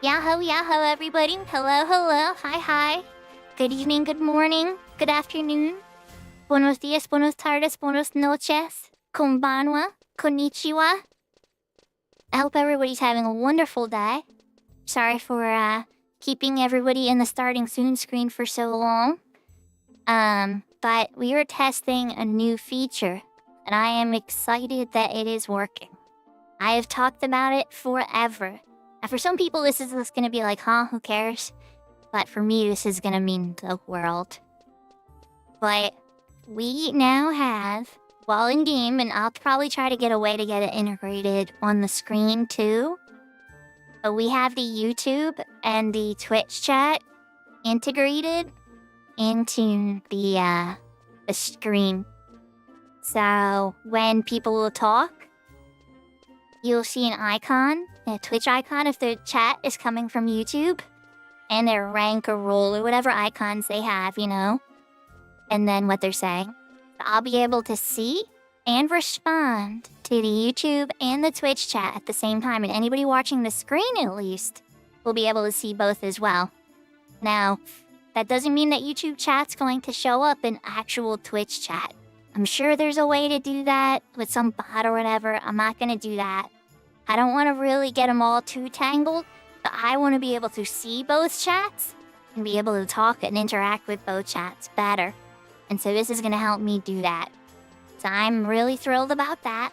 Yahoo, yahoo, everybody. Hello, hello. Hi, hi. Good evening, good morning, good afternoon. Buenos dias, buenos tardes, buenos noches. Konbanwa, konnichiwa. I hope everybody's having a wonderful day. Sorry for keeping everybody in the starting soon screen for so long. But we are testing a new feature, and I am excited that it is working. I have talked about it forever. And for some people, this is just gonna be like, huh, who cares? But for me, this is gonna mean the world. But we now have, while in game, and I'll probably try to get a way to get it integrated on the screen too. But we have the YouTube and the Twitch chat integrated into the screen. So when people will talk, you'll see an icon, a Twitch icon if the chat is coming from YouTube, and their rank or role or whatever icons they have, you know, and then what they're saying. So I'll be able to see and respond to the YouTube and the Twitch chat at the same time, and anybody watching the screen at least will be able to see both as well. Now, that doesn't mean that YouTube chat's going to show up in actual Twitch chat. I'm sure there's a way to do that with some bot or whatever. I'm not going to do that. I don't want to really get them all too tangled, but I want to be able to see both chats and be able to talk and interact with both chats better. And so this is going to help me do that. So I'm really thrilled about that.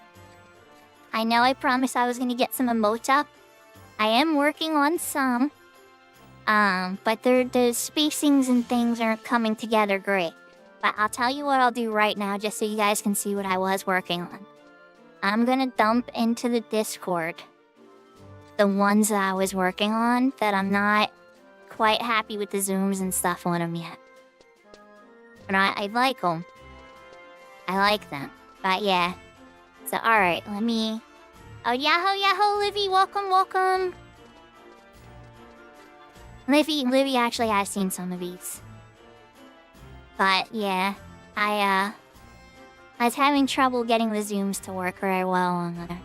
I know I promised I was going to get some emotes up. I am working on some. But the spacings and things aren't coming together great. But I'll tell you what I'll do right now just so you guys can see what I was working on. I'm gonna dump into the Discord the ones that I was working on that I'm not quite happy with the zooms and stuff on them yet. But I like them. I like them. But yeah. So alright, let me... Oh, yahoo, yahoo, Livy, welcome, welcome. Livy actually has seen some of these. But yeah, I was having trouble getting the zooms to work very well on there.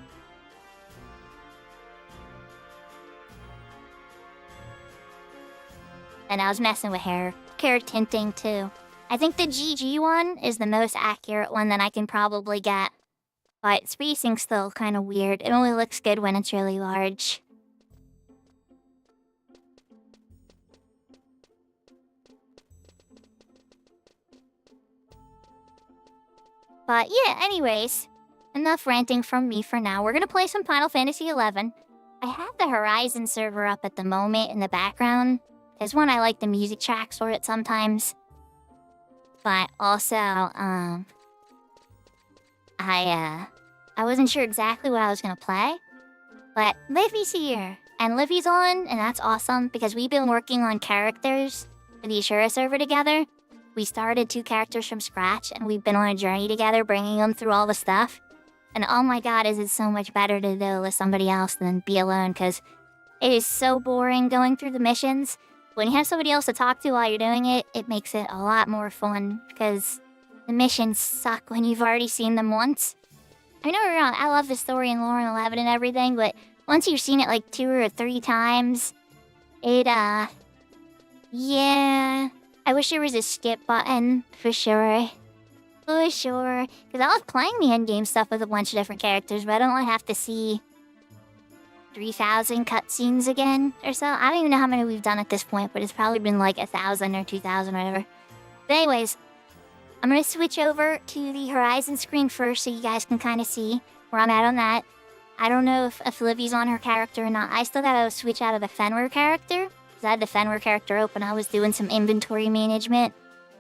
And I was messing with hair tinting too. I think the GG one is the most accurate one that I can probably get. But spacing's still kind of weird. It only looks good when it's really large. But yeah, anyways, enough ranting from me for now. We're gonna play some Final Fantasy XI. I have the Horizon server up at the moment in the background. There's one I like the music tracks for it sometimes. But also, I wasn't sure exactly what I was gonna play. But Livy's here, and Livy's on, and that's awesome because we've been working on characters for the Ashura server together. We started 2 characters from scratch, and we've been on a journey together, bringing them through all the stuff. And oh my god, is it so much better to do it with somebody else than be alone, because it is so boring going through the missions. When you have somebody else to talk to while you're doing it, it makes it a lot more fun, because the missions suck when you've already seen them once. I know I love the story in lore and 11 and everything, but once you've seen it like 2 or 3 times, it, yeah... I wish there was a skip button, for sure. For sure. Because I was playing the endgame stuff with a bunch of different characters, but I don't want to have to see 3,000 cutscenes again or so. I don't even know how many we've done at this point, but it's probably been like 1,000 or 2,000 or whatever. But anyways, I'm going to switch over to the Horizon screen first so you guys can kind of see where I'm at on that. I don't know if Livy's on her character or not. I still got to switch out of the Fenrir character. I had the Fenrir character open, I was doing some inventory management.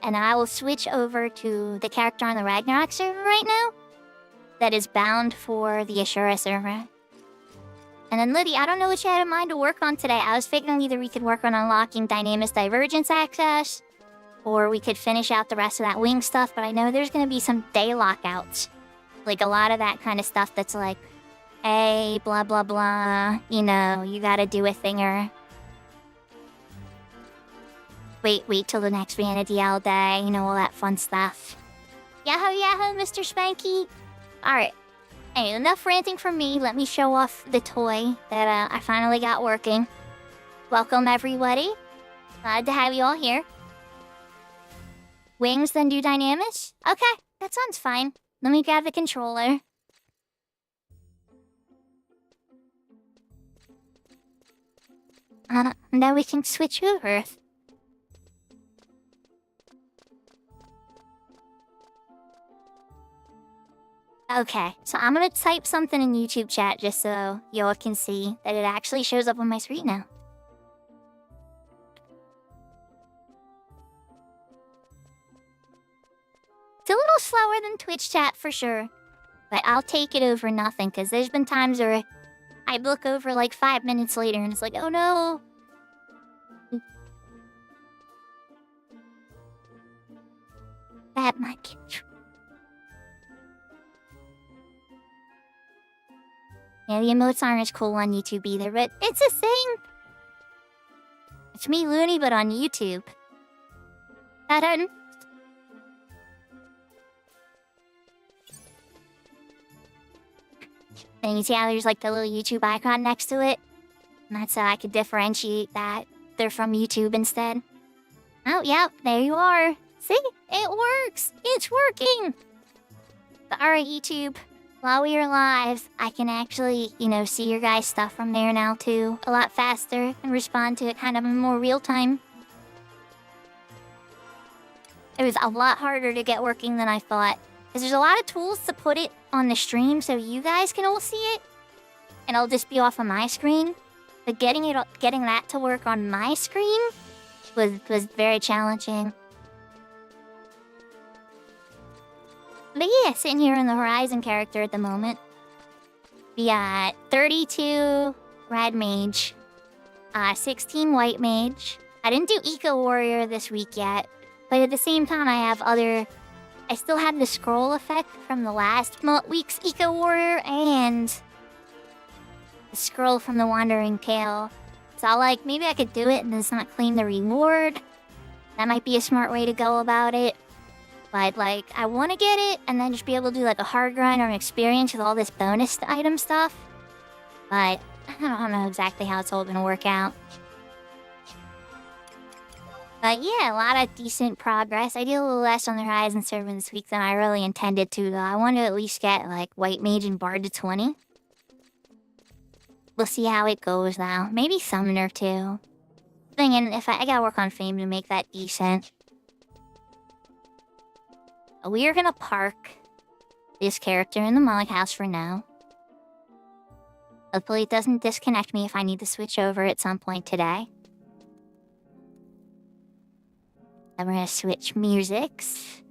And I will switch over to the character on the Ragnarok server right now that is bound for the Ashura server. And then Liddy, I don't know what you had in mind to work on today. I was figuring either we could work on unlocking Dynamis Divergence access, or we could finish out the rest of that wing stuff, but I know there's going to be some day lockouts. Like a lot of that kind of stuff that's like, hey, blah blah blah, you know, you gotta do a thinger. Wait till the next Vanity L day, you know, all that fun stuff. Yahoo, yahoo, Mr. Spanky! Alright. Hey, enough ranting from me. Let me show off the toy that I finally got working. Welcome, everybody. Glad to have you all here. Wings, then do dynamics? Okay, that sounds fine. Let me grab the controller. Now we can switch over. Okay, so I'm gonna type something in YouTube chat just so y'all can see that it actually shows up on my screen now. It's a little slower than Twitch chat for sure, but I'll take it over nothing because there's been times where I look over like 5 minutes later and it's like, oh no. Bad mic. Yeah, the emotes aren't as cool on YouTube either, but it's a thing. It's me, Looney, but on YouTube. Ta-da! And you see how there's like the little YouTube icon next to it? And that's how I could differentiate that they're from YouTube instead. Oh, yep, there you are. See? It works! It's working! Alright, YouTube. While we are live, I can actually, see your guys' stuff from there now too. A lot faster and respond to it kind of in more real time. It was a lot harder to get working than I thought. Because there's a lot of tools to put it on the stream so you guys can all see it. And it'll just be off of my screen. But getting that to work on my screen was very challenging. But yeah, sitting here in the Horizon character at the moment. We got 32 Red Mage, 16 White Mage. I didn't do Eco Warrior this week yet, but at the same time I still have the scroll effect from the last week's Eco Warrior and the scroll from the Wandering Tale. So maybe I could do it and just not claim the reward. That might be a smart way to go about it. But, I want to get it and then just be able to do, a hard grind or an experience with all this bonus item stuff. But I don't know exactly how it's all going to work out. But, yeah, a lot of decent progress. I did a little less on the Horizon server this week than I really intended to, though. I want to at least get, White Mage and Bard to 20. We'll see how it goes, though. Maybe Summoner, too. Thinking if I gotta work on Fame to make that decent. We are gonna park this character in the Mullock house for now. Hopefully it doesn't disconnect me if I need to switch over at some point today. Then we're gonna switch musics.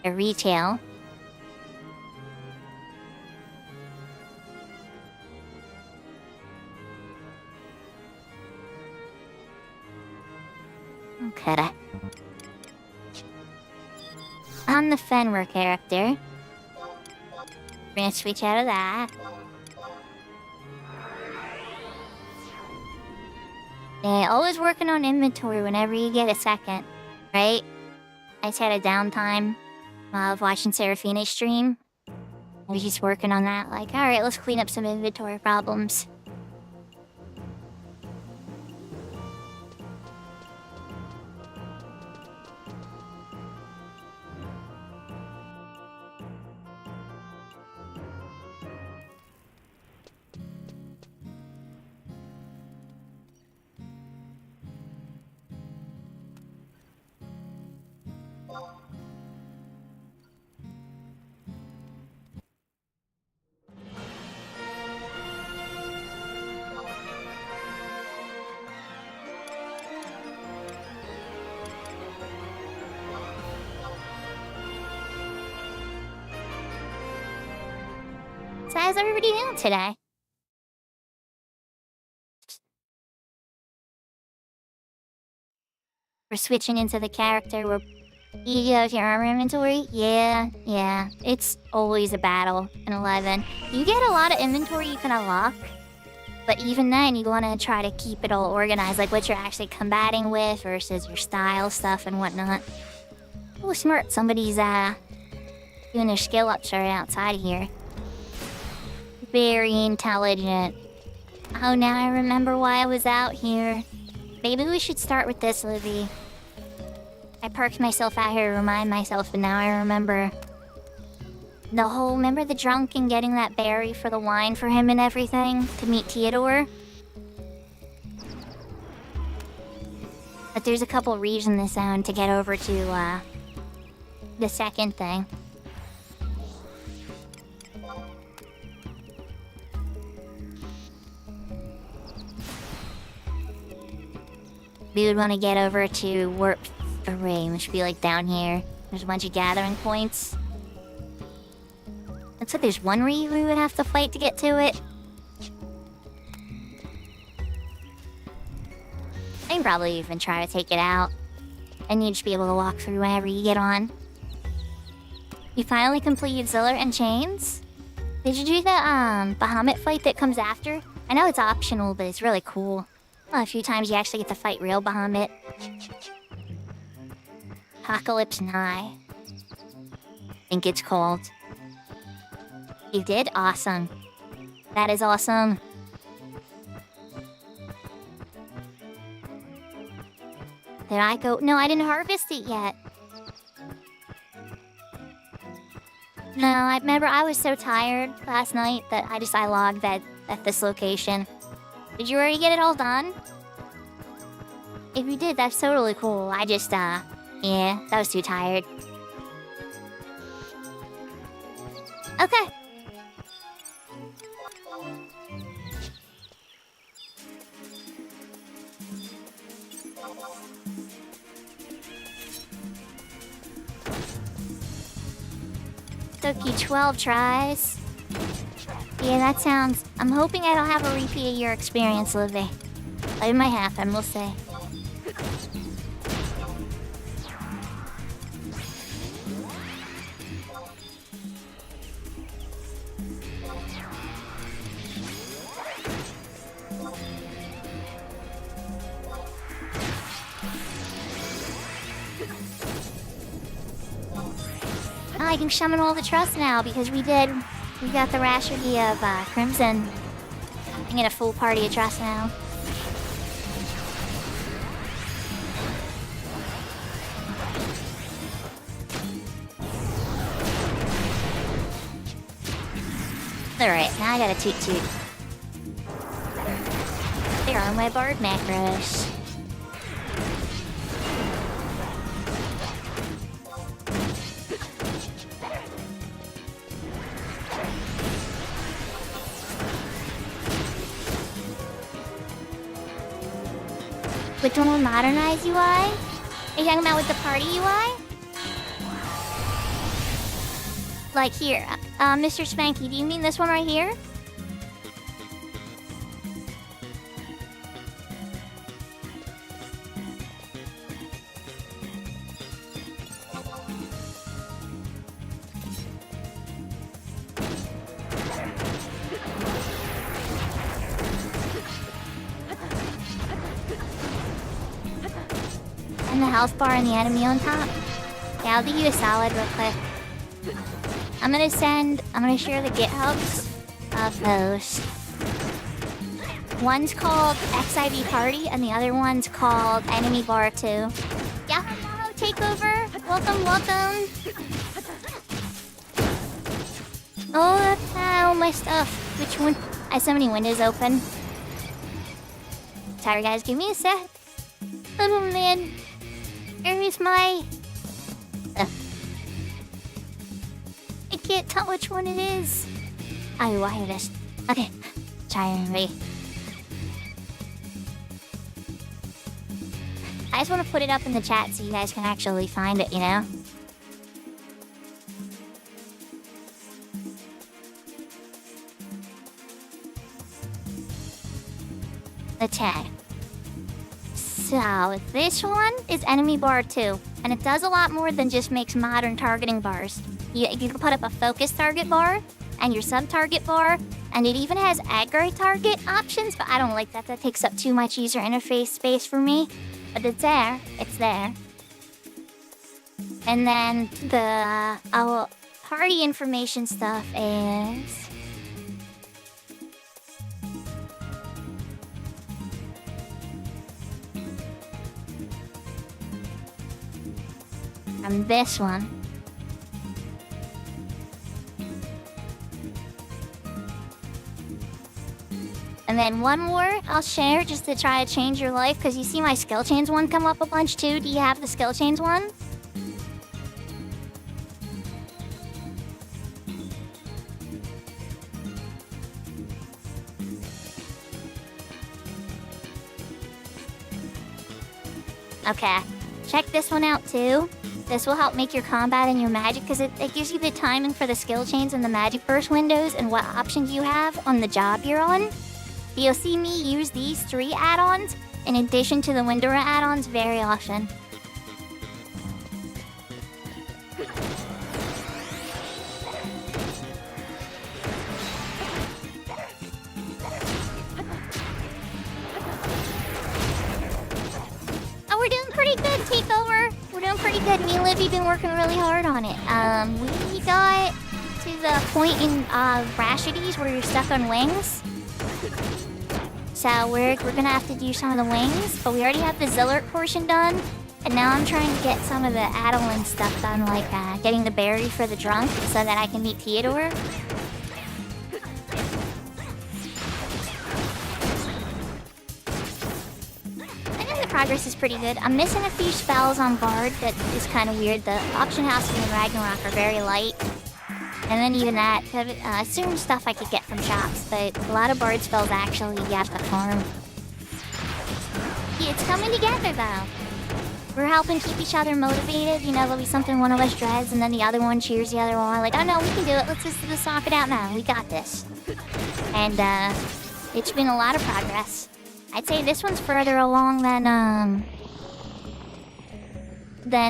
A retail. Okay. On the Fenrir character. We're gonna switch out of that. Yeah, always working on inventory whenever you get a second, right? I just had a downtime while I was watching Seraphina's stream. I was just working on that, alright, let's clean up some inventory problems. So how's everybody doing today? We're switching into the character where you go to your armor inventory. Yeah. It's always a battle in 11. You get a lot of inventory you can unlock, but even then you want to try to keep it all organized, what you're actually combating with versus your style stuff and whatnot. Oh, smart. Somebody's doing their skill ups right outside of here. Very intelligent. Oh, now I remember why I was out here. Maybe we should start with this, Livy. I parked myself out here to remind myself, but now I remember. Remember the drunk and getting that berry for the wine for him and everything to meet Theodore? But there's a couple reads in this zone to get over to, the second thing. We would want to get over to Warp Array, which would be like down here. There's a bunch of gathering points. Looks like there's one Ree we would have to fight to get to it. I can probably even try to take it out. And you'd just be able to walk through whenever you get on. You finally completed Ziller and Chains? Did you do the, Bahamut fight that comes after? I know it's optional, but it's really cool. Well, a few times you actually get to fight real Bahamut. Apocalypse Nigh. I think it's called. You did? Awesome. That is awesome. Did I go? No, I didn't harvest it yet. No, I remember I was so tired last night that I logged at this location. Did you already get it all done? If you did, that's totally cool. Yeah, I was too tired. Okay. Took you 12 tries. Yeah, that sounds... I'm hoping I don't have a repeat of your experience, Livy. It might happen, we'll see. I can summon all the trust now because we got the Rashtree of Crimson. I can get a full party of trust now. Alright, now I got a toot toot. There are my bard macros. Which one will modernize UI? Are you talking about with the party UI? Like here, Mr. Spanky, do you mean this one right here? And the health bar and the enemy on top? Yeah, I'll do you a solid real quick. I'm gonna share the GitHubs of those. One's called XIV Party and the other one's called Enemy Bar 2. Yeah, hello, takeover. Welcome, welcome. Oh, that's all my stuff. Which one? I have so many windows open. Sorry guys, give me a sec. Oh man. Here's my... I can't tell which one it is. Oh, I hear this. Okay. Try and read. I just want to put it up in the chat so you guys can actually find it, you know? The tag. So, this one is Enemy Bar 2, and it does a lot more than just makes modern targeting bars. You can put up a focus target bar, and your sub-target bar, and it even has aggro target options, but I don't like that. That takes up too much user interface space for me. But it's there. It's there. And then the party information stuff is... from this one. And then one more I'll share just to try to change your life, because you see my skill chains one come up a bunch too. Do you have the skill chains one? Okay, check this one out too. This will help make your combat and your magic, because it gives you the timing for the skill chains and the magic burst windows and what options you have on the job you're on. You'll see me use these 3 add-ons in addition to the Windora add-ons very often. Oh, we're doing pretty good, Takeover. We're doing pretty good. Me and Livy been working really hard on it. We got to the point in Rashides where you're stuck on wings. So we're gonna have to do some of the wings, but we already have the Zillert portion done. And now I'm trying to get some of the Adeline stuff done, like getting the berry for the drunk so that I can meet Theodore. I think the progress is pretty good. I'm missing a few spells on Bard that is kind of weird. The Auction House and Ragnarok are very light. And then even that, certain stuff I could get from shops, but a lot of Bard spells actually you have to farm. Yeah, it's coming together though. We're helping keep each other motivated. You know, there'll be something one of us dreads and then the other one cheers the other on. Like, oh no, we can do it. Let's just talk it out now. We got this. And it's been a lot of progress. I'd say this one's further along than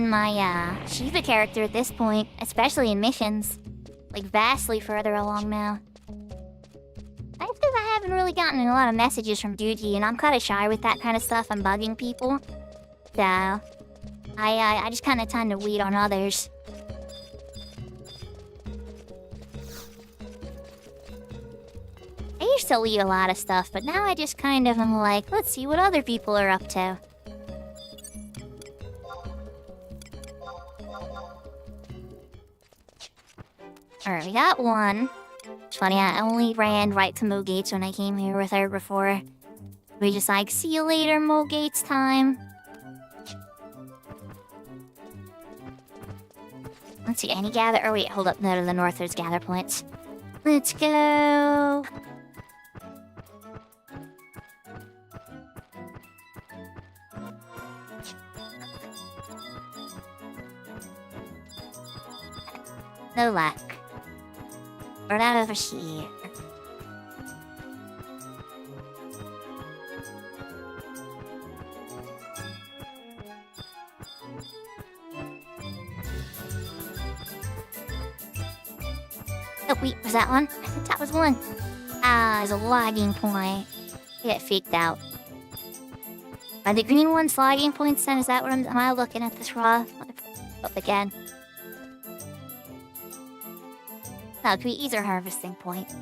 my Shiva character at this point, especially in missions. Like, vastly further along now. That's because I haven't really gotten a lot of messages from Duty, and I'm kind of shy with that kind of stuff. I'm bugging people. So, I just kind of tend to wait on others. I used to lead a lot of stuff, but now I just kind of am like, let's see what other people are up to. Alright, we got one. It's funny, I only ran right to Mo Gates when I came here with her before. We just like, see you later, Mo Gates time. Let's see, any gather? Oh wait, hold up, no, to the north there's gather points. Let's go! No luck. We're not over here. Oh wait, was that one? I think that was one. Ah, there's a logging point. Get faked out. Are the green ones logging points then? Is that what am I looking at this raw? Up again. No, these are harvesting point.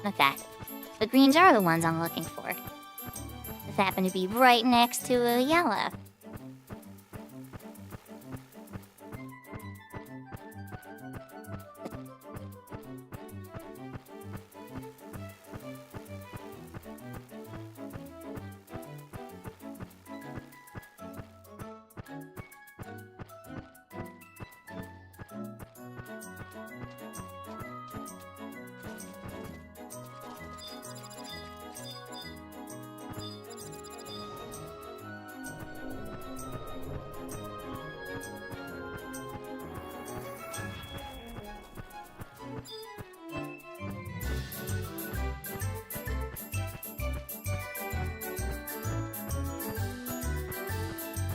Okay. The greens are the ones I'm looking for. This happen to be right next to a yellow.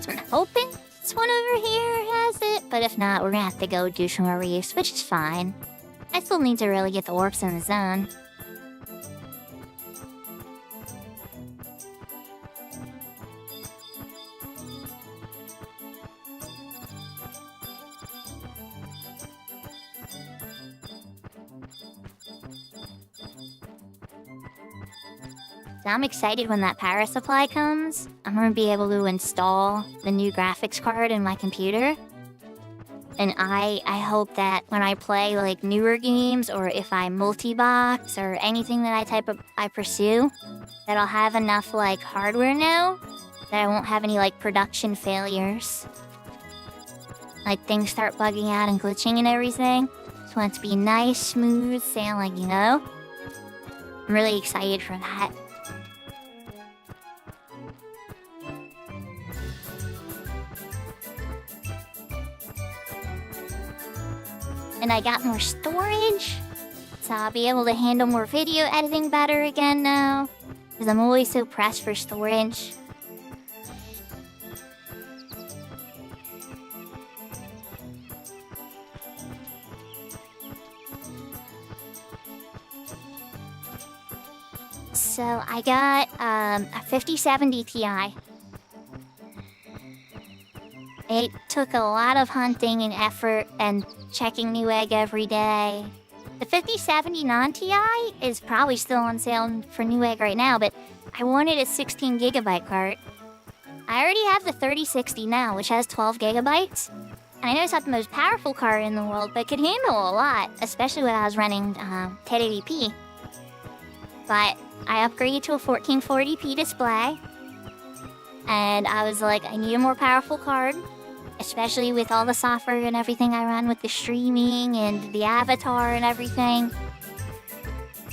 I'm hoping this one over here has it, but if not, we're gonna have to go do some more reefs, which is fine. I still need to really get the orbs in the zone. I'm excited when that power supply comes. I'm gonna be able to install the new graphics card in my computer. And I hope that when I play like newer games, or if I multi-box or anything that I pursue, that I'll have enough like hardware now that I won't have any like production failures. Like things start bugging out and glitching and everything. Just want it to be nice, smooth sailing, you know? I'm really excited for that. And I got more storage, so I'll be able to handle more video editing better again now, because I'm always so pressed for storage. So I got a 5070 Ti. It took a lot of hunting and effort and checking Newegg every day. The 5070 non-Ti is probably still on sale for Newegg right now, but I wanted a 16GB card. I already have the 3060 now, which has 12 gigabytes. And I know it's not the most powerful card in the world, but it could handle a lot, especially when I was running 1080p. But I upgraded to a 1440p display. And I was like, I need a more powerful card, especially with all the software and everything I run with the streaming and the avatar and everything.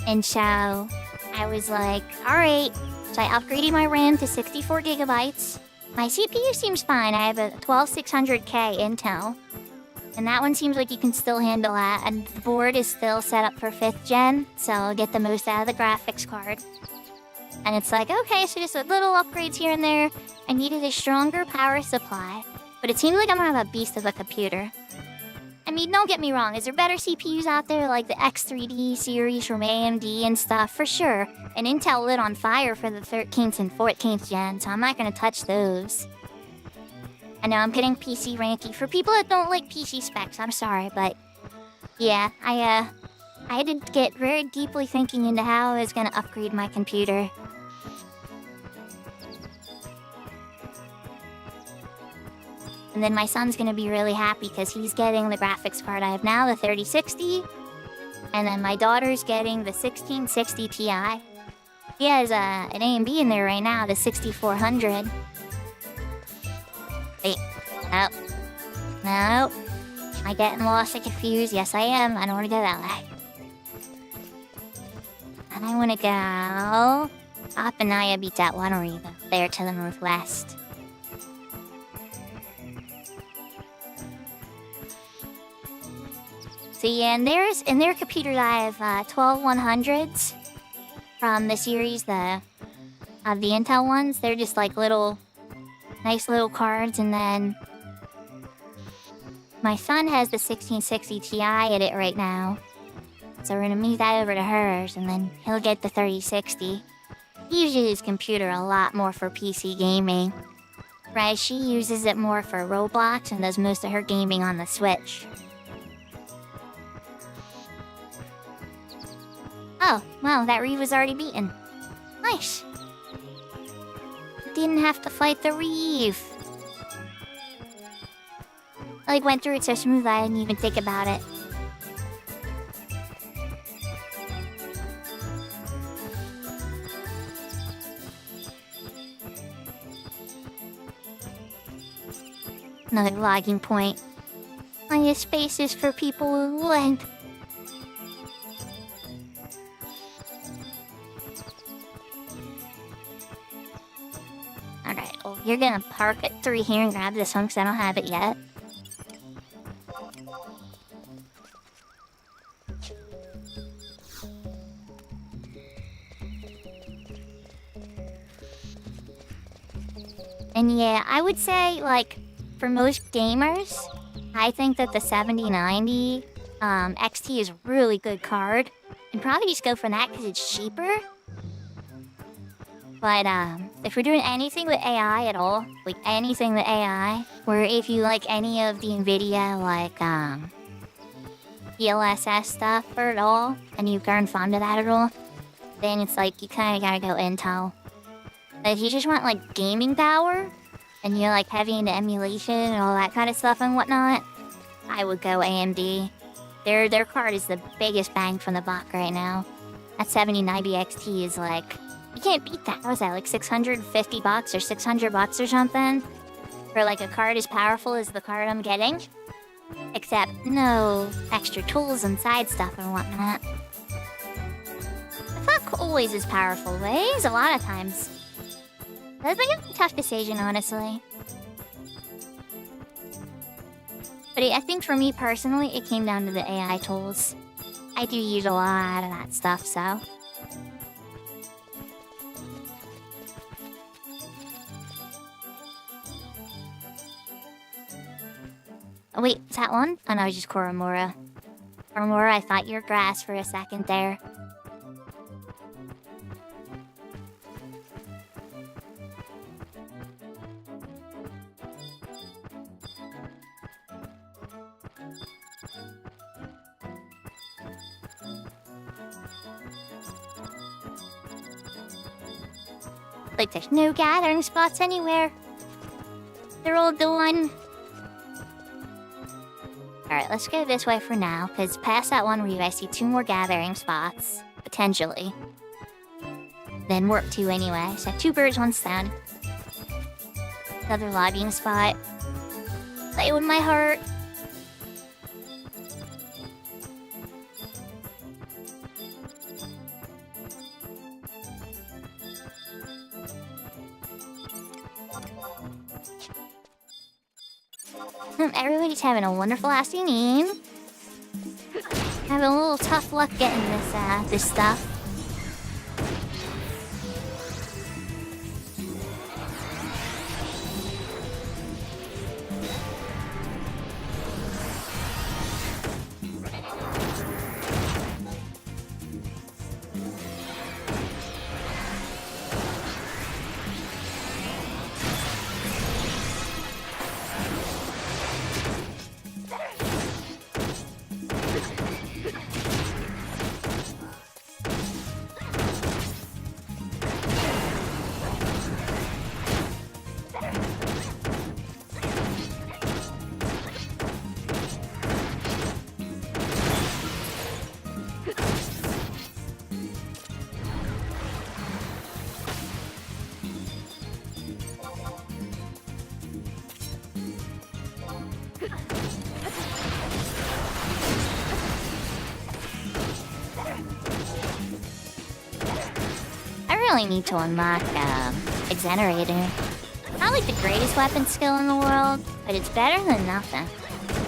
And so I was like, alright. So I upgraded my RAM to 64 gigabytes. My CPU seems fine. I have a 12600K Intel. And that one seems like you can still handle that. And the board is still set up for 5th gen, so I'll get the most out of the graphics card. And it's like, okay, so just little upgrades here and there. I needed a stronger power supply. But it seems like I'm gonna have a beast of a computer. I mean, don't get me wrong, is there better CPUs out there like the X3D series from AMD and stuff? For sure. And Intel lit on fire for the 13th and 14th gen, so I'm not gonna touch those. I know I'm getting PC ranky. For people that don't like PC specs, I'm sorry, but yeah, I had to get very deeply thinking into how I was gonna upgrade my computer. And then my son's gonna be really happy because he's getting the graphics card I have now, the 3060. And then my daughter's getting the 1660 Ti. He has an AMD in there right now, the 6400. Wait, no. No. Am I getting lost and confused? Yes, I am. I don't want to go that way. And I want to go... Appanaya beats out Wanori, there to the northwest. So yeah, and in their computers I have 12100s from the series, the Intel ones. They're just like nice little cards, and then my son has the 1660 Ti at it right now. So we're gonna move that over to hers, and then he'll get the 3060. He uses his computer a lot more for PC gaming. Right, she uses it more for Roblox and does most of her gaming on the Switch. Oh, wow, that Reeve was already beaten. Nice. Didn't have to fight the Reeve. I went through it so smooth I didn't even think about it. Another logging point. Plenty of spaces for people who land. Alright, well, you're gonna park at 3 here and grab this one because I don't have it yet. And yeah, I would say, like, for most gamers, I think that the 7090 XT is a really good card. And probably just go for that because it's cheaper. But if we're doing anything with AI at all, like anything with AI, or if you like any of the NVIDIA, like, DLSS stuff or at all, and you've gotten fond of that at all, then it's like you kind of gotta go Intel. But if you just want like gaming power, and you're like heavy into emulation and all that kind of stuff and whatnot, I would go AMD. Their card is the biggest bang from the buck right now. That 7090 XT is like, you can't beat that. What was that, like $650 or $600 or something? For like a card as powerful as the card I'm getting? Except no extra tools and side stuff and whatnot. It's not always as powerful, but it is a lot of times. That's like a tough decision, honestly. But I think for me personally, it came down to the AI tools. I do use a lot of that stuff, so. Oh wait, is that one? Oh no, just Koromora. Koromora, I thought you were grass for a second there. Like there's no gathering spots anywhere. They're all done. Alright, let's go this way for now, because past that one where I see 2 more gathering spots, potentially. Then warp 2 anyway, so 2 birds, 1 stone. Another lobbying spot. Play with my heart. Everybody's having a wonderful afternoon. Having a little tough luck getting this stuff. I really need to unlock Exonerator. Not like the greatest weapon skill in the world, but it's better than nothing.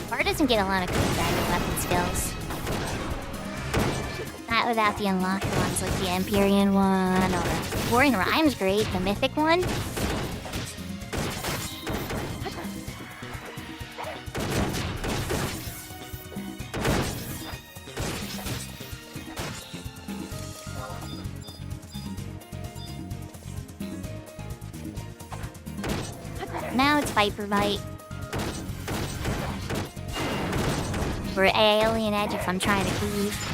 Bard doesn't get a lot of good dragon weapon skills. Not without the unlocked ones like the Empyrean one, or Warring Rhyme's great, the mythic one. Now it's Viper Bite. Or Alien Edge if I'm trying to leave.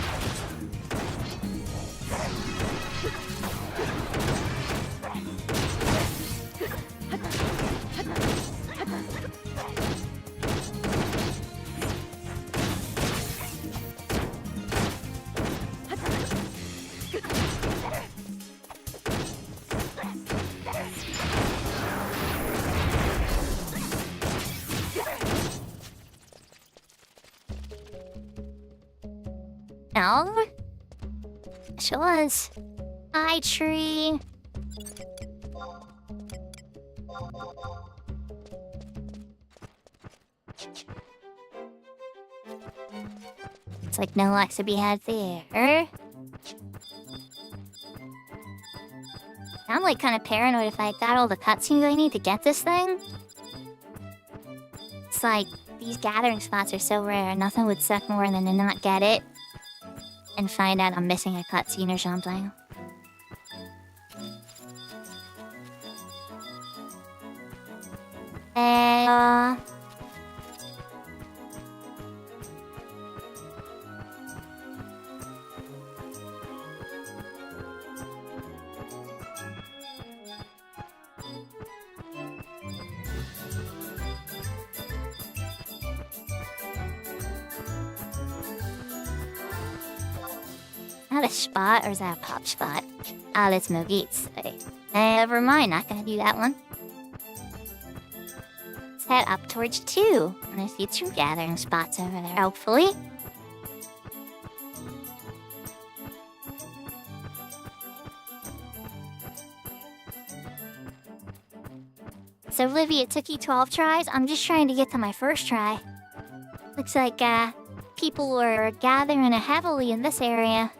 No? She was. Hi, tree. It's like no luck to be had there. I'm like kind of paranoid if I got all the cutscenes I need to get this thing. It's like these gathering spots are so rare, nothing would suck more than to not get it and find out I'm missing a cutscene or something. that a spot or is that a pop spot? Ah, that's Mogit's. Never mind, not gonna do that one. Let's head up towards 2. And I see 2 gathering spots over there, hopefully. So Olivia, it took you 12 tries? I'm just trying to get to my first try. Looks like, people were gathering heavily in this area.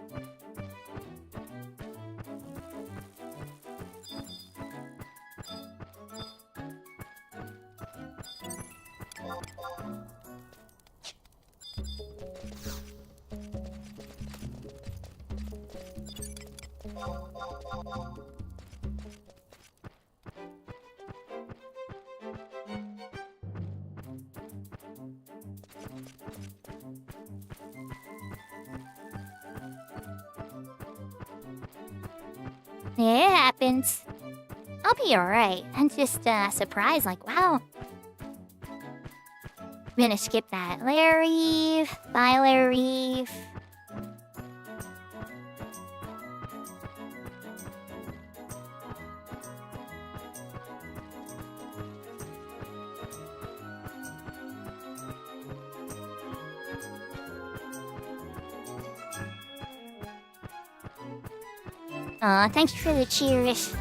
Yeah, it happens. I'll be alright. I'm just, surprised, like, wow. I'm gonna skip that layer reef, layer reef. Aw, thank you for the cheers.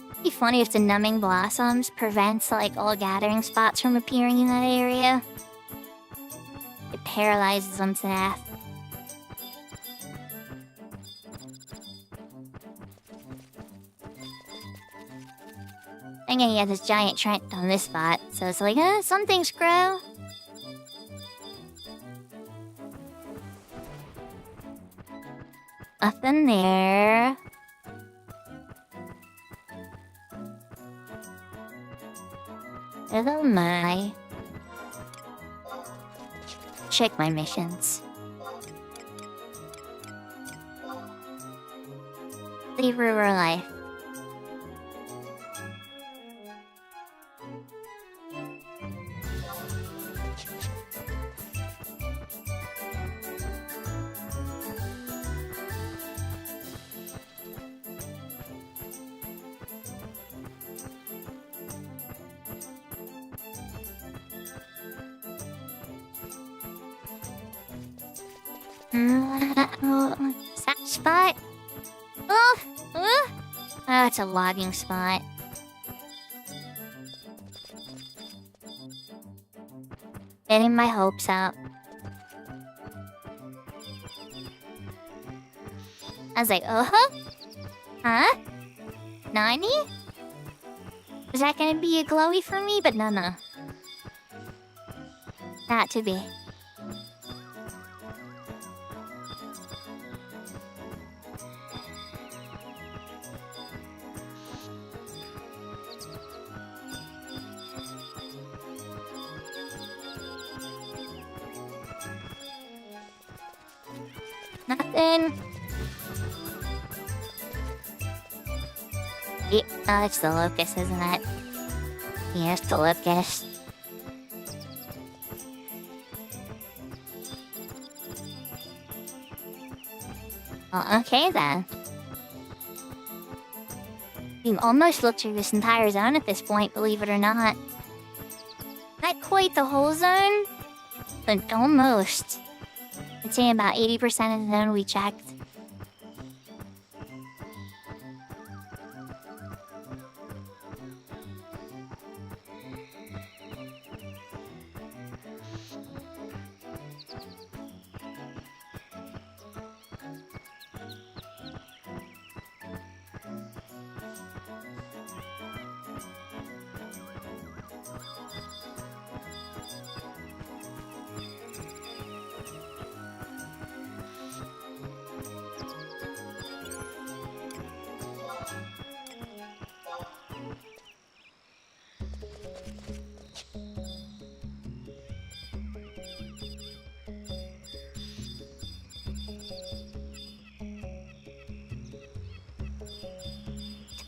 It'd be funny if the numbing blossoms prevents, like, all gathering spots from appearing in that area. It paralyzes them to death. Again, yeah, this giant trent on this spot, so it's like, some things grow. Up in there. Oh my. Check my missions. Leave River Life. Is that spot? Oh, it's a logging spot. Getting my hopes up. I was like, huh? 90? Is that gonna be a glowy for me? But no. Not to be. Nothing. Yep, oh, it's the locust, isn't it? Yeah, it's the locust. Oh, okay then. We've almost looked through this entire zone at this point, believe it or not. Not quite the whole zone, but almost. I'd say about 80% of the zone we checked.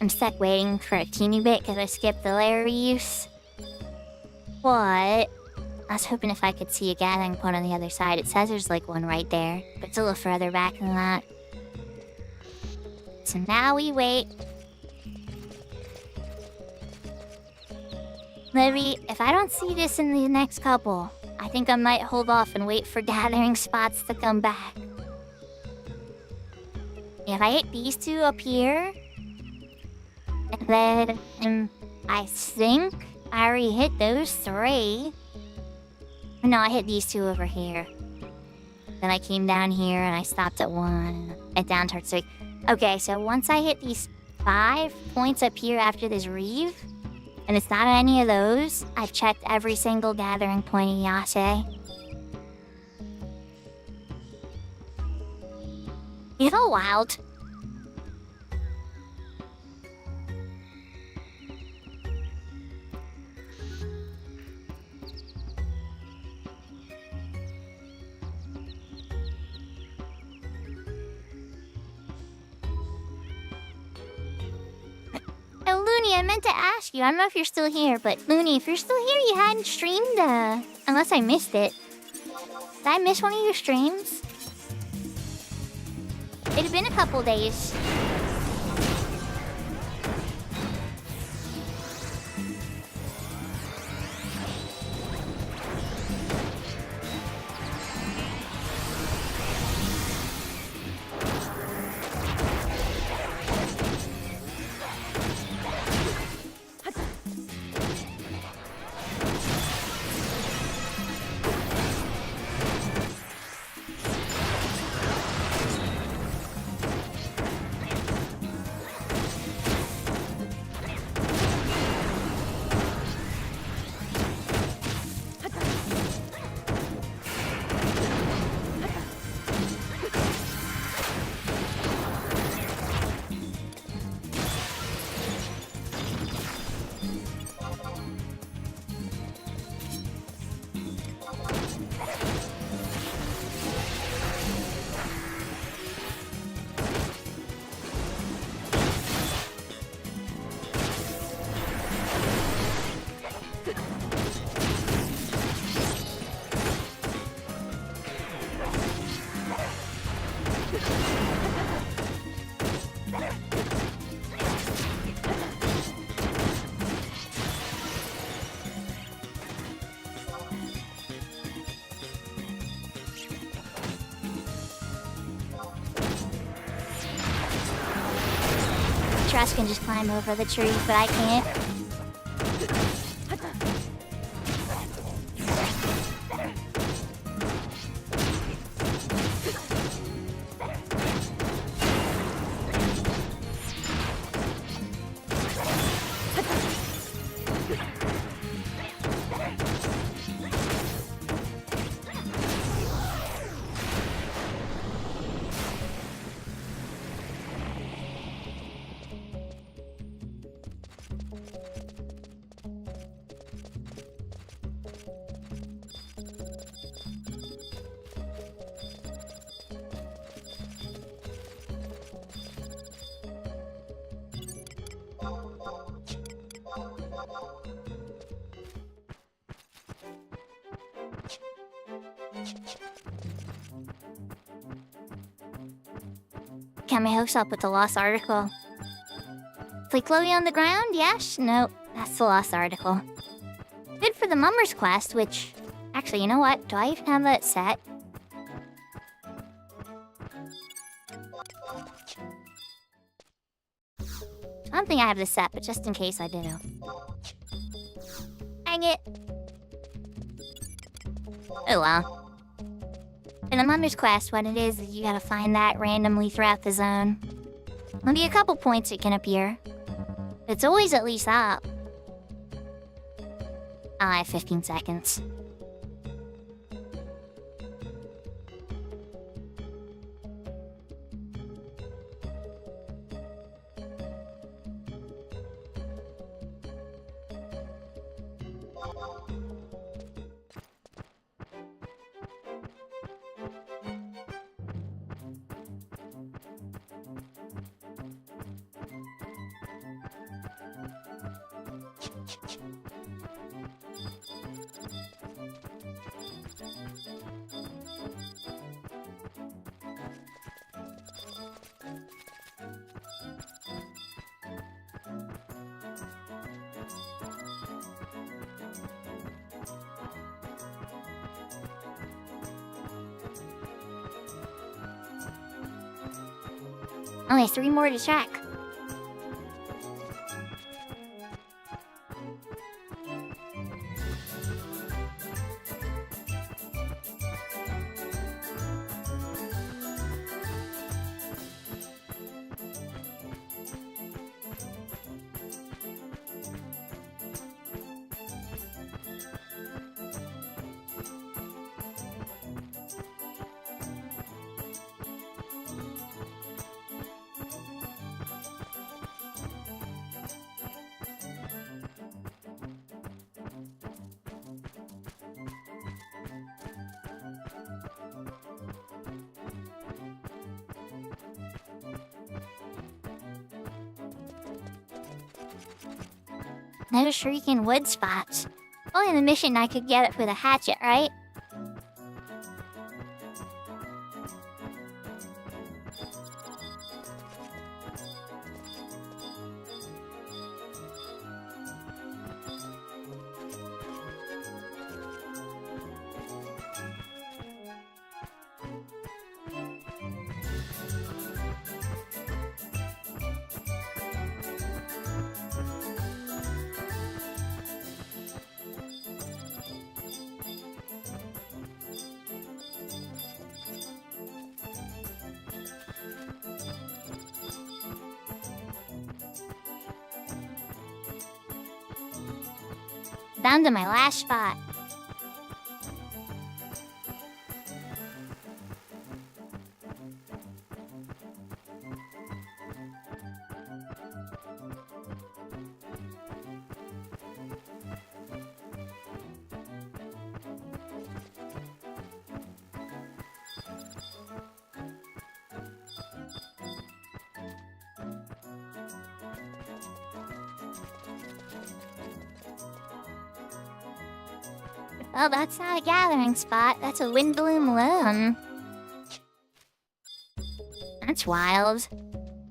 I'm stuck waiting for a teeny bit because I skipped the layer reuse. What? I was hoping if I could see a gathering point on the other side. It says there's like one right there, but it's a little further back than that. So now we wait. Maybe if I don't see this in the next couple, I think I might hold off and wait for gathering spots to come back. If I hit these two up here, and then I think I already hit those three. No, I hit these two over here. Then I came down here and I stopped at 1 and down towards 3. Okay, so once I hit these 5 points up here after this reeve, and it's not any of those, I've checked every single gathering point in Yase. It's all wild. Oh, Looney, I meant to ask you. I don't know if you're still here, but Looney, if you're still here, you hadn't streamed, unless I missed it. Did I miss one of your streams? It had been a couple days. Trust can just climb over the tree, but I can't. Got my hopes up with the lost article. Play Chloe on the ground? Yes? No, that's the lost article. Good for the Mummer's Quest, which... Actually, you know what? Do I even have that set? I don't think I have this set, but just in case I do. Dang it! Oh well. In the Mummer's Quest, what it is you gotta find that randomly throughout the zone. There'll be a couple points it can appear. It's always at least up. I have 15 seconds. Only 3 more to check. No shrieking wood spots. Only in the mission I could get it with a hatchet, right? Down to my last spot. Oh, that's not a gathering spot. That's a wind bloom loam. That's wild.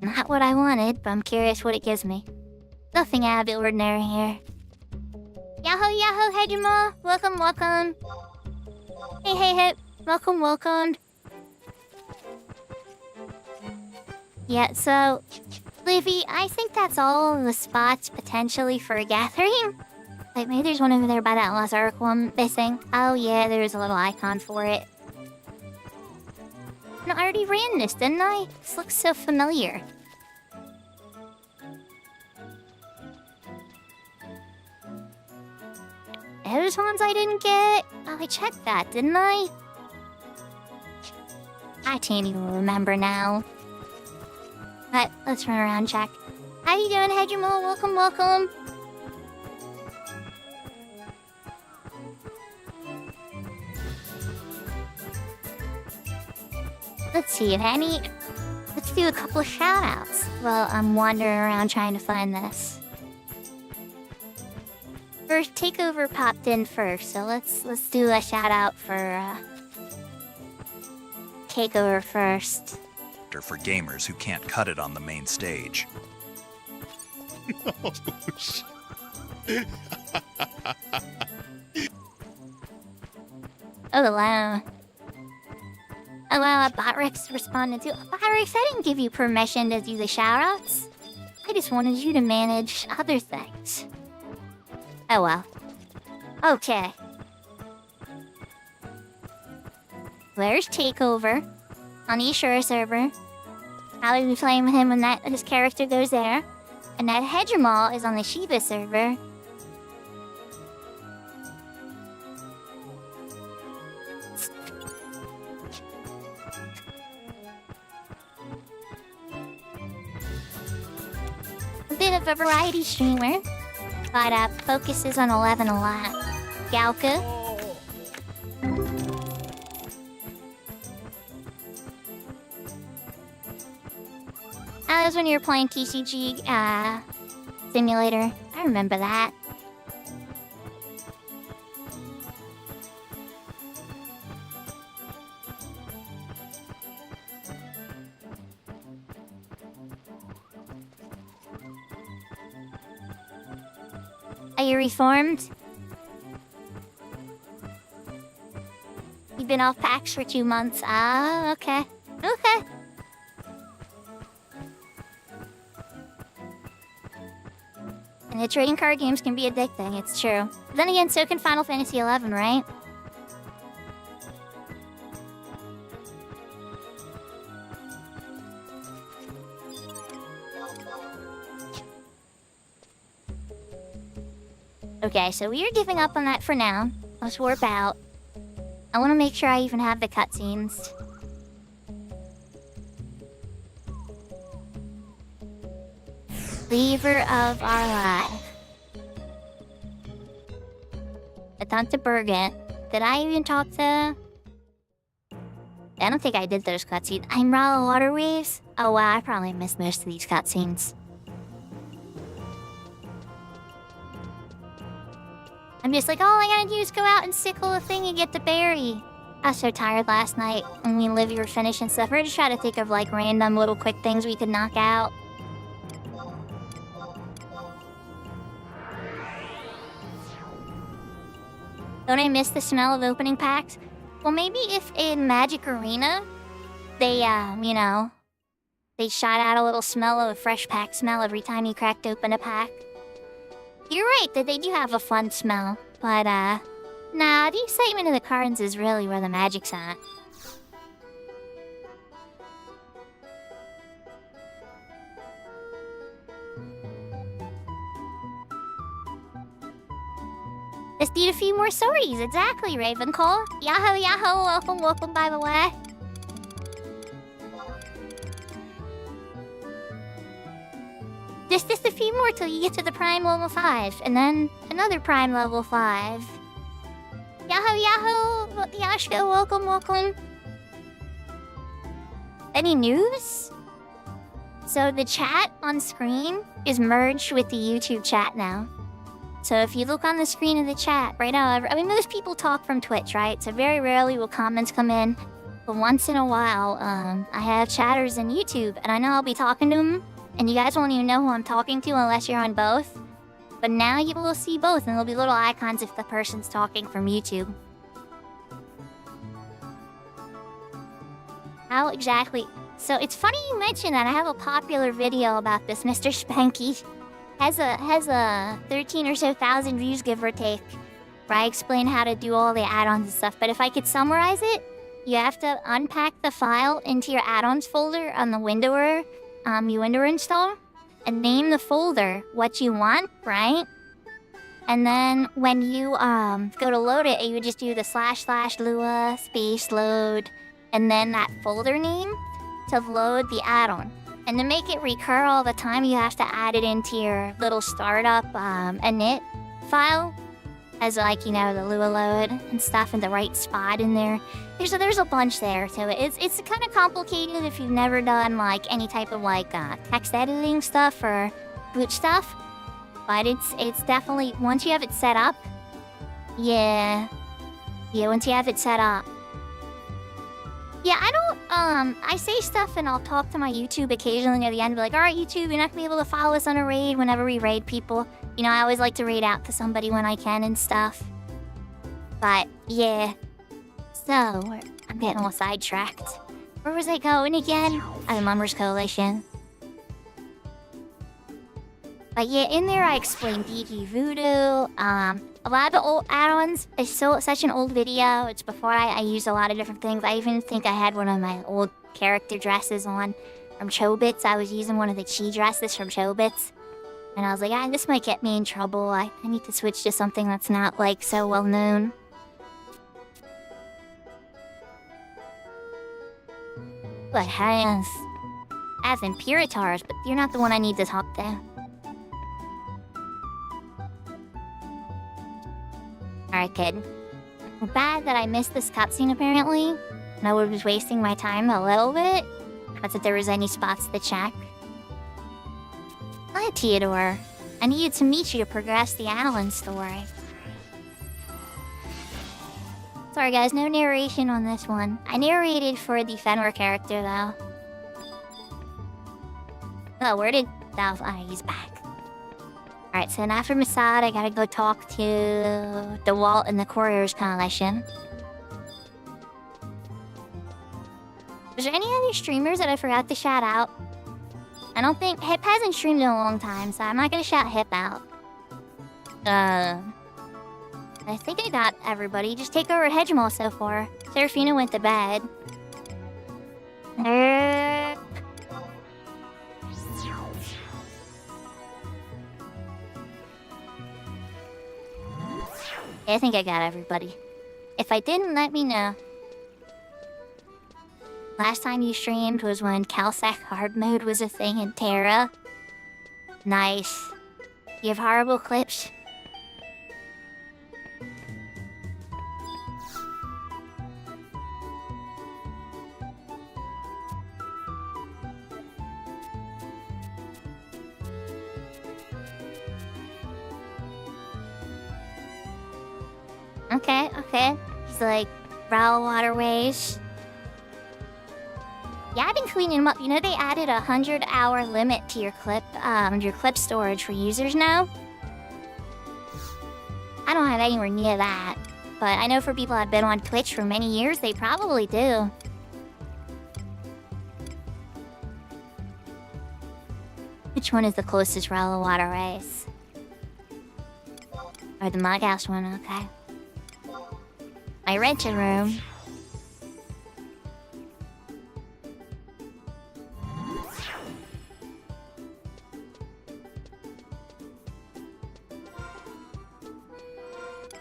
Not what I wanted, but I'm curious what it gives me. Nothing out of the ordinary here. Yahoo, yahoo, hey Jamal. Welcome, welcome. Hey, hey, hey. Welcome, welcome. Yeah, so... Livy, I think that's all the spots potentially for a gathering. Like, maybe there's one over there by that Lazark one missing. Oh yeah, there's a little icon for it. No, I already ran this, didn't I? This looks so familiar. Those ones I didn't get? Oh, I checked that, didn't I? I can't even remember now. But let's run around and check. How you doing, Hegemol? Welcome, welcome. Let's see if any... Let's do a couple of shoutouts while I'm wandering around trying to find this. First, Takeover popped in first, so let's do a shoutout for Takeover first. For gamers who can't cut it on the main stage. Oh, shit. Oh wow. Oh wow, Botrix responded to... Botrix, I didn't give you permission to do the shoutouts. I just wanted you to manage other things. Oh well. Okay. There's Takeover on the Ashura server. I'll be playing with him when his character goes there. And that Hegemal is on the Shiba server. A bit of a variety streamer, but focuses on 11 a lot. Galka. That was when you were playing TCG Simulator. I remember that. Are you reformed? You've been off PAX for 2 months. Ah, okay. Okay. And the trading card games can be addicting, it's true. But then again, so can Final Fantasy XI, right? Okay, so we are giving up on that for now. Let's warp out. I want to make sure I even have the cutscenes. Lever of our life. I talked to Birgit. Did I even talk to... I don't think I did those cutscenes. I'm Rala Waterwaves? Oh wow, I probably missed most of these cutscenes. I'm just like, all I gotta do is go out and sickle a thing and get the berry. I was so tired last night when me and Livy were finishing stuff. We're just trying to think of like random little quick things we could knock out. Don't I miss the smell of opening packs? Well, maybe if in Magic Arena, they, you know, they shot out a little smell of a fresh pack smell every time you cracked open a pack. You're right that they do have a fun smell, but, nah, the excitement of the cards is really where the magic's at. Let's need a few more stories, exactly, Ravenclaw. Yahoo, yahoo, welcome, welcome, by the way. Just a few more till you get to the Prime level 5, and then another Prime level 5. Yahoo, yahoo, Yashko, welcome, welcome. Any news? So the chat on screen is merged with the YouTube chat now. So if you look on the screen of the chat right now, I mean, most people talk from Twitch, right? So very rarely will comments come in. But once in a while, I have chatters in YouTube, and I know I'll be talking to them. And you guys won't even know who I'm talking to unless you're on both. But now you will see both, and there'll be little icons if the person's talking from YouTube. How exactly? So it's funny you mention that. I have a popular video about this. Mr. Spanky has a 13 or so thousand views, give or take, where I explain how to do all the add-ons and stuff. But if I could summarize it, you have to unpack the file into your add-ons folder on the Windower. You window install and name the folder what you want, right? And then when you go to load it, you would just do the / Lua space load and then that folder name to load the add-on. And to make it recur all the time, you have to add it into your little startup init file as like, you know, the Lua load and stuff in the right spot in there. There's a bunch there to it. It's kind of complicated if you've never done like any type of like text editing stuff or boot stuff. But it's definitely, once you have it set up, once you have it set up. Yeah, I say stuff and I'll talk to my YouTube occasionally near the end, be like, alright YouTube, you're not gonna be able to follow us on a raid whenever we raid people. You know, I always like to raid out to somebody when I can and stuff. But, yeah. So, I'm getting all sidetracked. Where was I going again? Oh, Mummers Coalition. But yeah, in there I explained DD Voodoo. A lot of the old add-ons. It's such an old video. It's before I used a lot of different things. I even think I had one of my old character dresses on from Chobits. I was using one of the chi dresses from Chobits. And I was like, this might get me in trouble. I need to switch to something that's not, like, so well known. But has Imperators, but you're not the one I need to talk to. Alright, kid. Bad that I missed this cutscene, apparently. And I was wasting my time a little bit. Not that there was any spots to check. Hi, Theodore. I needed to meet you to progress the Alan story. Sorry, guys, no narration on this one. I narrated for the Fenrir character, though. Oh, where did... Oh, he's back. Alright, so now from Assad, I gotta go talk to the Walt and the Couriers Coalition. Was there any other streamers that I forgot to shout out? I don't think... Hip hasn't streamed in a long time, so I'm not gonna shout Hip out. I think I got everybody. Just take over Hegemon so far. Serafina went to bed. I think I got everybody. If I didn't, let me know. Last time you streamed was when Calsec hard mode was a thing in Terra. Nice. You have horrible clips? Okay. He's like, Rail Waterways. Yeah, I've been cleaning them up. You know they added a 100-hour limit to your clip storage for users now? I don't have anywhere near that. But I know for people that have been on Twitch for many years, they probably do. Which one is the closest Rail Waterways? Or the Mughouse one, okay. My rented room.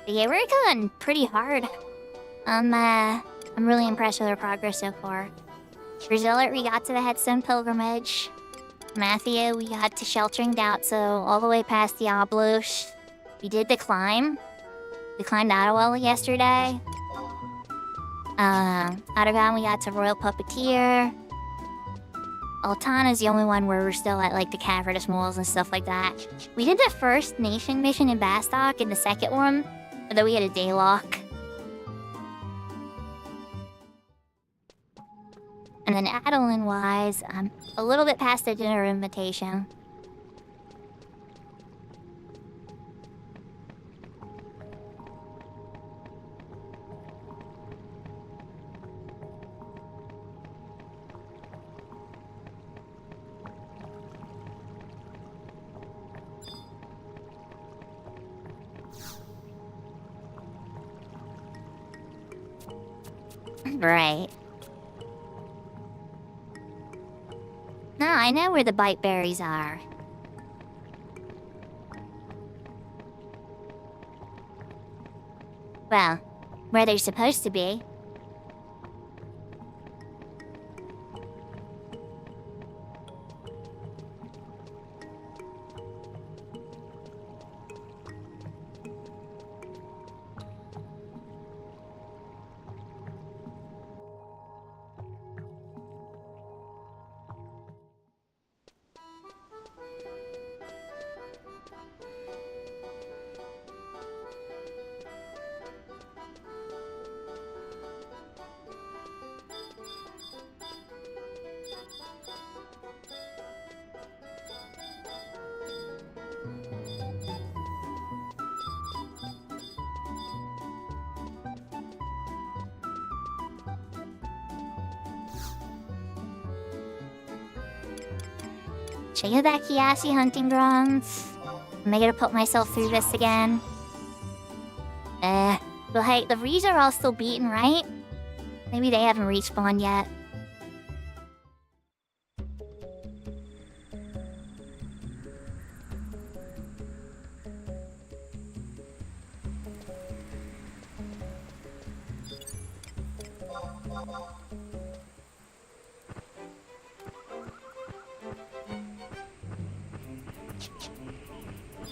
But yeah, we're going pretty hard. I'm really impressed with our progress so far. Brazilert, we got to the Headstone Pilgrimage. Matthew, we got to Sheltering Doubt, so all the way past Diablos. We did the climb. We climbed Ottawa yesterday. Ottagon, we got to Royal Puppeteer. Altana's the only one where we're still at, like, the Cavernous Moles and stuff like that. We did the first Nation mission in Bastok and the second one, although we had a day lock. And then Adeline-wise, I'm a little bit past the dinner invitation. Right. No, I know where the bite berries are. Well, where they're supposed to be. Should I get that Kiasi hunting grounds? Am I gonna put myself through this again? Well hey, the Rees are all still beaten, right? Maybe they haven't respawned yet.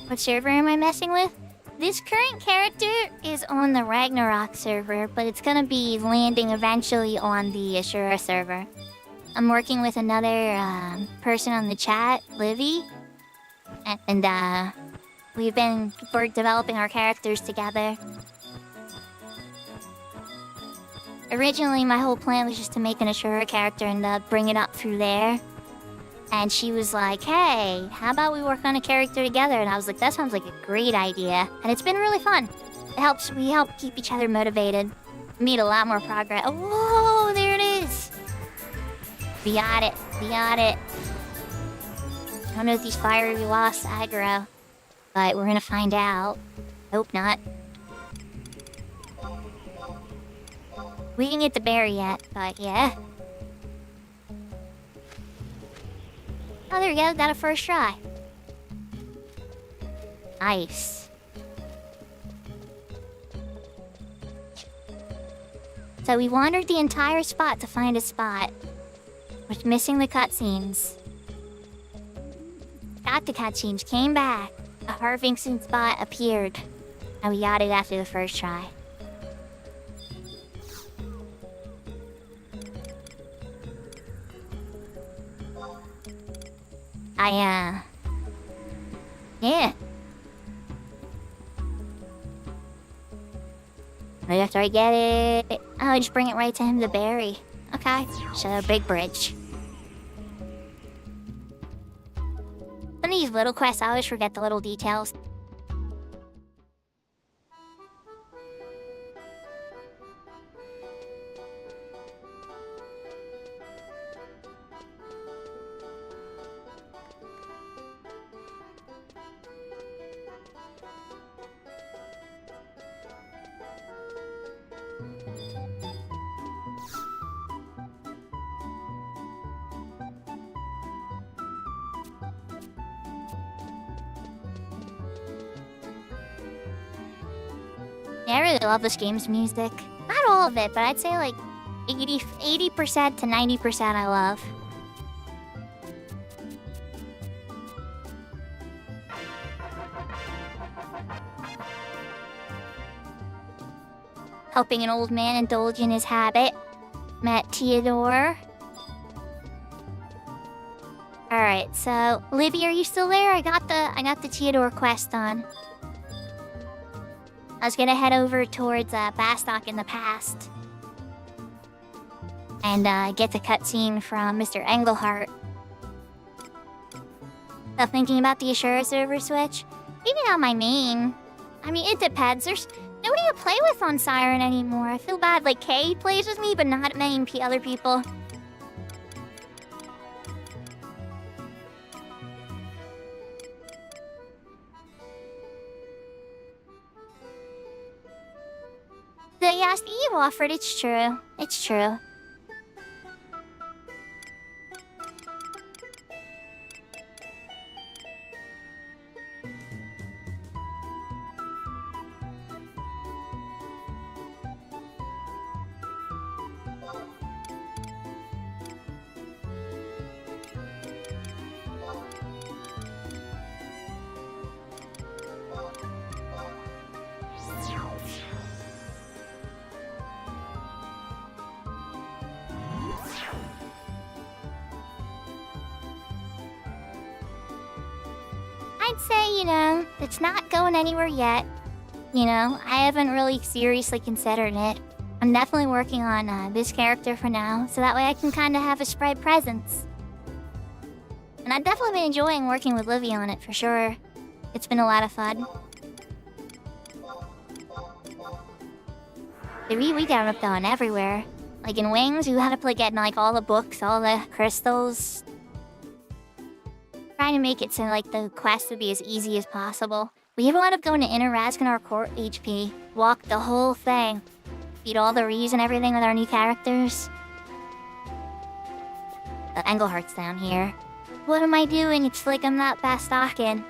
What server am I messing with? This current character is on the Ragnarok server, but it's gonna be landing eventually on the Ashura server. I'm working with another person on the chat, Livy, and we're developing our characters together. Originally, my whole plan was just to make an Ashura character and bring it up through there. And she was like, hey, how about we work on a character together? And I was like, that sounds like a great idea. And it's been really fun. We help keep each other motivated. Made a lot more progress. Oh, whoa, there it is. We got it. I don't know if these fiery lost aggro, but we're gonna find out. Hope not. We didn't get the berry yet, but yeah. Oh, there we go. Got a first try. Nice. So we wandered the entire spot to find a spot. We're missing the cutscenes. Got the cutscenes, came back. A harvesting spot appeared. And we got it after the first try. Yeah. Right after I get it... Oh, I just bring it right to him, the berry. Okay, so big bridge. Some of these little quests, I always forget the little details. Yeah, I really love this game's music. Not all of it, but I'd say like 80% to 90% I love. Helping an old man indulge in his habit. Met Theodore. Alright, so Libby, are you still there? I got the Theodore quest on. I was gonna head over towards Bastok in the past. And get the cutscene from Mr. Englehart. So thinking about the Ashura server switch? Maybe not my main. I mean, it depends. There's nobody to play with on Siren anymore. I feel bad. Like, Kay plays with me, but not many other people. So yes, you offered. It's true. It's true. I'd say, it's not going anywhere yet. I haven't really seriously considered it. I'm definitely working on this character for now, so that way I can kind of have a spread presence. And I've definitely been enjoying working with Livy on it, for sure. It's been a lot of fun. We got on everywhere. Like in Wings, we had to getting all the books, all the crystals. Trying to make it so the quest would be as easy as possible. We ever wound up going to Inner Razganar Court HP. Walked the whole thing. Beat all the Rees and everything with our new characters. The Englehart's down here. What am I doing? It's like I'm not Bastokin.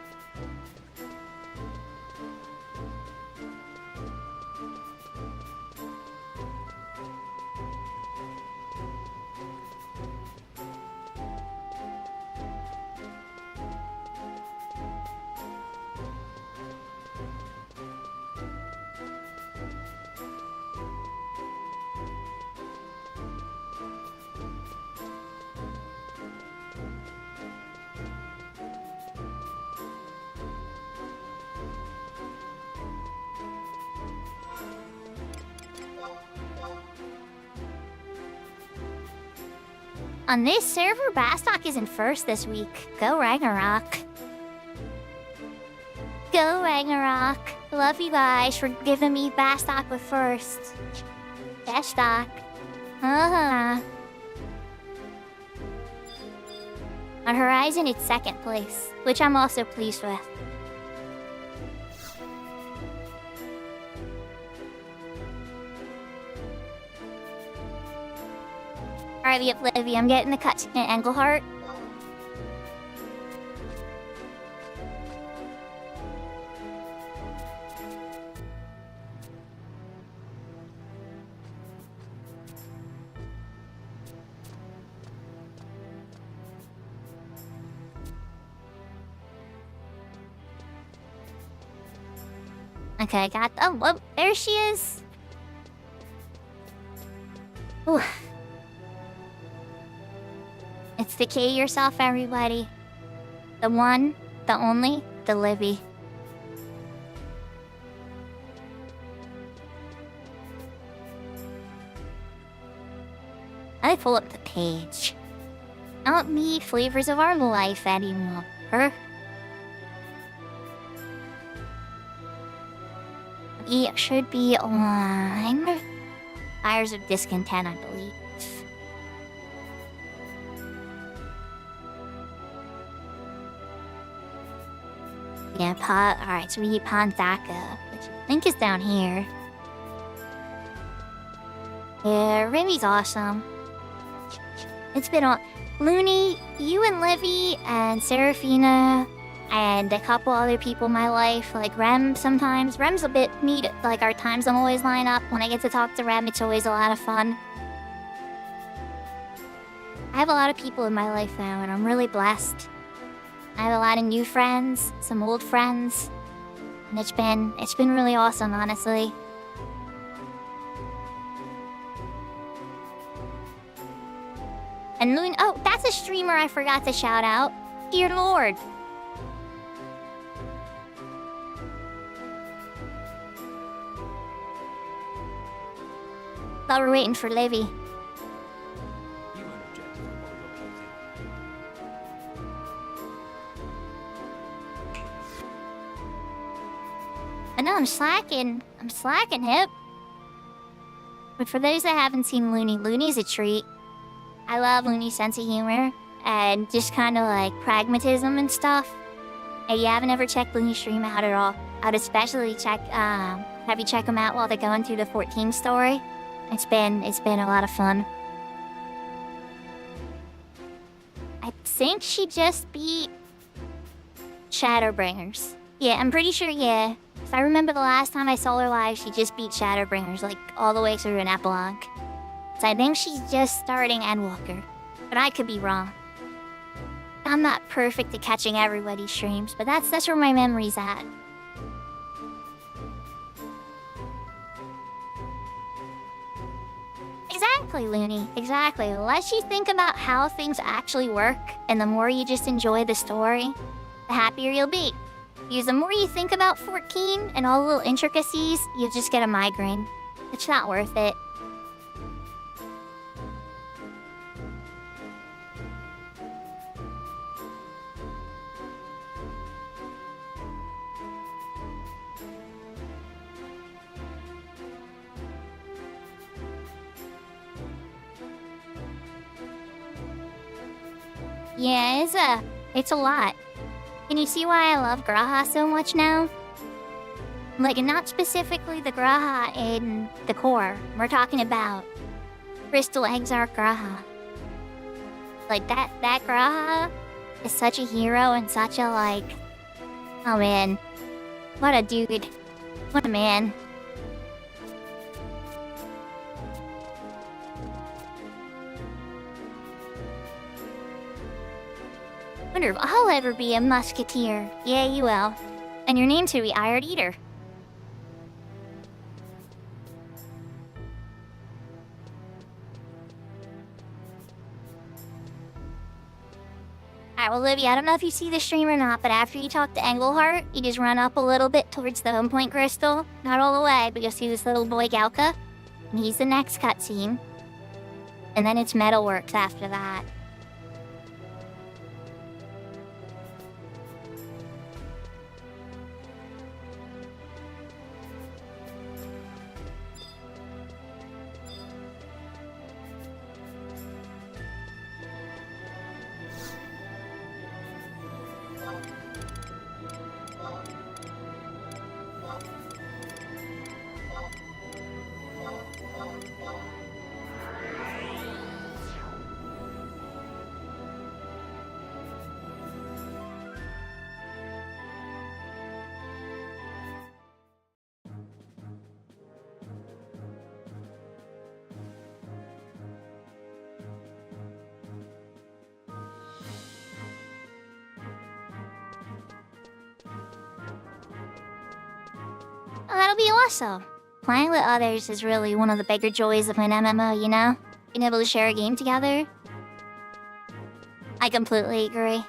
On this server, Bastok is in first this week. Go Ragnarok. Go Ragnarok. Love you guys for giving me Bastok with first. Bastok. On Horizon, it's second place, which I'm also pleased with. Alright, we have Livy. I'm getting the cutscene at Englehart. Okay, I got... Oh, there she is! Ooh. It's the K yourself, everybody. The one, the only, the Livy. I pull up the page. Not me, flavors of our life anymore. It should be on Fires of Discontent, I believe. Yeah, alright, so we need Panthaka, which I think is down here. Yeah, Remy's awesome. It's been on Looney, you and Livy, and Serafina, and a couple other people in my life, like Rem sometimes. Rem's a bit neat, like our times don't always line up. When I get to talk to Rem, it's always a lot of fun. I have a lot of people in my life now, and I'm really blessed. I have a lot of new friends, some old friends, and it's been really awesome, honestly. And Loon, oh, that's a streamer I forgot to shout out. Dear Lord. Thought we were waiting for Livy. I know I'm slacking. I'm slacking, Hip. But for those that haven't seen Looney, Looney's a treat. I love Looney's sense of humor and just kind of like pragmatism and stuff. If you haven't ever checked Looney's stream out at all, I'd especially have you check them out while they're going through the 14 story. It's been a lot of fun. I think she just beat Shadowbringers. Yeah, I'm pretty sure, yeah. If I remember the last time I saw her live, she just beat Shadowbringers, like, all the way through an epilogue. So I think she's just starting Endwalker. But I could be wrong. I'm not perfect at catching everybody's streams, but that's where my memory's at. Exactly, Looney. Exactly. The less you think about how things actually work, and the more you just enjoy the story, the happier you'll be. Because the more you think about 14 and all the little intricacies, you'll just get a migraine. It's not worth it. Yeah, it's a lot. Can you see why I love Graha so much now? Like, not specifically the Graha in the core. We're talking about Crystal Exarch Graha. Like, that Graha is such a hero and such a, like... Oh, man. What a dude. What a man. Wonder if I'll ever be a musketeer. Yeah, you will. And your name to be Iron Eater. Alright, well, Livy, I don't know if you see the stream or not, but after you talk to Englehart, you just run up a little bit towards the home point crystal. Not all the way, but you'll see this little boy Galka. And he's the next cutscene. And then it's Metalworks after that. Well, that'll be awesome. Playing with others is really one of the bigger joys of an MMO, you know? Being able to share a game together. I completely agree.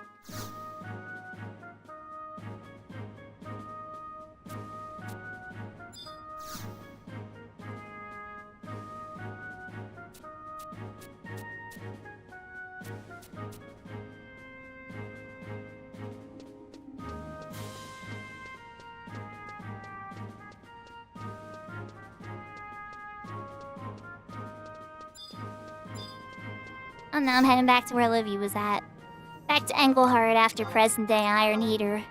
Oh, now I'm heading back to where Livy was at. Back to Engelhard after present-day Iron Eater.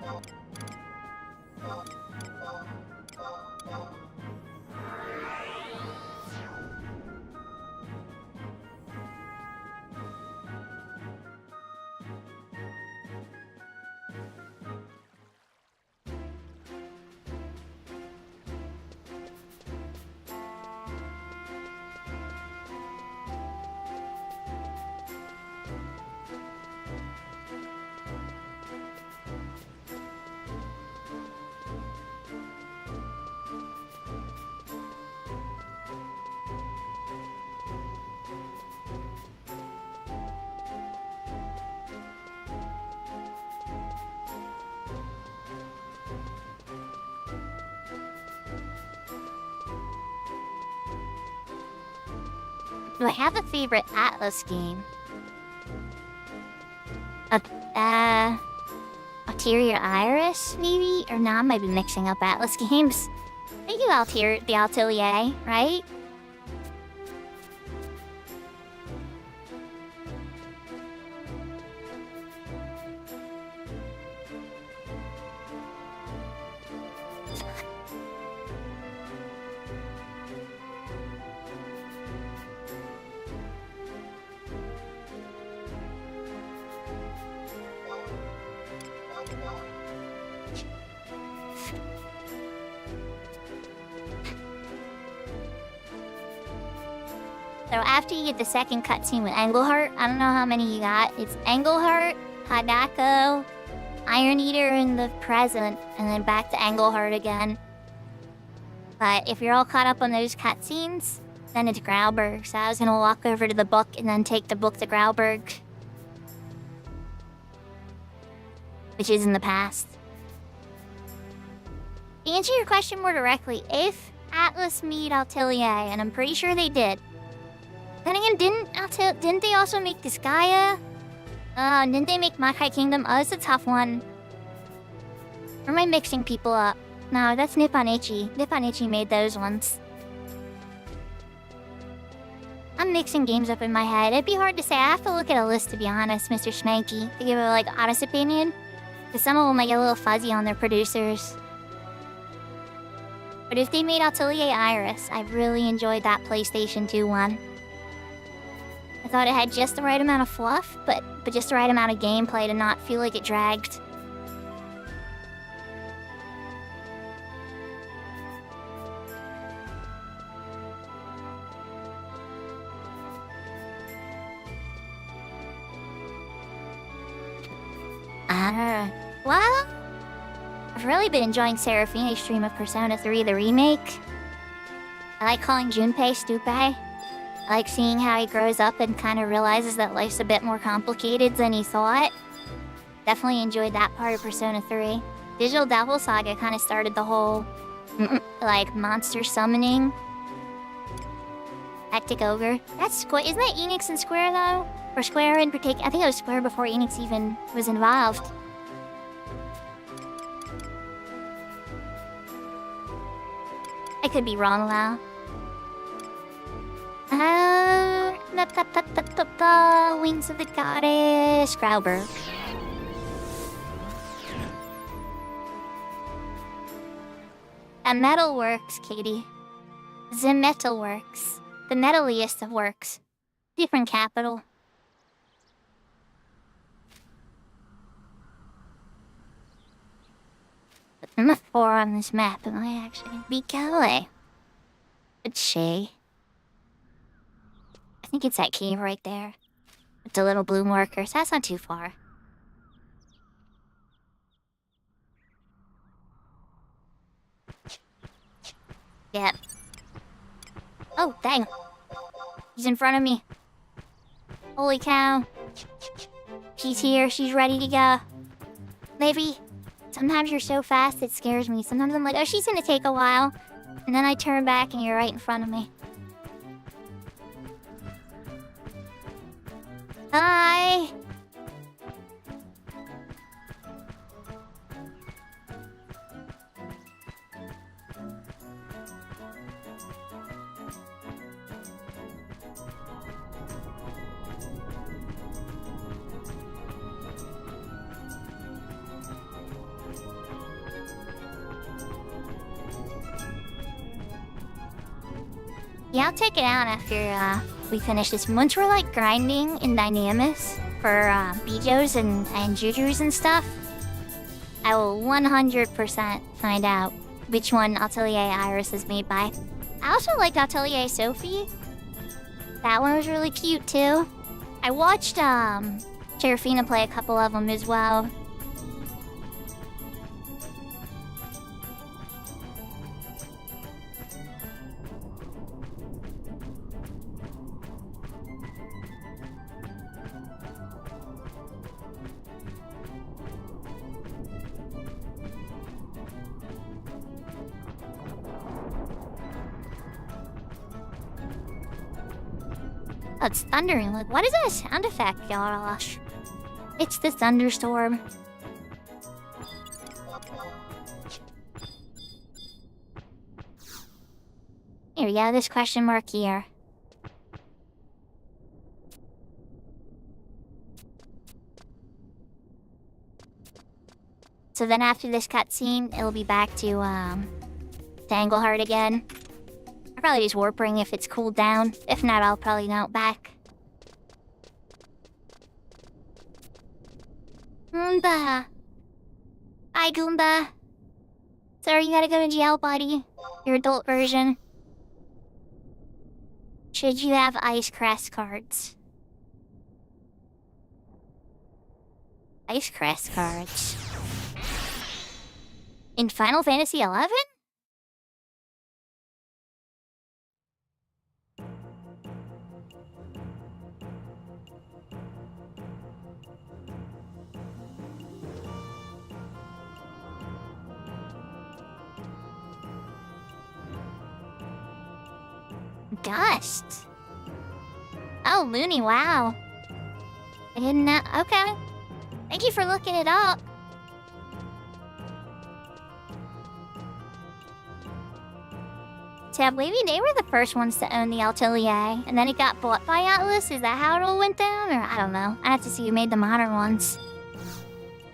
Do I have a favorite Atlas game? Ulterior Iris, maybe? Or no, I might be mixing up Atlas games. I think the Atelier, right? So after you get the second cutscene with Engelhart, I don't know how many you got. It's Engelhart, Hadako, Iron Eater in the present, and then back to Engelhart again. But if you're all caught up on those cutscenes, then it's Grauberg. So I was gonna walk over to the book and then take the book to Grauberg, which is in the past. To answer your question more directly, if Atlas made Atelier, and I'm pretty sure they did. Then again, didn't they also make Disgaea? Didn't they make Makai Kingdom? Oh, it's a tough one. Or am I mixing people up? No, that's Nipponichi. Nipponichi made those ones. I'm mixing games up in my head. It'd be hard to say. I have to look at a list, to be honest, Mr. Schmanky, to give a, honest opinion. Because some of them might get a little fuzzy on their producers. But if they made Atelier Iris, I really enjoyed that PlayStation 2 one. I thought it had just the right amount of fluff, but just the right amount of gameplay to not feel like it dragged. Well, I've really been enjoying Seraphine's stream of Persona 3, the remake. I like calling Junpei Stupe. I like seeing how he grows up and kind of realizes that life's a bit more complicated than he thought. Definitely enjoyed that part of Persona 3. Digital Devil Saga kind of started the whole, monster summoning. Hectic Ogre. That's Square. Isn't that Enix and Square, though? Or Square in particular? I think it was Square before Enix even was involved. I could be wrong, though. Wings of the Goddess. Grauberg. A metal works, Katie. The metal works. The metaliest of works. Different capital. But I'm not far on this map. Am I actually be Calais? It's she. I think it's that cave right there. With the little blue markers. That's not too far. Yep. Oh, dang. He's in front of me. Holy cow. She's here. She's ready to go. Maybe. Sometimes you're so fast it scares me. Sometimes I'm like, oh, she's gonna take a while. And then I turn back and you're right in front of me. Hi. Yeah, I'll take it out after we finish this. Once we're like grinding in Dynamis for Bijos and Jujus and stuff, I will 100% find out which one Atelier Iris is made by. I also like Atelier Sophie. That one was really cute too. I watched Serafina play a couple of them as well. Oh, it's thundering. Like, what is that sound effect, Yarash? It's the thunderstorm. Here we go, this question mark here. So then after this cutscene, it'll be back to Tangleheart again. I'll probably just warp ring if it's cooled down. If not, I'll probably mount back. Goomba. Hi, Goomba. Sorry, you gotta go to jail, buddy. Your adult version. Should you have Ice Crest cards? Ice Crest cards. In Final Fantasy XI? Dust. Oh, Looney, wow. I didn't know. Okay. Thank you for looking it up. So I believe they were the first ones to own the Atelier, and then it got bought by Atlas. Is that how it all went down? Or I don't know. I have to see who made the modern ones.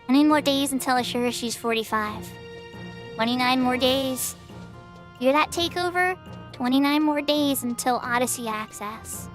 I need more days until Ashura she's 45. 29 more days. Hear that, Takeover? 29 more days until Odyssey access.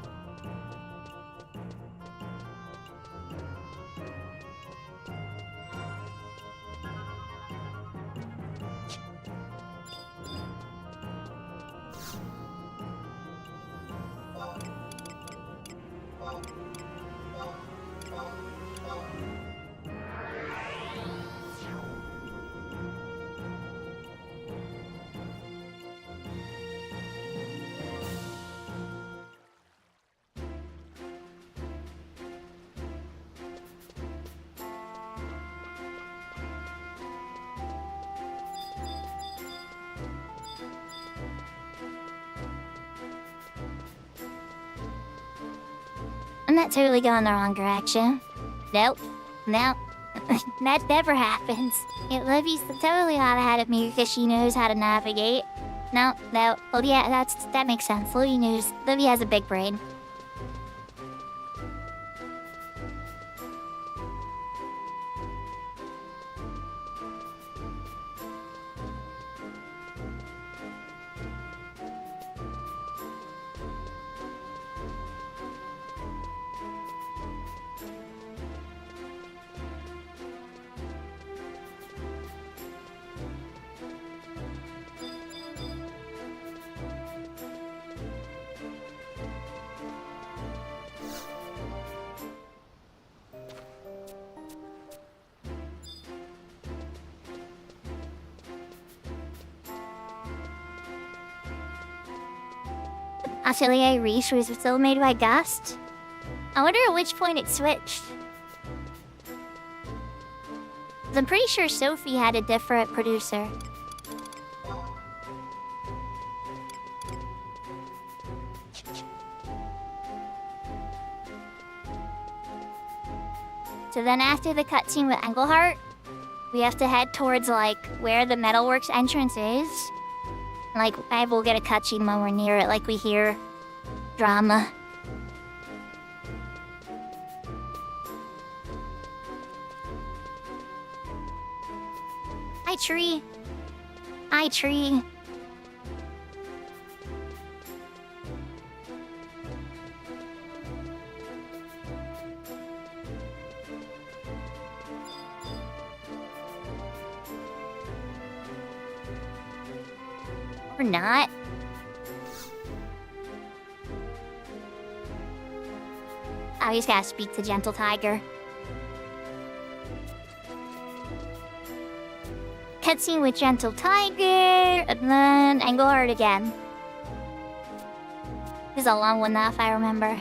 I'm not totally going the wrong direction. Nope. No. That never happens. Yeah, Livy's totally not ahead of me because she knows how to navigate. No. Oh yeah, that makes sense. Livy has a big brain. Atelier Reese was still made by Gust. I wonder at which point it switched. I'm pretty sure Sophie had a different producer. So then after the cutscene with Engelhart, we have to head towards, like, where the Metalworks entrance is. Like, maybe we'll get a cutscene when we're near it, like we hear drama. Hi, tree. Hi, tree. Or not. I just gotta speak to Gentle Tiger. Cutscene with Gentle Tiger, and then Engelhart again. This is a long one now, if I remember.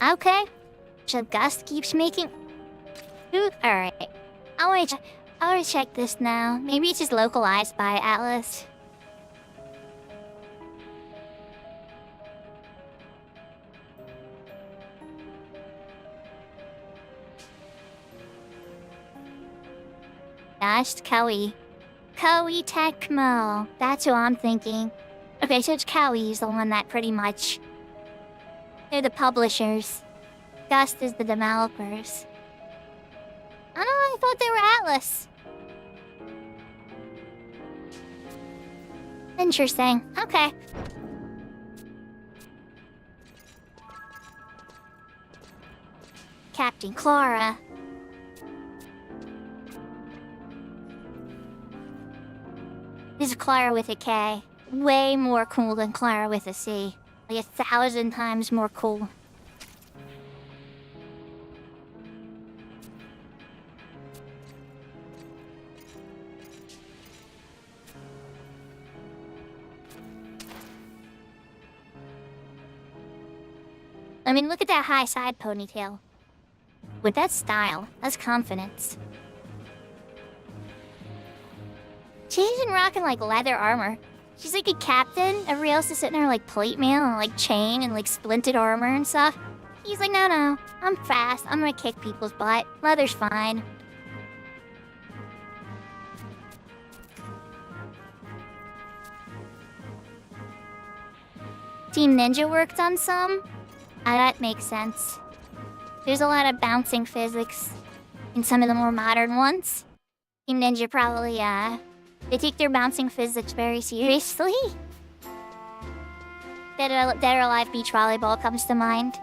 Okay. So Gust keeps making... Ooh, alright. I wanna check this now. Maybe it's just localized by Atlas. Dashed Kawi. Kawi Tecmo. That's who I'm thinking. Okay, so it's Kawi's the one that pretty much... They're the publishers. Gust is the developers. Oh, I thought they were Atlas. Interesting. Okay. Captain Clara. This is Clara with a K. Way more cool than Clara with a C. Like 1,000 times more cool. I mean, look at that high side ponytail. With that style, that's confidence. She's been rocking like leather armor. She's like a captain. Everybody else is sitting there like plate mail and like chain and like splinted armor and stuff. He's like, no, I'm fast. I'm gonna kick people's butt. Leather's fine. Team Ninja worked on some. That makes sense. There's a lot of bouncing physics in some of the more modern ones. Team Ninja probably, they take their bouncing physics very seriously. Dead or Alive Beach Volleyball comes to mind.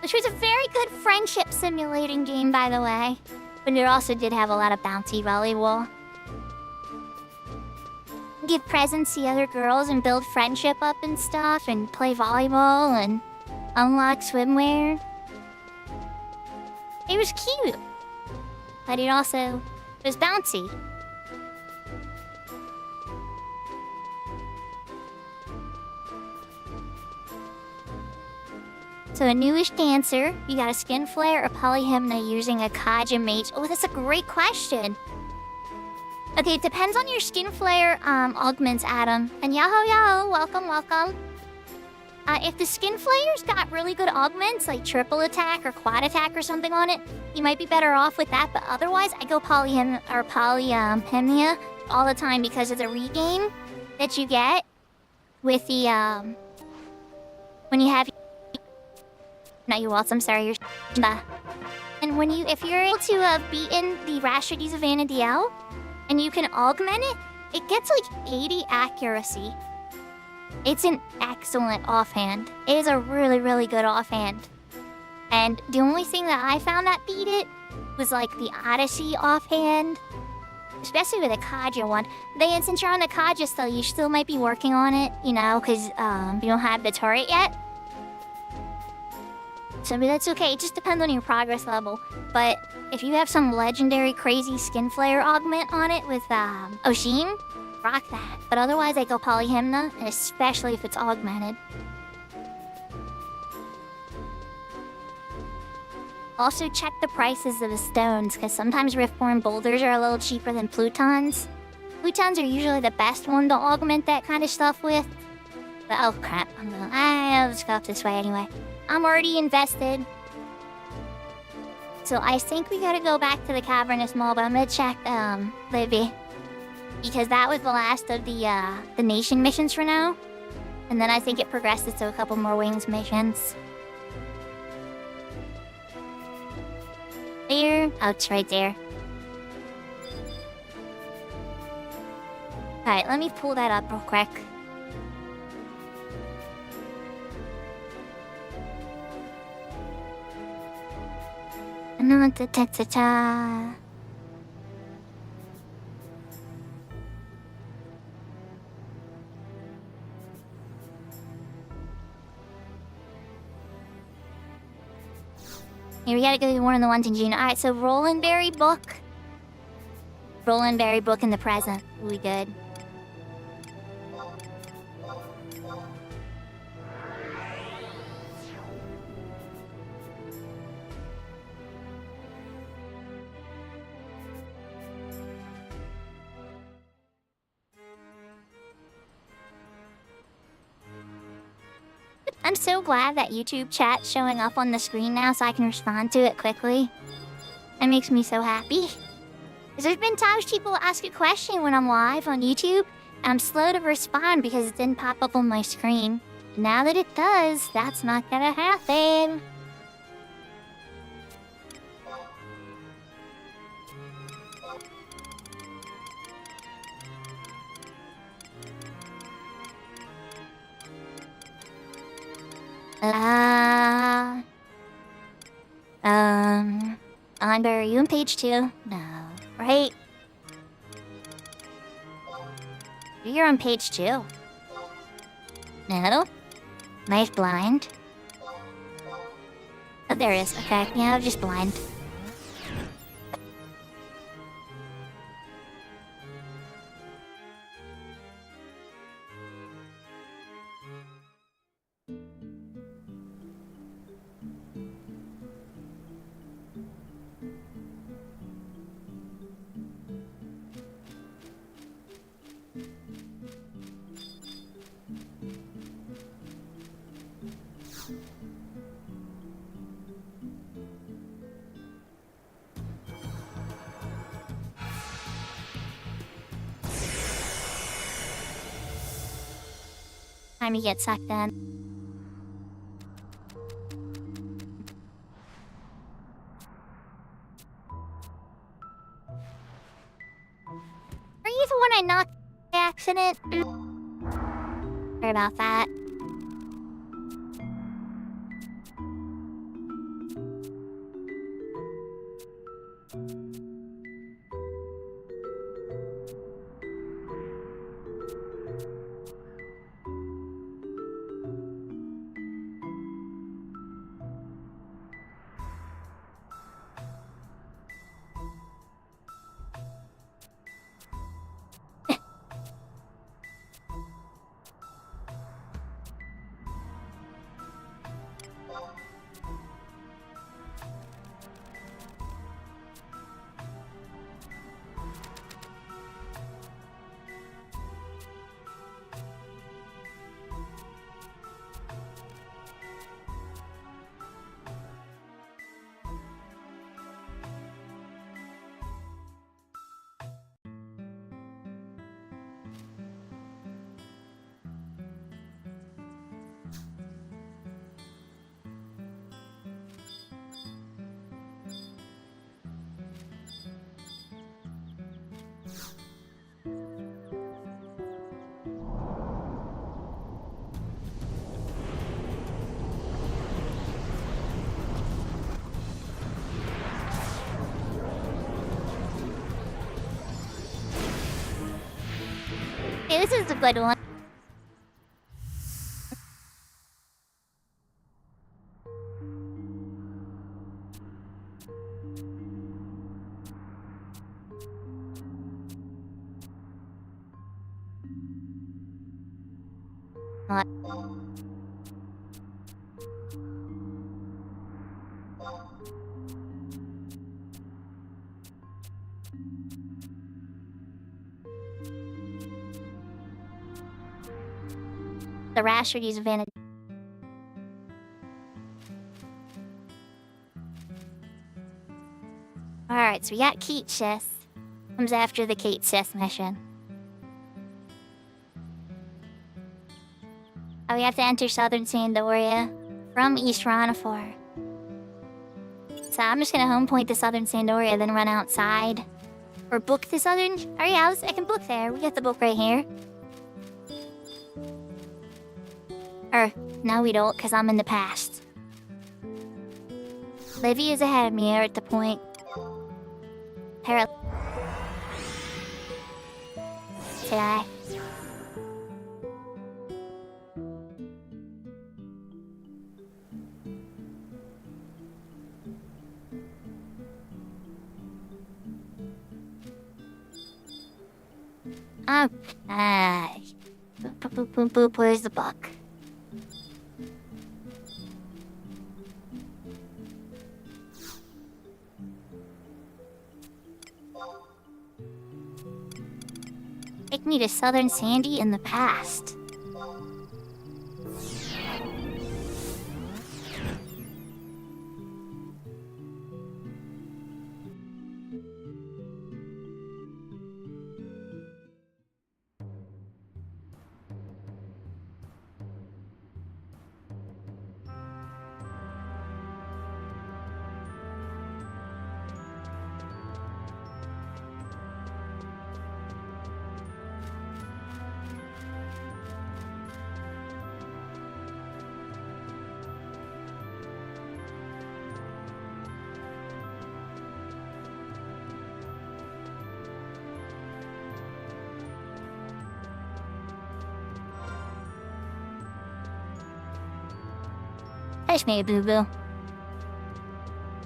Which was a very good friendship simulating game, by the way. But it also did have a lot of bouncy volleyball. Give presents to other girls and build friendship up and stuff, and play volleyball and unlock swimwear. It was cute. But it also was bouncy. So a newish dancer, you got a skin flare or polyhymna using a Kaja mage. Oh, that's a great question. Okay, it depends on your skin flare augments, Adam. And Yaho, welcome. If the skin flare's got really good augments, like triple attack or quad attack or something on it, you might be better off with that. But otherwise, I go polyhymnia all the time because of the regain that you get with the when you have. No, you're welcome. Sorry, you're. And if you're able to beat in the Rhapsodies of Vana'diel, and you can augment it, it gets like 80 accuracy. It's an excellent offhand. It is a really, really good offhand. And the only thing that I found that beat it was like the Odyssey offhand. Especially with the Kaja one. Since you're on the Kaja still, you still might be working on it, you know, because you don't have the turret yet. So that's okay, it just depends on your progress level. But if you have some legendary crazy skin flare augment on it with Oshin, rock that. But otherwise I go Polyhymna, especially if it's augmented. Also check the prices of the stones, because sometimes Riftborn boulders are a little cheaper than Plutons. Plutons are usually the best one to augment that kind of stuff with. But oh crap, I'll just go up this way anyway. I'm already invested. So I think we gotta go back to the cavernous mall, but I'm gonna check Libby. Because that was the last of the nation missions for now. And then I think it progresses to a couple more wings missions. There? Oh, it's right there. Alright, let me pull that up real quick. Ta-ta-ta-ta. Here, we gotta go to one of the ones in June. Alright, so Rolandberry book. Rolandberry book in the present. We good. I'm so glad that YouTube chat's showing up on the screen now so I can respond to it quickly. That makes me so happy. Because there's been times people ask a question when I'm live on YouTube, and I'm slow to respond because it didn't pop up on my screen. Now that it does, that's not gonna happen. Are you on page 2? No. Right? You're on page 2. No? Nice blind. Oh, there it is. Okay, yeah, I'm just blind. Time to get sucked in. Are you the one I knocked by accident? Sorry about that. Hey, this is a good one. What? The Rashtri's vanity. Alright, so we got Kate Chess. Comes after the Kate Chess mission. Oh, we have to enter Southern Sandoria from East Ronafor. So I'm just gonna home point to Southern Sandoria, then run outside. Or book to Southern... Oh yeah, I can book there. We got the book right here. Or, no we don't, because I'm in the past. Livy is ahead of me here at the point. Today. Oh, boop, boop, boop, boop, where's the book? Take me to Southern Sandy in the past. Hush me, boo-boo.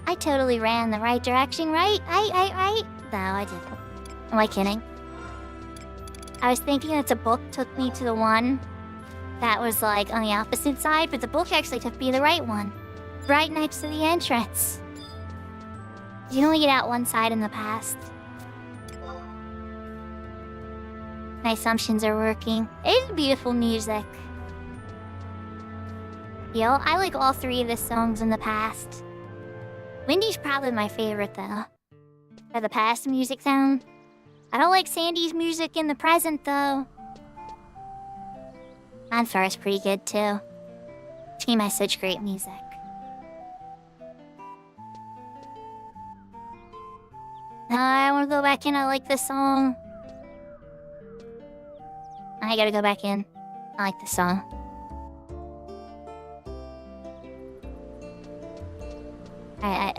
I totally ran the right direction, right? Right? No, I didn't. Am I kidding? I was thinking that the book took me to the one that was, like, on the opposite side, but the book actually took me to the right one. Right next to the entrance. You can only get out one side in the past. My assumptions are working. It's beautiful music. Yo, I like all three of the songs in the past. Windy's probably my favorite, though. For the past music sound. I don't like Sandy's music in the present, though. Monfar's pretty good, too. Team has such great music. I want to go back in. I like this song. I gotta go back in. I like this song.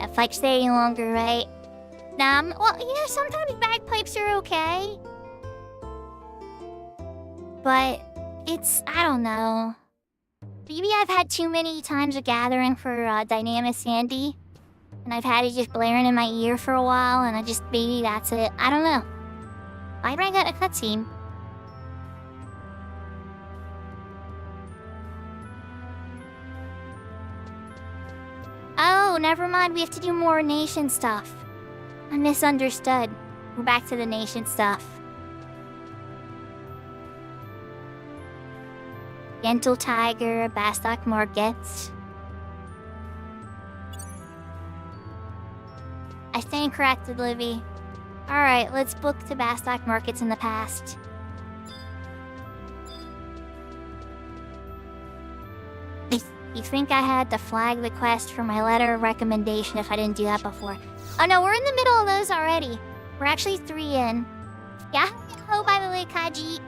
If I stay any longer, right? Well, yeah, sometimes bagpipes are okay. But I don't know. Maybe I've had too many times of gathering for Dynamic Sandy. And I've had it just blaring in my ear for a while, and maybe that's it. I don't know. Why did I get a cutscene? Oh, never mind. We have to do more nation stuff. I misunderstood. We're back to the nation stuff. Gentle Tiger, Bastock Markets. I stand corrected, Livy. Alright, let's book to Bastock Markets in the past. You think I had to flag the quest for my letter of recommendation if I didn't do that before? Oh no, we're in the middle of those already. We're actually 3 in. Yeah? Oh, by the way, Kaji.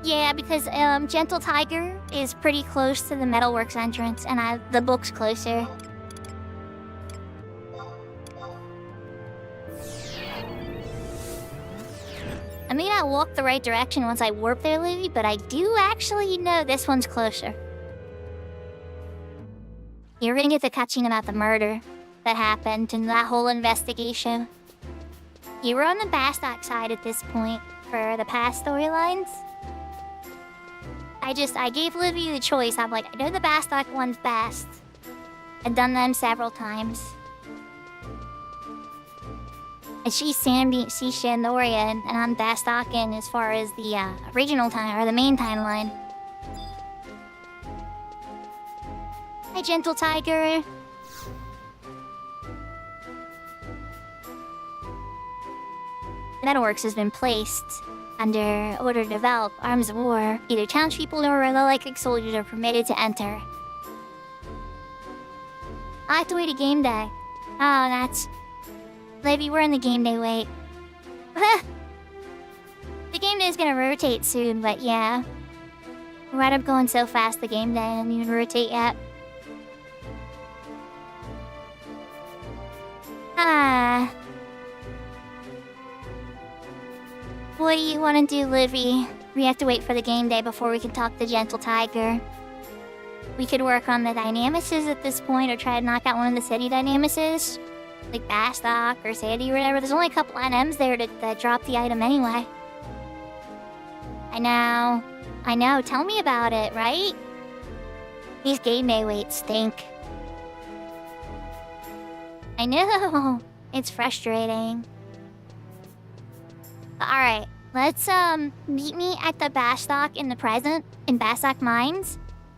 Yeah, because Gentle Tiger is pretty close to the Metalworks entrance, and the book's closer. I may not walk the right direction once I warp there, Livy, but I do actually know this one's closer. You're gonna get the cutscene about the murder that happened and that whole investigation. You were on the Bastock side at this point for the past storylines. I gave Livy the choice. I'm like, I know the Bastok one's best. I've done them several times. And she's Shandorian, and I'm Bastokin as far as the original time, or the main timeline. Hi, Gentle Tiger. Metalworks has been placed under order to develop arms of war. Either townspeople or electric soldiers are permitted to enter. I have to wait a game day. Oh, that's... Livy, we're in the game day wait. The game day is gonna rotate soon, but yeah. We're right up going so fast the game day doesn't even rotate yet. Ah. What do you want to do, Livy? We have to wait for the game day before we can talk to Gentle Tiger. We could work on the Dynamices at this point, or try to knock out one of the city Dynamices. Like Bastok or Sandy or whatever. There's only a couple items there that drop the item anyway. I know. Tell me about it, right? These game day waits stink. I know. It's frustrating. Alright, let's meet me at the Bastok in the present, in Bastok Mines.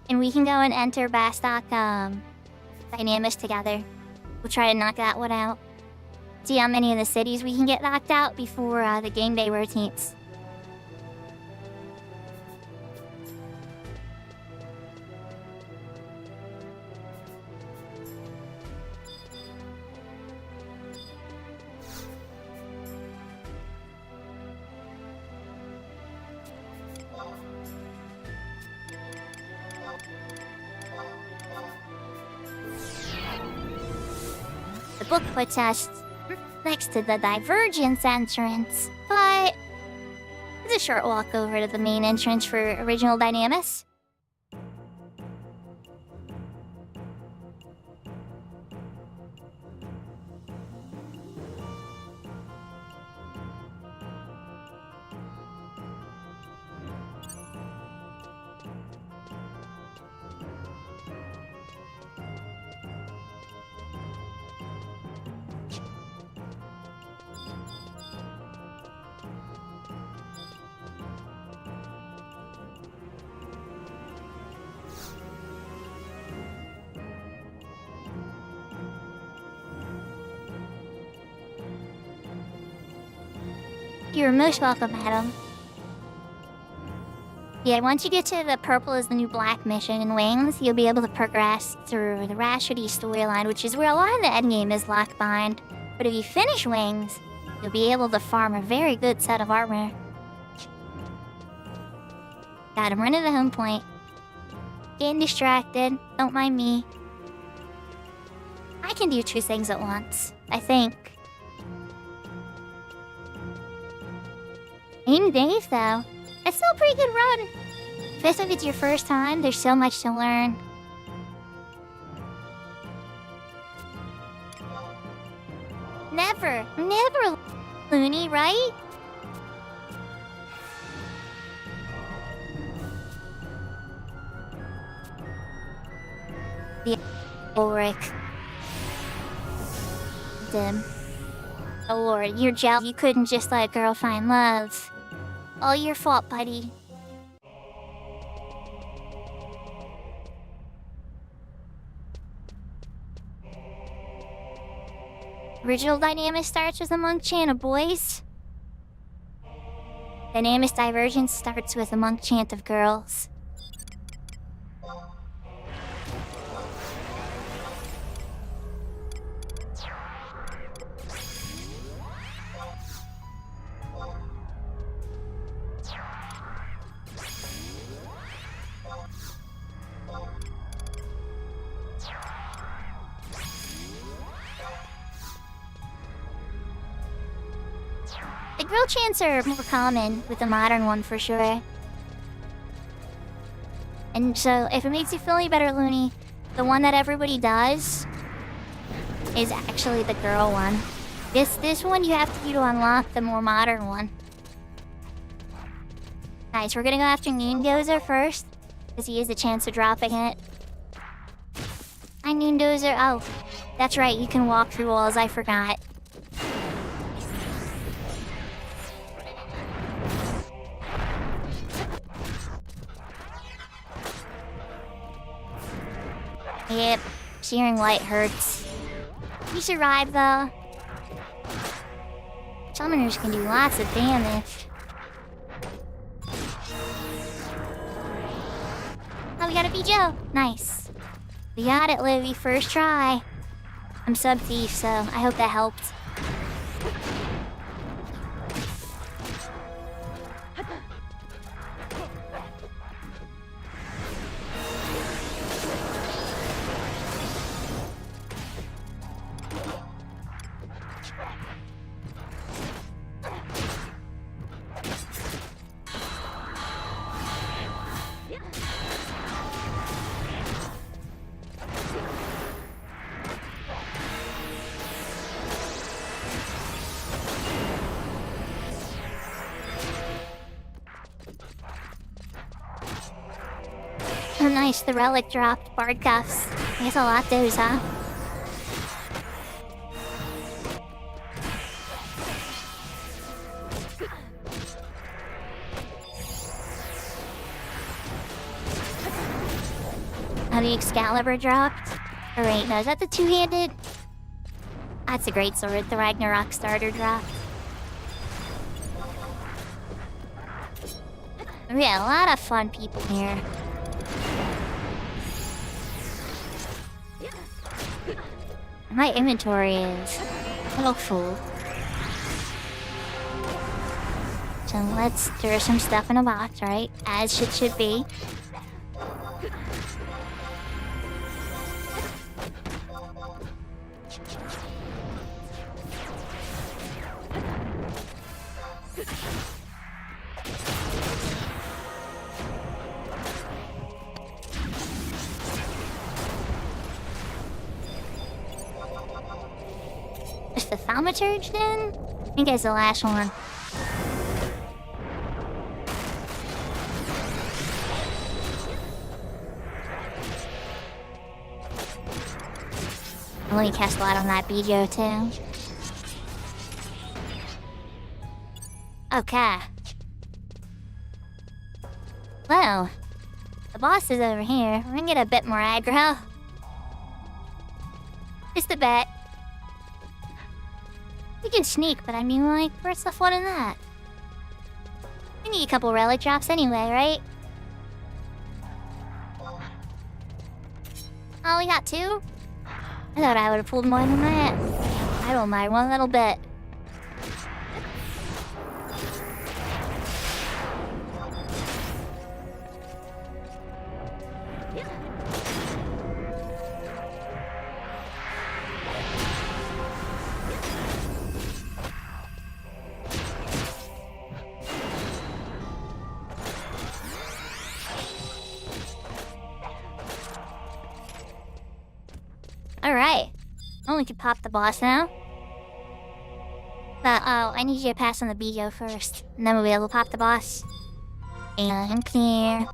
And we can go and enter Bastok Dynamis together. We'll try to knock that one out. See how many of the cities we can get knocked out before the game day rotates. The book puts us next to the Divergence entrance, but it's a short walk over to the main entrance for original Dynamis. You're most welcome, madam. Yeah, once you get to the purple is the new black mission in Wings, you'll be able to progress through the Rashody storyline, which is where a lot of the endgame is locked behind. But if you finish Wings, you'll be able to farm a very good set of armor. God, I'm running the home point. Getting distracted, don't mind me. I can do two things at once, I think. Ain't Dave, though. It's still a pretty good run. Especially if it's your first time, there's so much to learn. Never, Looney, right? The Ulrich. Dim. Oh lord, you're jealous. You couldn't just let a girl find love. All your fault, buddy. Original Dynamis starts with a monk chant of boys. Dynamis Divergence starts with a monk chant of girls. The girl chants are more common with the modern one for sure. And so, if it makes you feel any better, Looney, the one that everybody does is actually the girl one. This one you have to do to unlock the more modern one. Nice, we're gonna go after Noon Gozer first. Because he has a chance of dropping it. I mean, those are... Oh, that's right, you can walk through walls, I forgot. Yep, searing light hurts. You survived, though. Summoners can do lots of damage. Oh, we got a Joe. Nice. We got it, Livy. First try. I'm sub-thief, so I hope that helped. Oh, nice, the relic dropped. Bard cuffs. I guess I'll lot those, huh? Oh, the Excalibur dropped? Or wait, no, is that the two-handed? That's a great sword. The Ragnarok starter dropped. We had a lot of fun people here. My inventory is a little full. So let's throw some stuff in a box, right? As it should be. Is the thaumaturge then? I think it's the last one. I'm gonna cast a lot on that Bijo too. Okay. Well, the boss is over here. We're gonna get a bit more aggro. Just a bit. We can sneak, but I mean, like, where's the fun in that? We need a couple relic drops anyway, right? Oh, we got two? I thought I would have pulled more than that. I don't mind one little bit. Alright. Oh, we can pop the boss now. But, oh, I need you to pass on the Bijo first. And then we'll be able to pop the boss. And clear.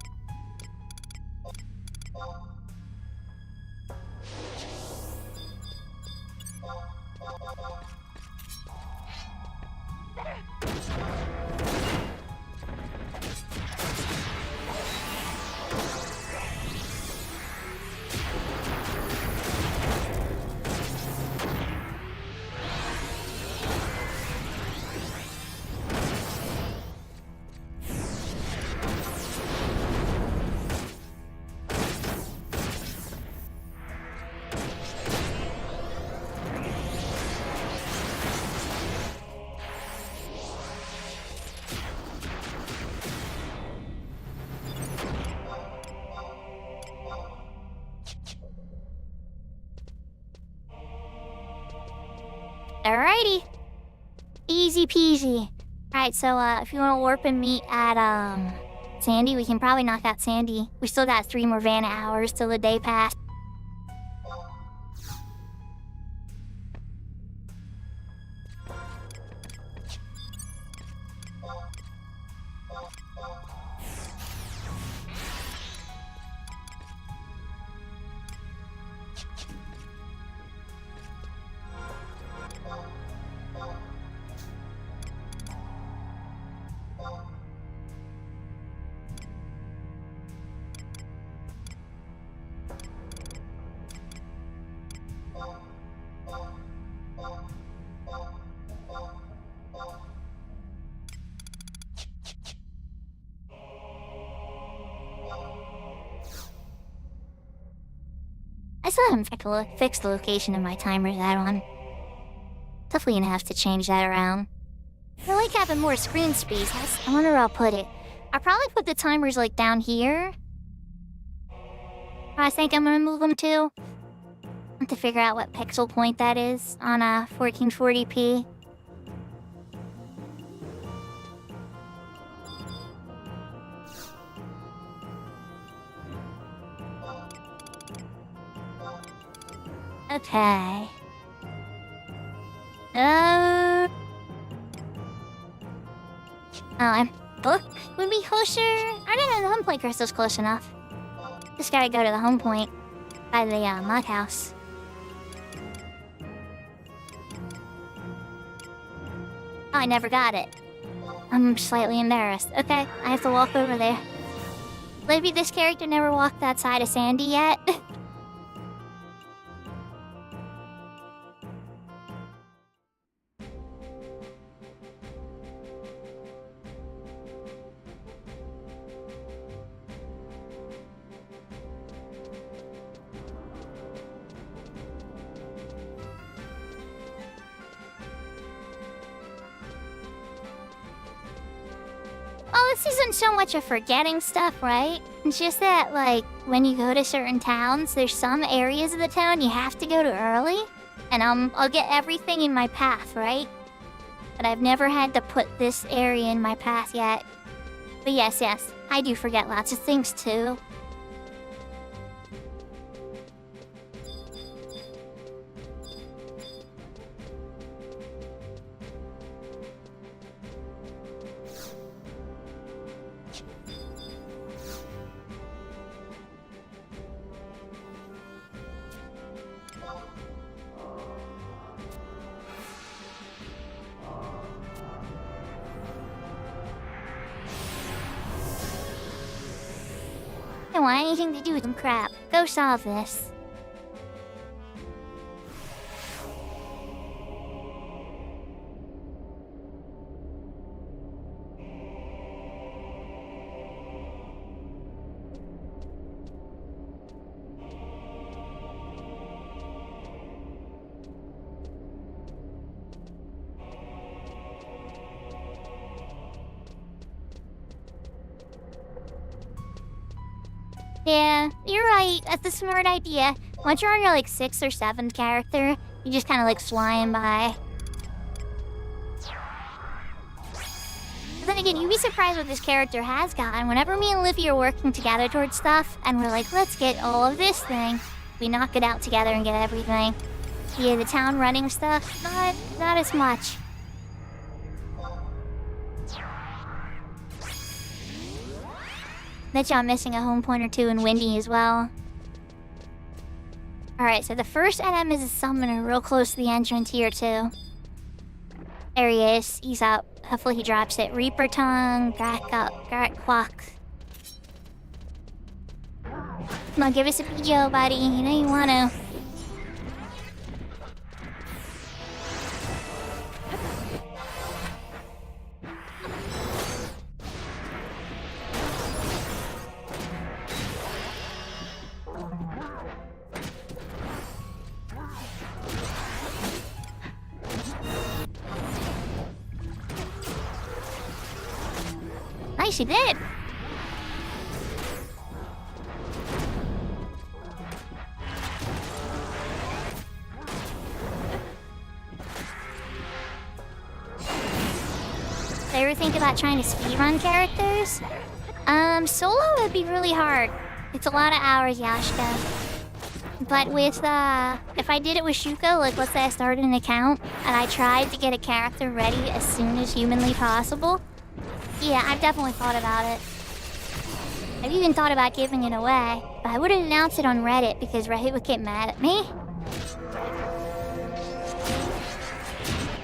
Alrighty. Easy peasy. Alright, so if you want to warp and meet at Sandy, we can probably knock out Sandy. We still got 3 more Vanna hours till the day pass. I still haven't fixed the location of my timers add-on. Definitely gonna have to change that around. I like having more screen space. I wonder where I'll put it. I'll probably put the timers like down here. I think I'm gonna move them to. I have to figure out what pixel point that is on a 1440p. Okay. Book would be closer. I didn't know the home point crystal's close enough. Just gotta go to the home point by the mud house. Oh, I never got it. I'm slightly embarrassed. Okay, I have to walk over there. Maybe this character never walked that side of Sandy yet. Oh, this isn't so much of forgetting stuff, right? It's just that, like, when you go to certain towns, there's some areas of the town you have to go to early. And I'll get everything in my path, right? But I've never had to put this area in my path yet. But yes, I do forget lots of things too. I don't want anything to do with some crap. Go solve this. Yeah, you're right. That's a smart idea. Once you're on your, like, 6th or 7th character, you just kind of, like, flying by. But then again, you'd be surprised what this character has gotten. Whenever me and Livy are working together towards stuff, and we're like, let's get all of this thing, we knock it out together and get everything. Yeah, the town running stuff, not as much. Bet you I'm missing a home point or two in Windy as well. Alright, so the first NM is a summoner real close to the entrance here too. There he is. He's up. Hopefully he drops it. Reaper Tongue, Grak up, Grak Quack. Come on, give us a PGO, buddy. You know you wanna. Nice, you did. Ever think about trying to speedrun characters? Solo would be really hard. It's a lot of hours, Yashka. But with, if I did it with Shuko, like let's say I started an account, and I tried to get a character ready as soon as humanly possible, yeah, I've definitely thought about it. I've even thought about giving it away, but I wouldn't announce it on Reddit because Reddit would get mad at me.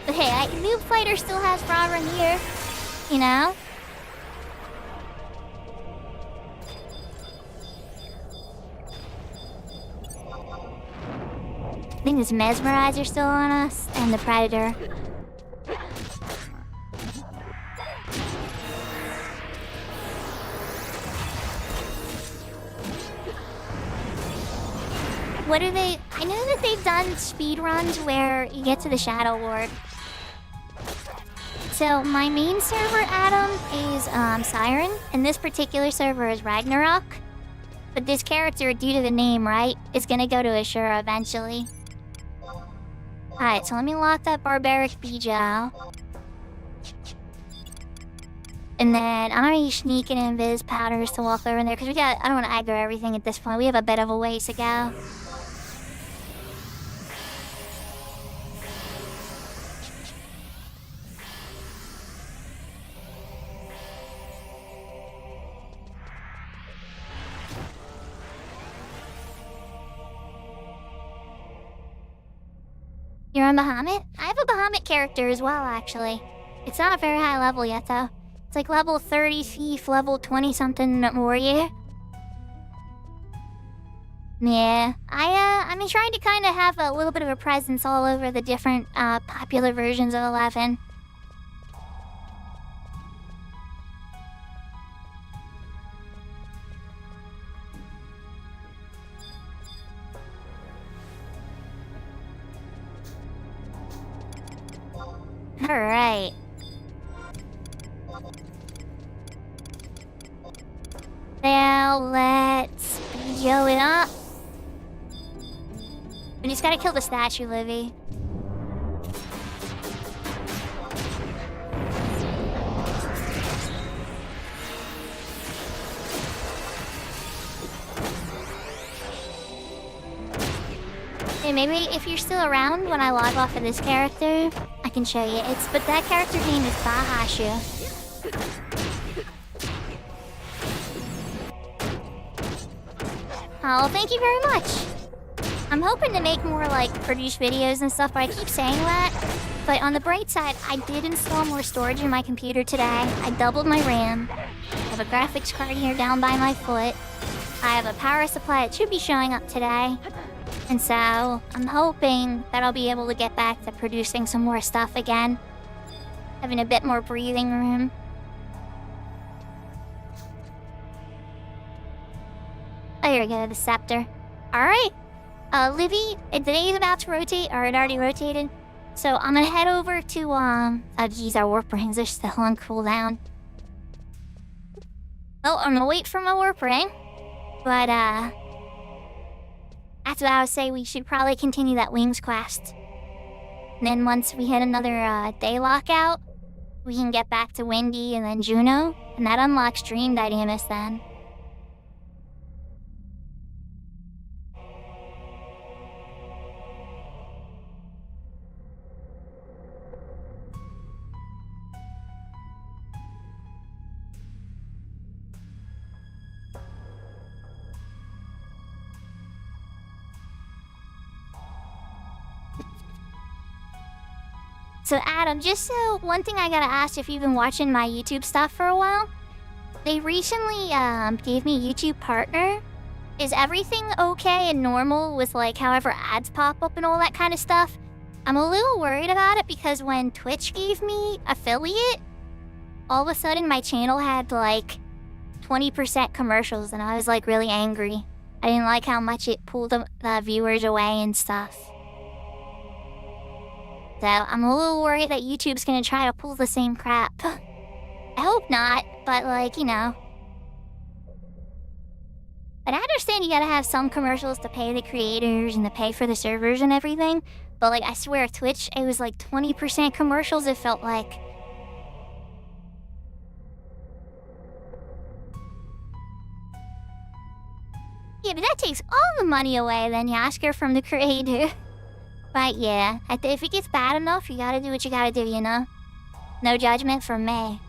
But hey, Noob Fighter still has Robin here, you know? I think this Mesmerizer still on us, and the Predator. what do they... I know that they've done speed runs where you get to the Shadow Ward. So my main server, Adam, is Siren, and this particular server is Ragnarok. But this character, due to the name, right, is gonna go to Ashura eventually. Alright, so let me lock that Barbaric Bijou. And then I'm gonna use Sneak and Invis powders to walk over in there, because I don't want to aggro everything at this point. We have a bit of a ways to go. You're on Bahamut? I have a Bahamut character as well, actually. It's not a very high level yet, though. It's like level 30 thief, level 20-something warrior. Yeah, I've been trying to kind of have a little bit of a presence all over the different popular versions of 11. Alright. Now let's yo it up. We just gotta kill the statue, Livy. Hey, maybe if you're still around when I log off of this character, I can show you. But that character name is Bahashu. Oh, thank you very much. I'm hoping to make more, like, produce videos and stuff, but I keep saying that. But on the bright side, I did install more storage in my computer today. I doubled my RAM. I have a graphics card here down by my foot. I have a power supply that should be showing up today. And so, I'm hoping that I'll be able to get back to producing some more stuff again. Having a bit more breathing room. Oh, here we go, the scepter. Alright. Livy, today is about to rotate, or it already rotated. So I'm gonna head over to, oh geez, our warp rings are still on cooldown. Oh, I'm gonna wait for my warp ring. But, that's what I would say, we should probably continue that Wings quest. And then once we hit another, day lockout, we can get back to Windy and then Juno, and that unlocks Dream Dynamis then. So Adam, just so one thing I gotta ask if you've been watching my YouTube stuff for a while. They recently gave me a YouTube partner. Is everything okay and normal with like however ads pop up and all that kind of stuff? I'm a little worried about it because when Twitch gave me affiliate, all of a sudden my channel had like 20% commercials and I was like really angry. I didn't like how much it pulled the viewers away and stuff. So I'm a little worried that YouTube's gonna try to pull the same crap. I hope not, but like, you know. But I understand you gotta have some commercials to pay the creators and to pay for the servers and everything. But like, I swear, Twitch, it was like 20% commercials, it felt like. Yeah, but that takes all the money away then, Yasker, from the creator. But yeah, if it gets bad enough, you gotta do what you gotta do, you know? No judgment from me.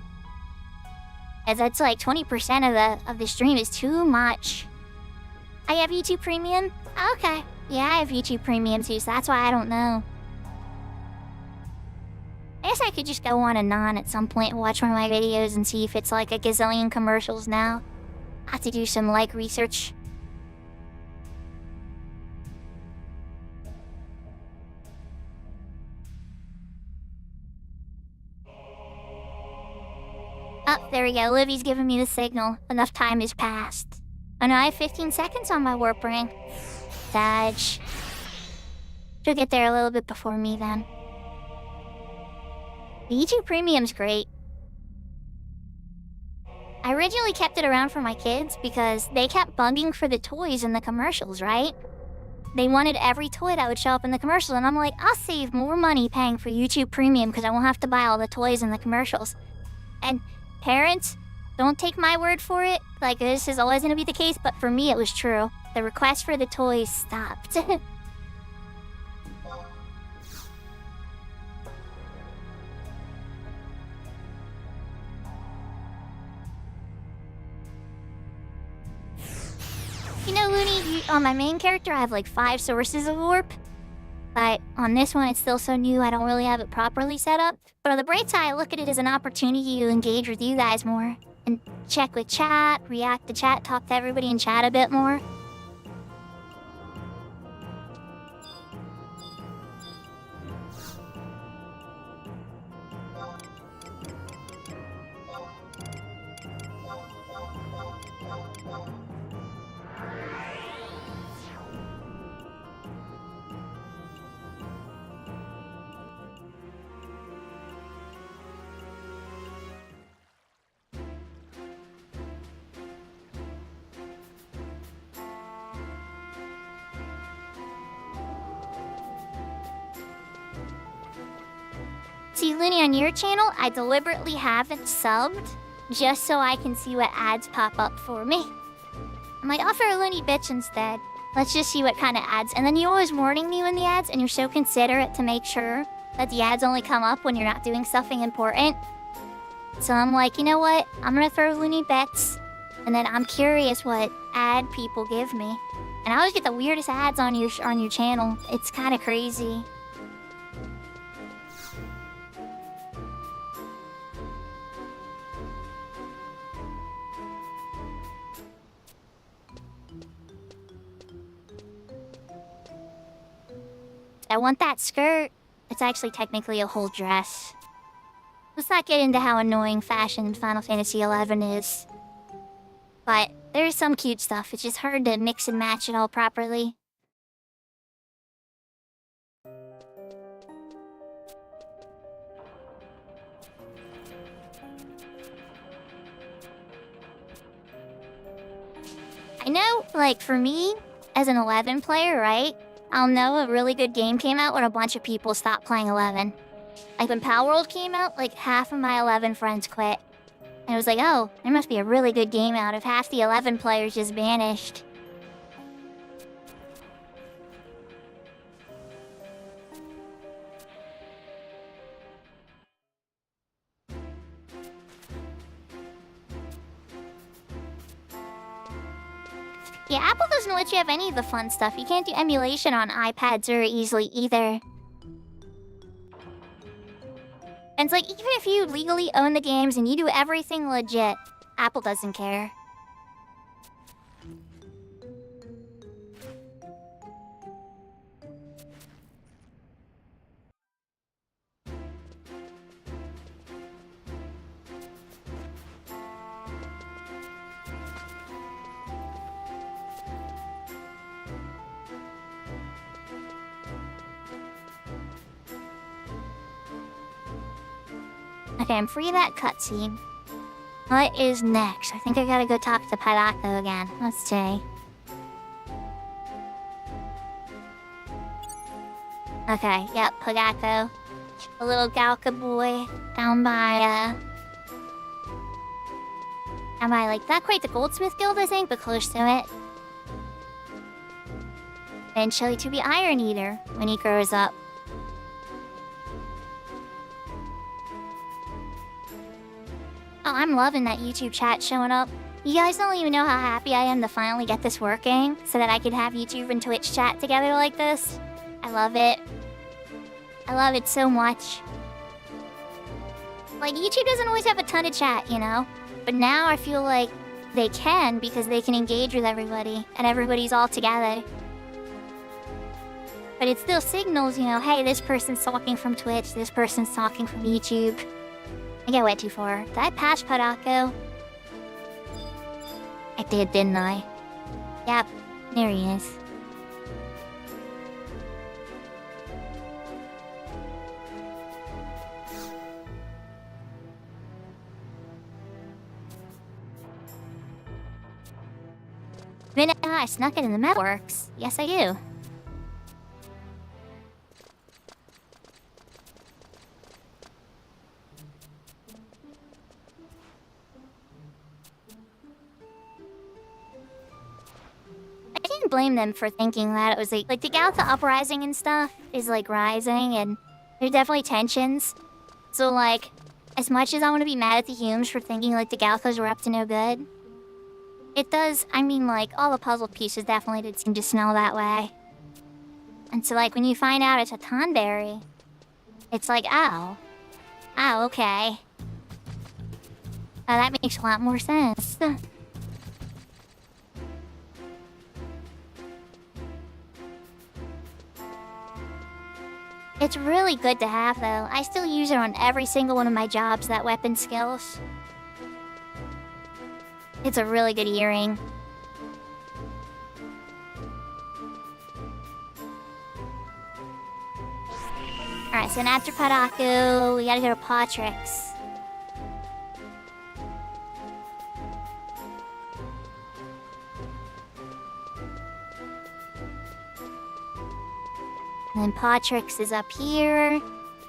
As that's like 20% of the stream is too much. I have YouTube Premium? Okay. Yeah, I have YouTube Premium too, so that's why I don't know. I guess I could just go on and on at some point and watch one of my videos and see if it's like a gazillion commercials now. I have to do some like research. Oh, there we go. Livy's giving me the signal. Enough time has passed. Oh no, I have 15 seconds on my warp ring. Sag. She'll get there a little bit before me then. The YouTube Premium's great. I originally kept it around for my kids because they kept bugging for the toys in the commercials, right? They wanted every toy that would show up in the commercial, and I'm like, I'll save more money paying for YouTube Premium because I won't have to buy all the toys in the commercials. And parents, don't take my word for it, like this is always going to be the case, but for me it was true. The request for the toys stopped. You know, Looney, on my main character I have like 5 sources of warp. But on this one it's still so new I don't really have it properly set up. But on the bright side, I look at it as an opportunity to engage with you guys more. And check with chat, react to chat, talk to everybody in chat a bit more. See, Looney, on your channel, I deliberately haven't subbed just so I can see what ads pop up for me. I'm like, offer a Looney bitch instead. Let's just see what kind of ads. And then you're always warning me when the ads, and you're so considerate to make sure that the ads only come up when you're not doing something important. So I'm like, you know what? I'm gonna throw Looney bets, and then I'm curious what ad people give me. And I always get the weirdest ads on your channel. It's kind of crazy. I want that skirt. It's actually technically a whole dress. Let's not get into how annoying fashion Final Fantasy XI is. But there's some cute stuff. It's just hard to mix and match it all properly. I know, like, for me, as an 11 player, right? I'll know a really good game came out when a bunch of people stopped playing 11. Like when Pal World came out, like half of my 11 friends quit. And it was like, oh, there must be a really good game out if half the 11 players just vanished. Yeah, Apple doesn't let you have any of the fun stuff. You can't do emulation on iPads very easily either. And it's like, even if you legally own the games and you do everything legit, Apple doesn't care. Okay, I'm free of that cutscene. What is next? I think I gotta go talk to Palaco again. Let's see. Okay, yep, Pagaco. A little Galka boy down by, like, not quite the Goldsmith Guild, I think, but close to it. Eventually to be Iron Eater when he grows up. Oh, I'm loving that YouTube chat showing up. You guys don't even know how happy I am to finally get this working so that I could have YouTube and Twitch chat together like this. I love it. I love it so much. Like, YouTube doesn't always have a ton of chat, you know? But now I feel like they can because they can engage with everybody and everybody's all together. But it still signals, you know, hey, this person's talking from Twitch, this person's talking from YouTube. I got way too far. Did I pass Padaco? I did, didn't I? Yep, there he is. I snuck it in the metalworks. Yes, I do. I can't blame them for thinking that it was like the Galtha uprising and stuff is like rising, and there's definitely tensions. So like, as much as I want to be mad at the Humes for thinking like the Galthas were up to no good, it does, I mean like, all the puzzle pieces definitely did seem to smell that way. And so like, when you find out it's a Tonberry, it's like, oh, okay. That makes a lot more sense. It's really good to have, though. I still use it on every single one of my jobs, that weapon skills. It's a really good earring. Alright, so after Padaku, we gotta go to Patrix. And then Patrix is up here.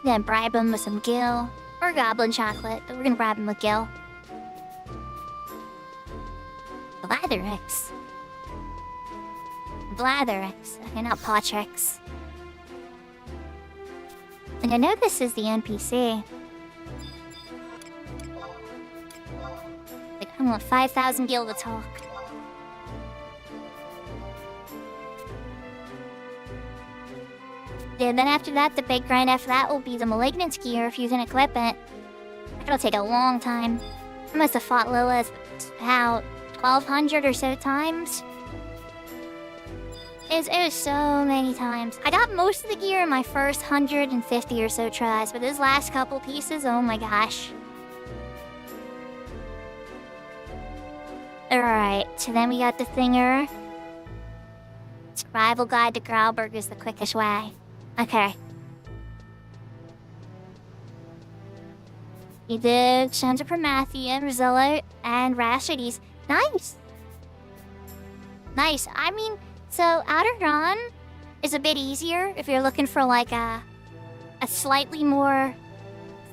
Then bribe him with some Gil. Or Goblin Chocolate, but we're gonna bribe him with Gil. Blatherix. Okay, not Patrix. And I know this is the NPC. Like, I want 5,000 Gil to talk. And then after that, the big grind after that will be the Malignance gear if you can equip it. That'll take a long time. I must have fought Lilith about 1,200 or so times. It was so many times. I got most of the gear in my first 150 or so tries, but those last couple pieces, oh my gosh. Alright, so then we got the Thinger. Survival Guide to Grauberg is the quickest way. Okay. We did Sons of Promethean, Rosillo, and Rhapsodies. Nice! Nice. I mean, so Outer Dawn is a bit easier if you're looking for like a slightly more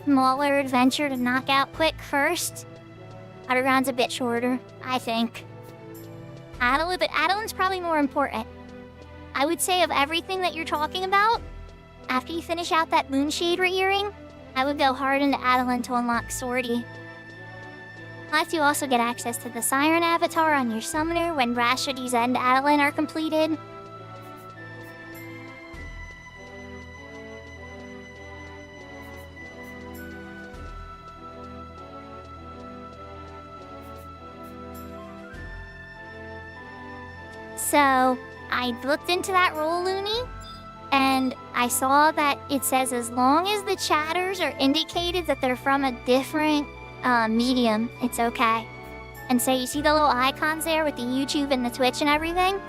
smaller adventure to knock out quick first. Outer Dawn's a bit shorter, I think. Adelaide, but Adelaide's probably more important. I would say of everything that you're talking about, after you finish out that Moonshade earring, I would go hard into Adeline to unlock Swordy. Plus, you also get access to the Siren Avatar on your Summoner when Rhapsodies and Adeline are completed. So, I looked into that role, Looney, and I saw that it says as long as the chatters are indicated that they're from a different medium, it's okay. And so you see the little icons there with the YouTube and the Twitch and everything?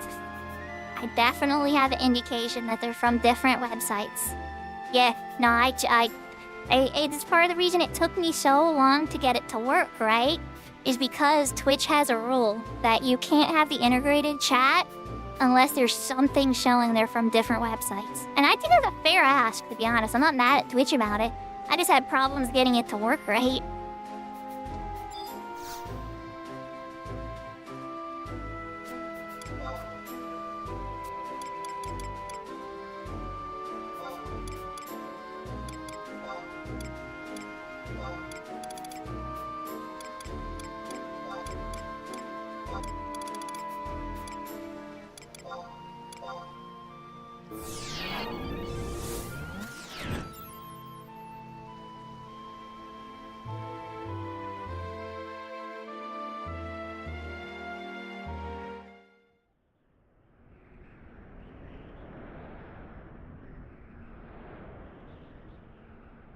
I definitely have an indication that they're from different websites. Yeah, no, it's part of the reason it took me so long to get it to work, right? Is because Twitch has a rule that you can't have the integrated chat unless there's something showing they're from different websites. And I think that's a fair ask, to be honest. I'm not mad at Twitch about it. I just had problems getting it to work right.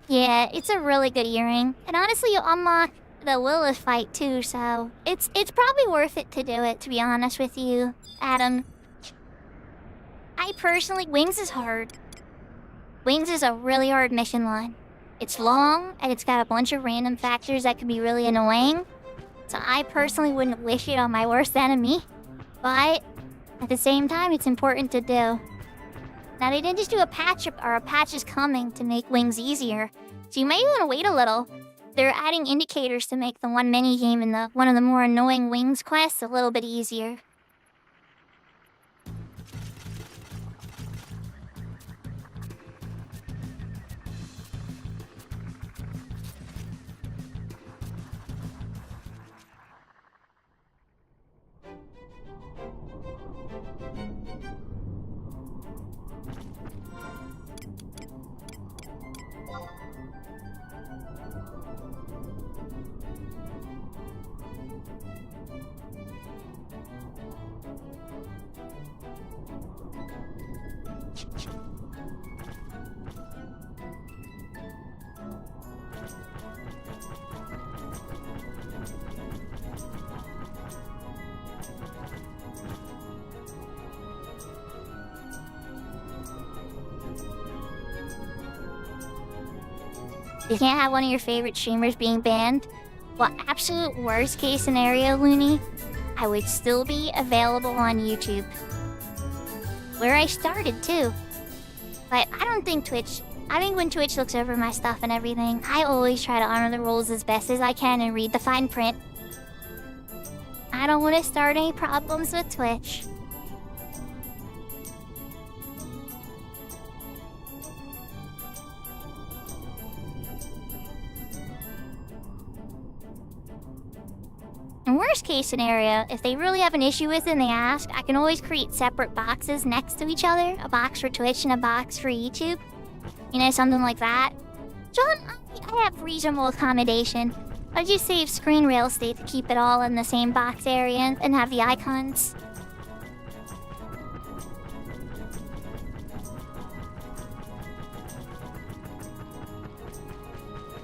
Yeah, it's a really good earring. And honestly, you'll unlock the Lilith fight too, so it's probably worth it to do it, to be honest with you, Adam. I personally, Wings is hard. Wings is a really hard mission line. It's long, and it's got a bunch of random factors that can be really annoying. So I personally wouldn't wish it on my worst enemy. But At the same time, it's important to do. Now, they didn't just do a patch, or a patch is coming to make wings easier, so you might want to wait a little. They're adding indicators to make the one minigame in one of the more annoying wings quests a little bit easier. You can't have one of your favorite streamers being banned? Well, absolute worst case scenario, Looney, I would still be available on YouTube. Where I started, too. But I don't think Twitch... I think when Twitch looks over my stuff and everything, I always try to honor the rules as best as I can and read the fine print. I don't want to start any problems with Twitch. In worst case scenario, if they really have an issue with it and they ask, I can always create separate boxes next to each other. A box for Twitch and a box for YouTube. You know, something like that. John, I have reasonable accommodation. I just save screen real estate to keep it all in the same box area and have the icons.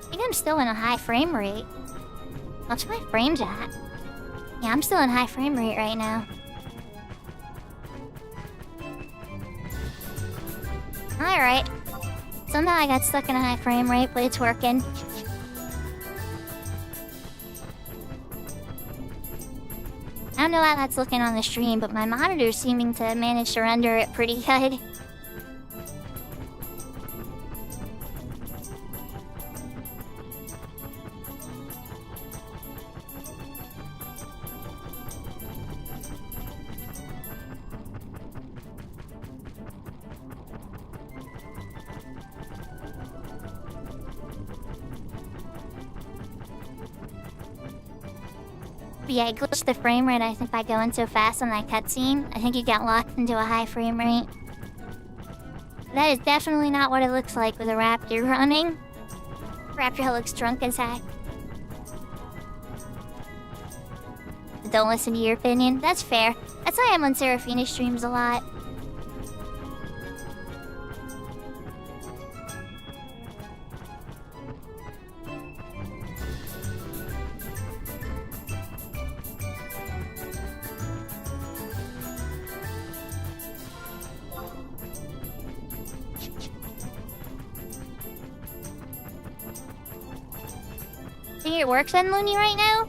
I think I'm still in a high frame rate. What's my frames at? Yeah, I'm still in high frame rate right now. Alright. Somehow I got stuck in a high frame rate, but it's working. I don't know how that's looking on the stream, but my monitor's seeming to manage to render it pretty good. Yeah, I glitched the frame rate, I think, by going so fast on that cutscene. I think you got locked into a high frame rate. That is definitely not what it looks like with a raptor running. Raptor looks drunk as heck. Don't listen to your opinion. That's fair. That's why I'm on Seraphina streams a lot. Think it works on Looney right now?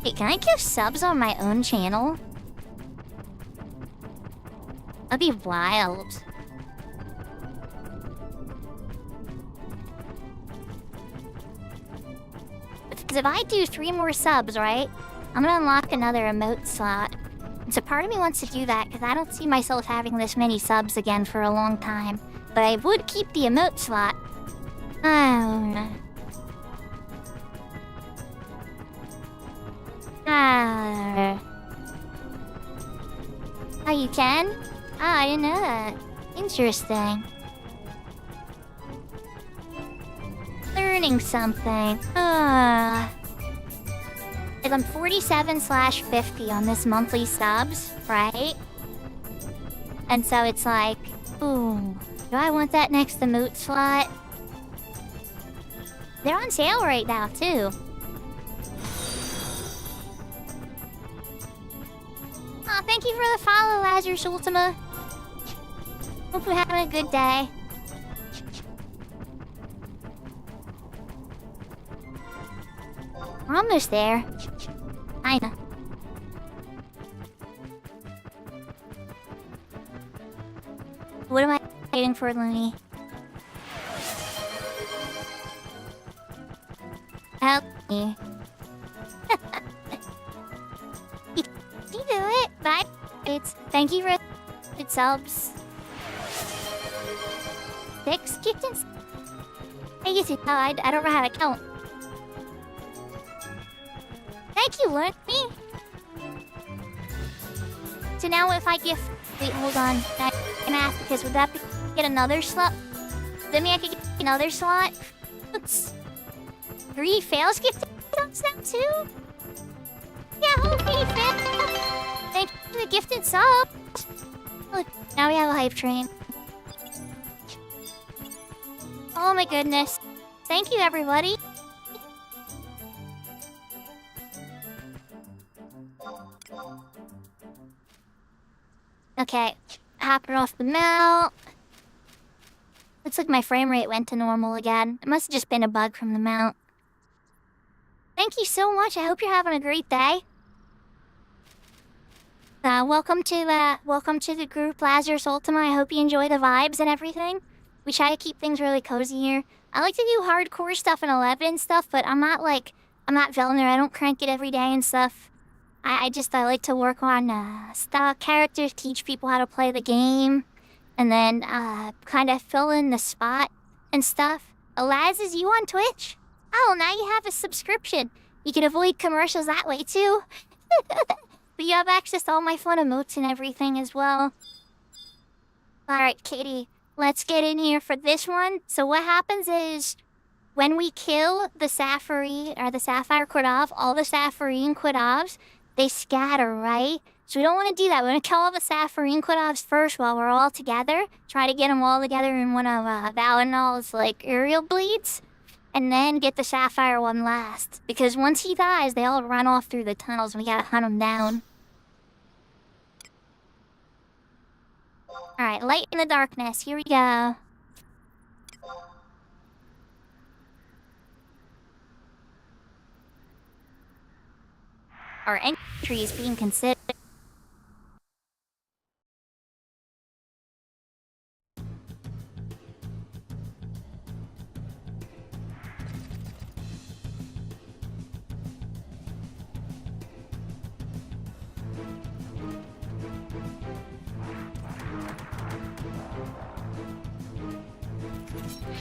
Hey, can I give subs on my own channel? That'd be wild. Because if I do 3 more subs, right? I'm gonna unlock another emote slot. So part of me wants to do that because I don't see myself having this many subs again for a long time. But I would keep the emote slot. Oh you can? Oh, I didn't know that. Interesting. Learning something. If I'm 47/50 on this monthly subs, right? And so it's like, ooh, do I want that next emote slot? They're on sale right now, too. Aw, thank you for the follow, Lazarus Ultima. Hope you're having a good day. almost there. Kinda. What am I waiting for, Looney? Help me. You do it. Bye. Thank you for the subs. 6 kittens. I guess I don't know how to count. Thank you, Looney. So now if I gift... Wait, hold on. I'm gonna ask because would that get another slot? Does that mean I could get another slot? Oops. 3 fails gifted subs now too? Yeah, okay, fail. Thank you for the gifted sub. Look, now we have a hype train. Oh my goodness. Thank you, everybody. Okay, hopping off the mount. Looks like my frame rate went to normal again. It must have just been a bug from the mount. Thank you so much. I hope you're having a great day. Welcome to the group Lazarus Ultima. I hope you enjoy the vibes and everything. We try to keep things really cozy here. I like to do hardcore stuff in 11 and stuff, but I'm not Velner. I don't crank it every day and stuff. I like to work on stock characters, teach people how to play the game, and then kind of fill in the spot and stuff. Laz, is you on Twitch? Oh, now you have a subscription. You can avoid commercials that way too. But you have access to all my fun emotes and everything as well. Alright, Kitty, let's get in here for this one. So what happens is, when we kill the Sapphire Quidov, all the Sapphire Quidovs, they scatter, right? So we don't want to do that. We want to kill all the Sapphire Quidovs first while we're all together. Try to get them all together in one of Valinal's, aerial bleeds. And then get the Sapphire one last. Because once he dies, they all run off through the tunnels and we gotta hunt them down. Alright, light in the darkness. Here we go. Our entry is being considered.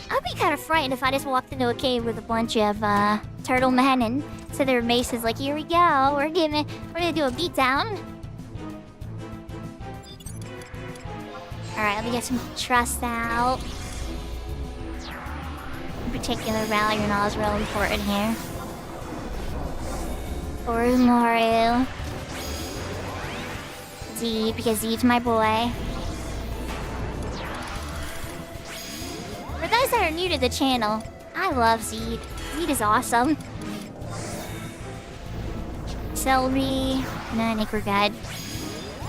I'd be kind of frightened if I just walked into a cave with a bunch of turtle men and said their maces like, here we go, we're gonna do a beatdown. Alright, let me get some trust out. In particular, Valyrinal is real important here. Oromaru. Z, because Z's my boy. For those that are new to the channel, I love Zed. Zed is awesome. Celery. No, I think we're good.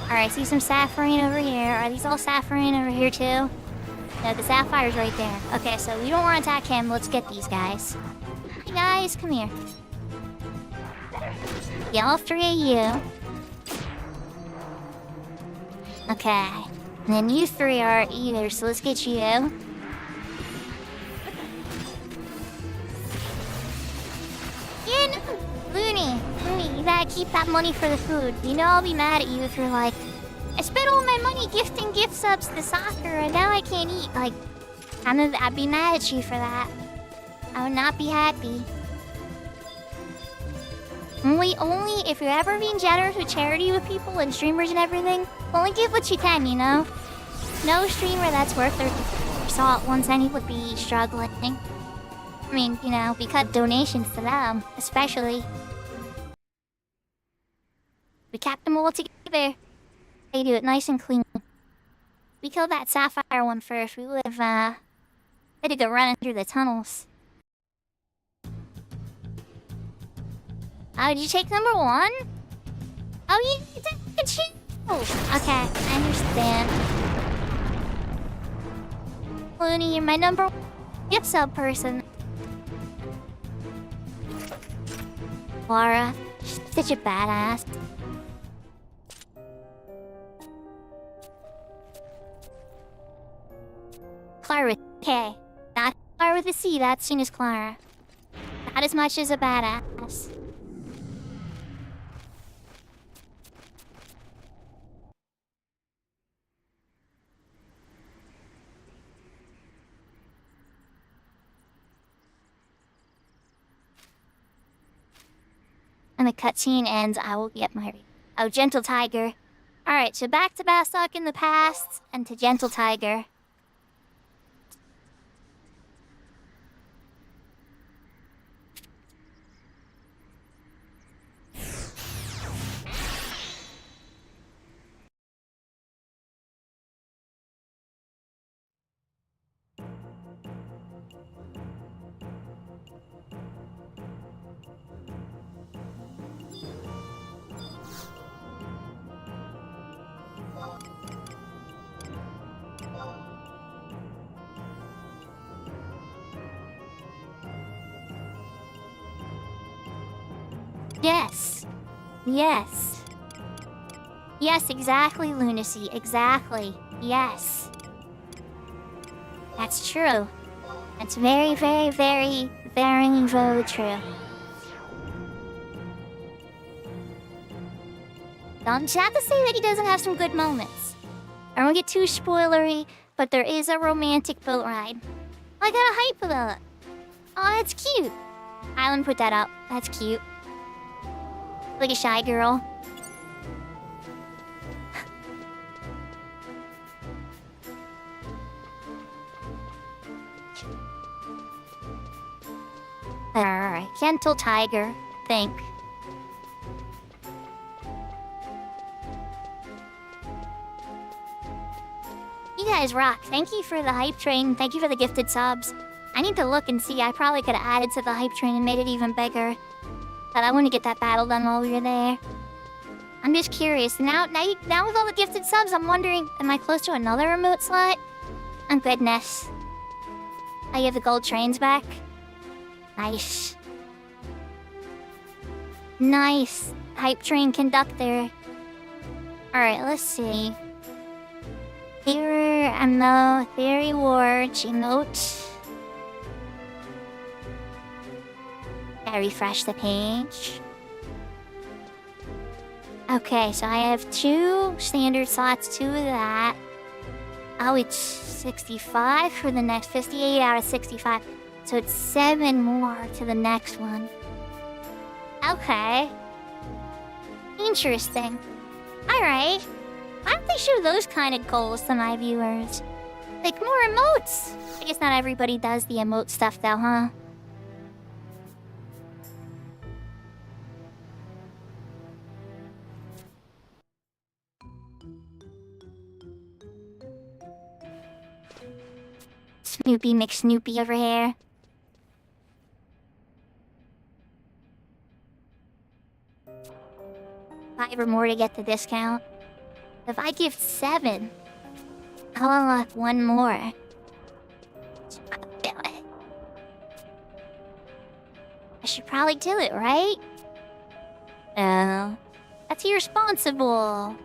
Alright, see some Sapphire over here. Are these all Sapphire over here too? No, the Sapphire's right there. Okay, so we don't want to attack him. Let's get these guys. Hey guys, come here. Yeah, all 3 of you. Okay. And then you 3 are either, so let's get you. Yeah, no. Looney, you gotta keep that money for the food. You know I'll be mad at you if you're like, I spent all my money gifting gift subs to Sakura and now I can't eat. I'd be mad at you for that. I would not be happy. Only if you're ever being generous with charity with people and streamers and everything, only give what you can, you know? No streamer that's worth their salt once any would be struggling. I mean, you know, we cut donations to them, especially. We kept them all together. They do it nice and clean. We killed that Sapphire one first. We would have, had to go running through the tunnels. Oh, did you take number 1? Oh, you took the chip. Okay, I understand. Looney, you're my number 1 gift sub person. Clara, she's such a badass. Clara with K. Not Clara with a C, that's seen as Clara. Not as much as a badass. And the cutscene ends, I will get my... Oh, Gentle Tiger. Alright, so back to Bastok in the past, and to Gentle Tiger. Yes. Yes. Yes, exactly, Lunacy. Exactly. Yes. That's true. That's very, very, very, very, very true. Don't you have to say that he doesn't have some good moments. I won't get too spoilery, but there is a romantic boat ride. I got a hype about it. Oh, that's cute. Island put that up. That's cute. Like a shy girl. Alright, Gentle Tiger. Think. You guys rock. Thank you for the hype train. Thank you for the gifted subs. I need to look and see. I probably could have added to the hype train and made it even bigger. But I want to get that battle done while we were there. I'm just curious. Now with all the gifted subs, I'm wondering, am I close to another remote slot? Oh, goodness. I have the gold trains back. Nice. Nice. Hype train conductor. Alright, let's see. Theory, ammo, theory wards, emote. I refresh the page. Okay, so I have 2 standard slots, 2 of that. Oh, it's 65 for the next 58 out of 65. So it's 7 more to the next one. Okay. Interesting. Alright. Why don't they show those kind of goals to my viewers? Like more emotes! I guess not everybody does the emote stuff though, huh? Snoopy McSnoopy over here. $5 or more to get the discount. If I give 7, I'll unlock 1 more. I should probably do it, right? Oh, that's irresponsible.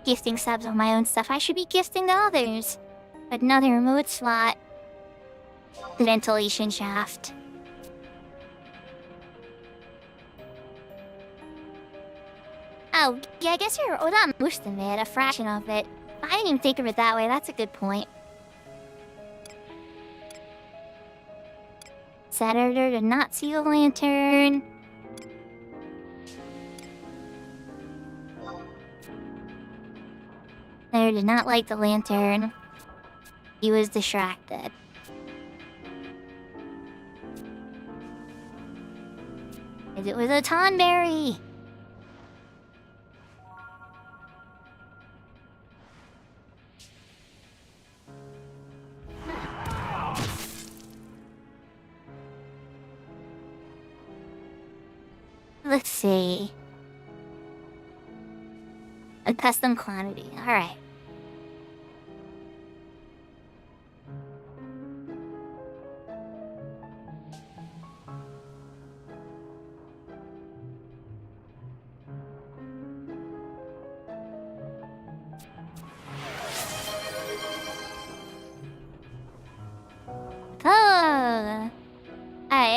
Gifting subs on my own stuff. I should be gifting to others. Another remote slot. The ventilation shaft. Oh, yeah, I guess you're not most of it, a fraction of it. I didn't even think of it that way, that's a good point. Set editor to not see the lantern. There did not like the lantern. He was distracted. It was a Tonberry! Let's see. A custom quantity. Alright.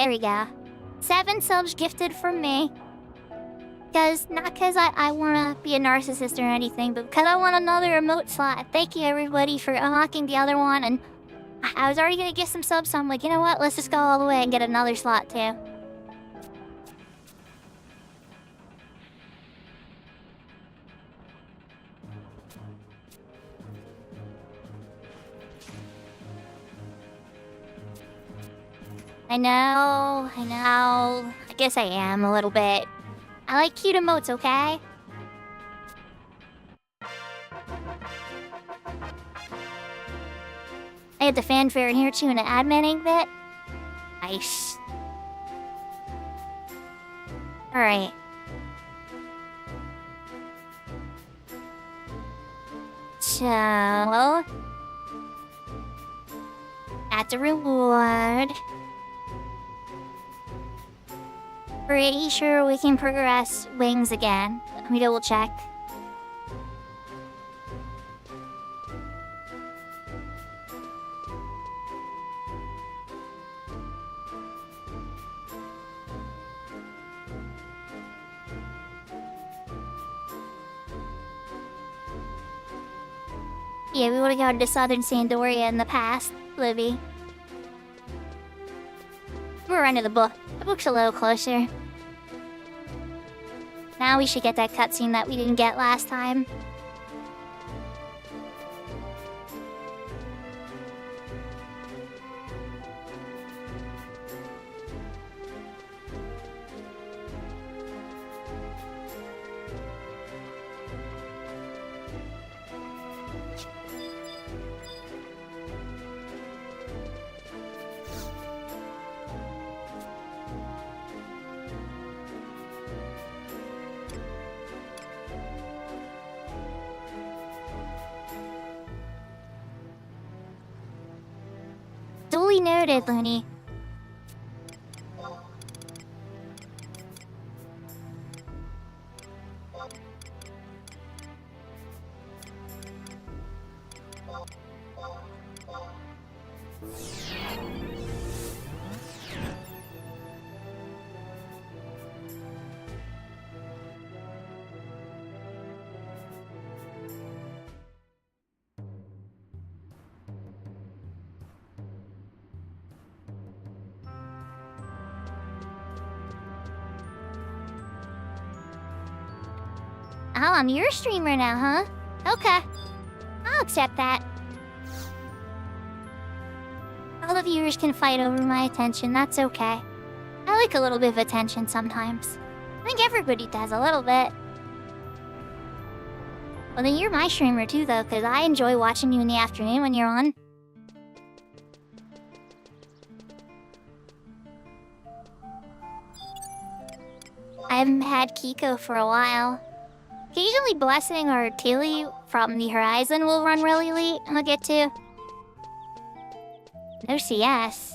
There we go. 7 subs gifted from me. Not because I want to be a narcissist or anything, but because I want another emote slot. Thank you, everybody, for unlocking the other one. And I was already going to get some subs, so I'm like, you know what? Let's just go all the way and get another slot, too. I know. I guess I am a little bit. I like cute emotes, okay? I had the fanfare in here too and an adminning bit. Nice. Alright. So... that's a reward. Pretty sure we can progress wings again. Let me double check. Yeah, we would've gone to Southern Sandoria in the past, Livy. We're running the book. The book's a little closer. Now we should get that cutscene that we didn't get last time. Duly noted, Looney. Oh, I'm your streamer now, huh? Okay. I'll accept that. All the viewers can fight over my attention, that's okay. I like a little bit of attention sometimes. I think everybody does a little bit. Well, then you're my streamer too, though, because I enjoy watching you in the afternoon when you're on. I haven't had Kiko for a while. Occasionally Blessing or Tilly from the Horizon will run really late, I'll get to. No CS.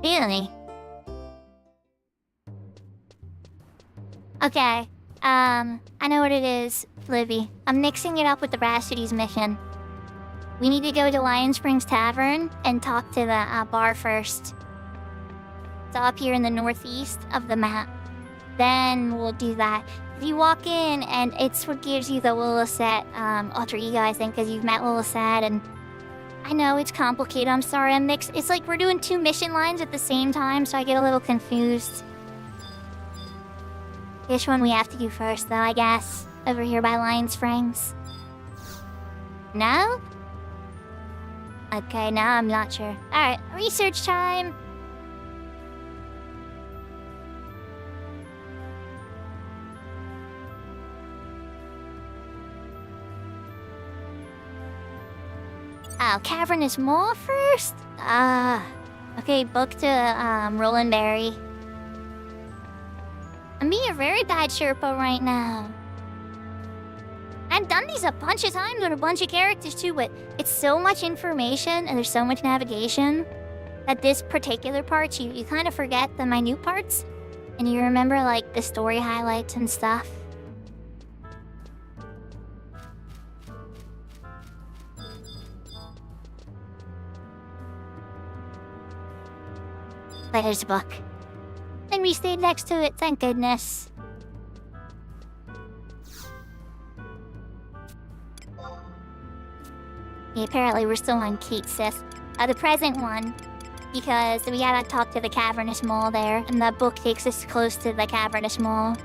Really? Okay, I know what it is, Livy. I'm mixing it up with the Brassidy's mission. We need to go to Lion Springs Tavern and talk to the bar first. It's up here in the northeast of the map. Then we'll do that. If you walk in, and it's what gives you the Lilithset alter ego, I think, because you've met Lilithset, and I know it's complicated. I'm sorry, I'm mixed. It's like we're doing 2 mission lines at the same time, so I get a little confused. Which one we have to do first, though, I guess? Over here by Lion Springs. No? Okay, now I'm not sure. Alright, research time! Oh, Cavernous Maw first? Okay, book to, Roland Berry. I'm being a very bad Sherpa right now. I've done these a bunch of times with a bunch of characters too, but it's so much information and there's so much navigation that this particular part, you kind of forget the minute parts. And you remember, like, the story highlights and stuff. There's a book. And we stayed next to it, thank goodness. Yeah, apparently we're still on Kate, sis. The present one. Because we gotta talk to the cavernous mole there, and that book takes us close to the cavernous mole.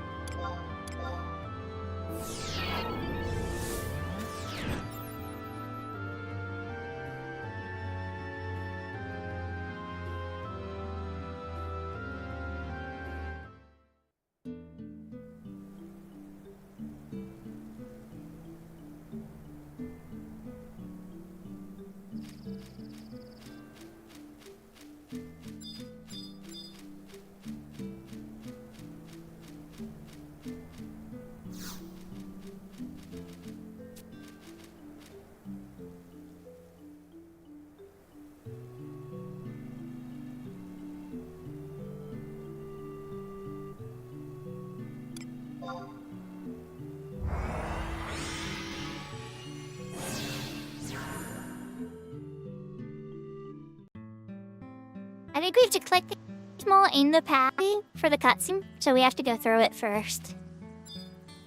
I think we have to click the small in the pathway for the cutscene, so we have to go through it first.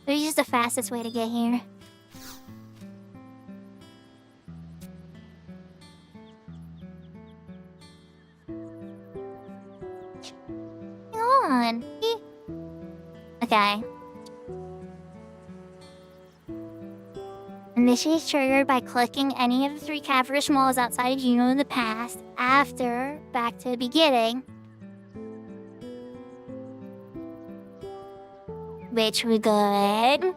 This is the fastest way to get here. Hang on. Okay. And this is triggered by clicking any of the 3 cavernous moles outside Juno in the past, after, back to the beginning. Which we good.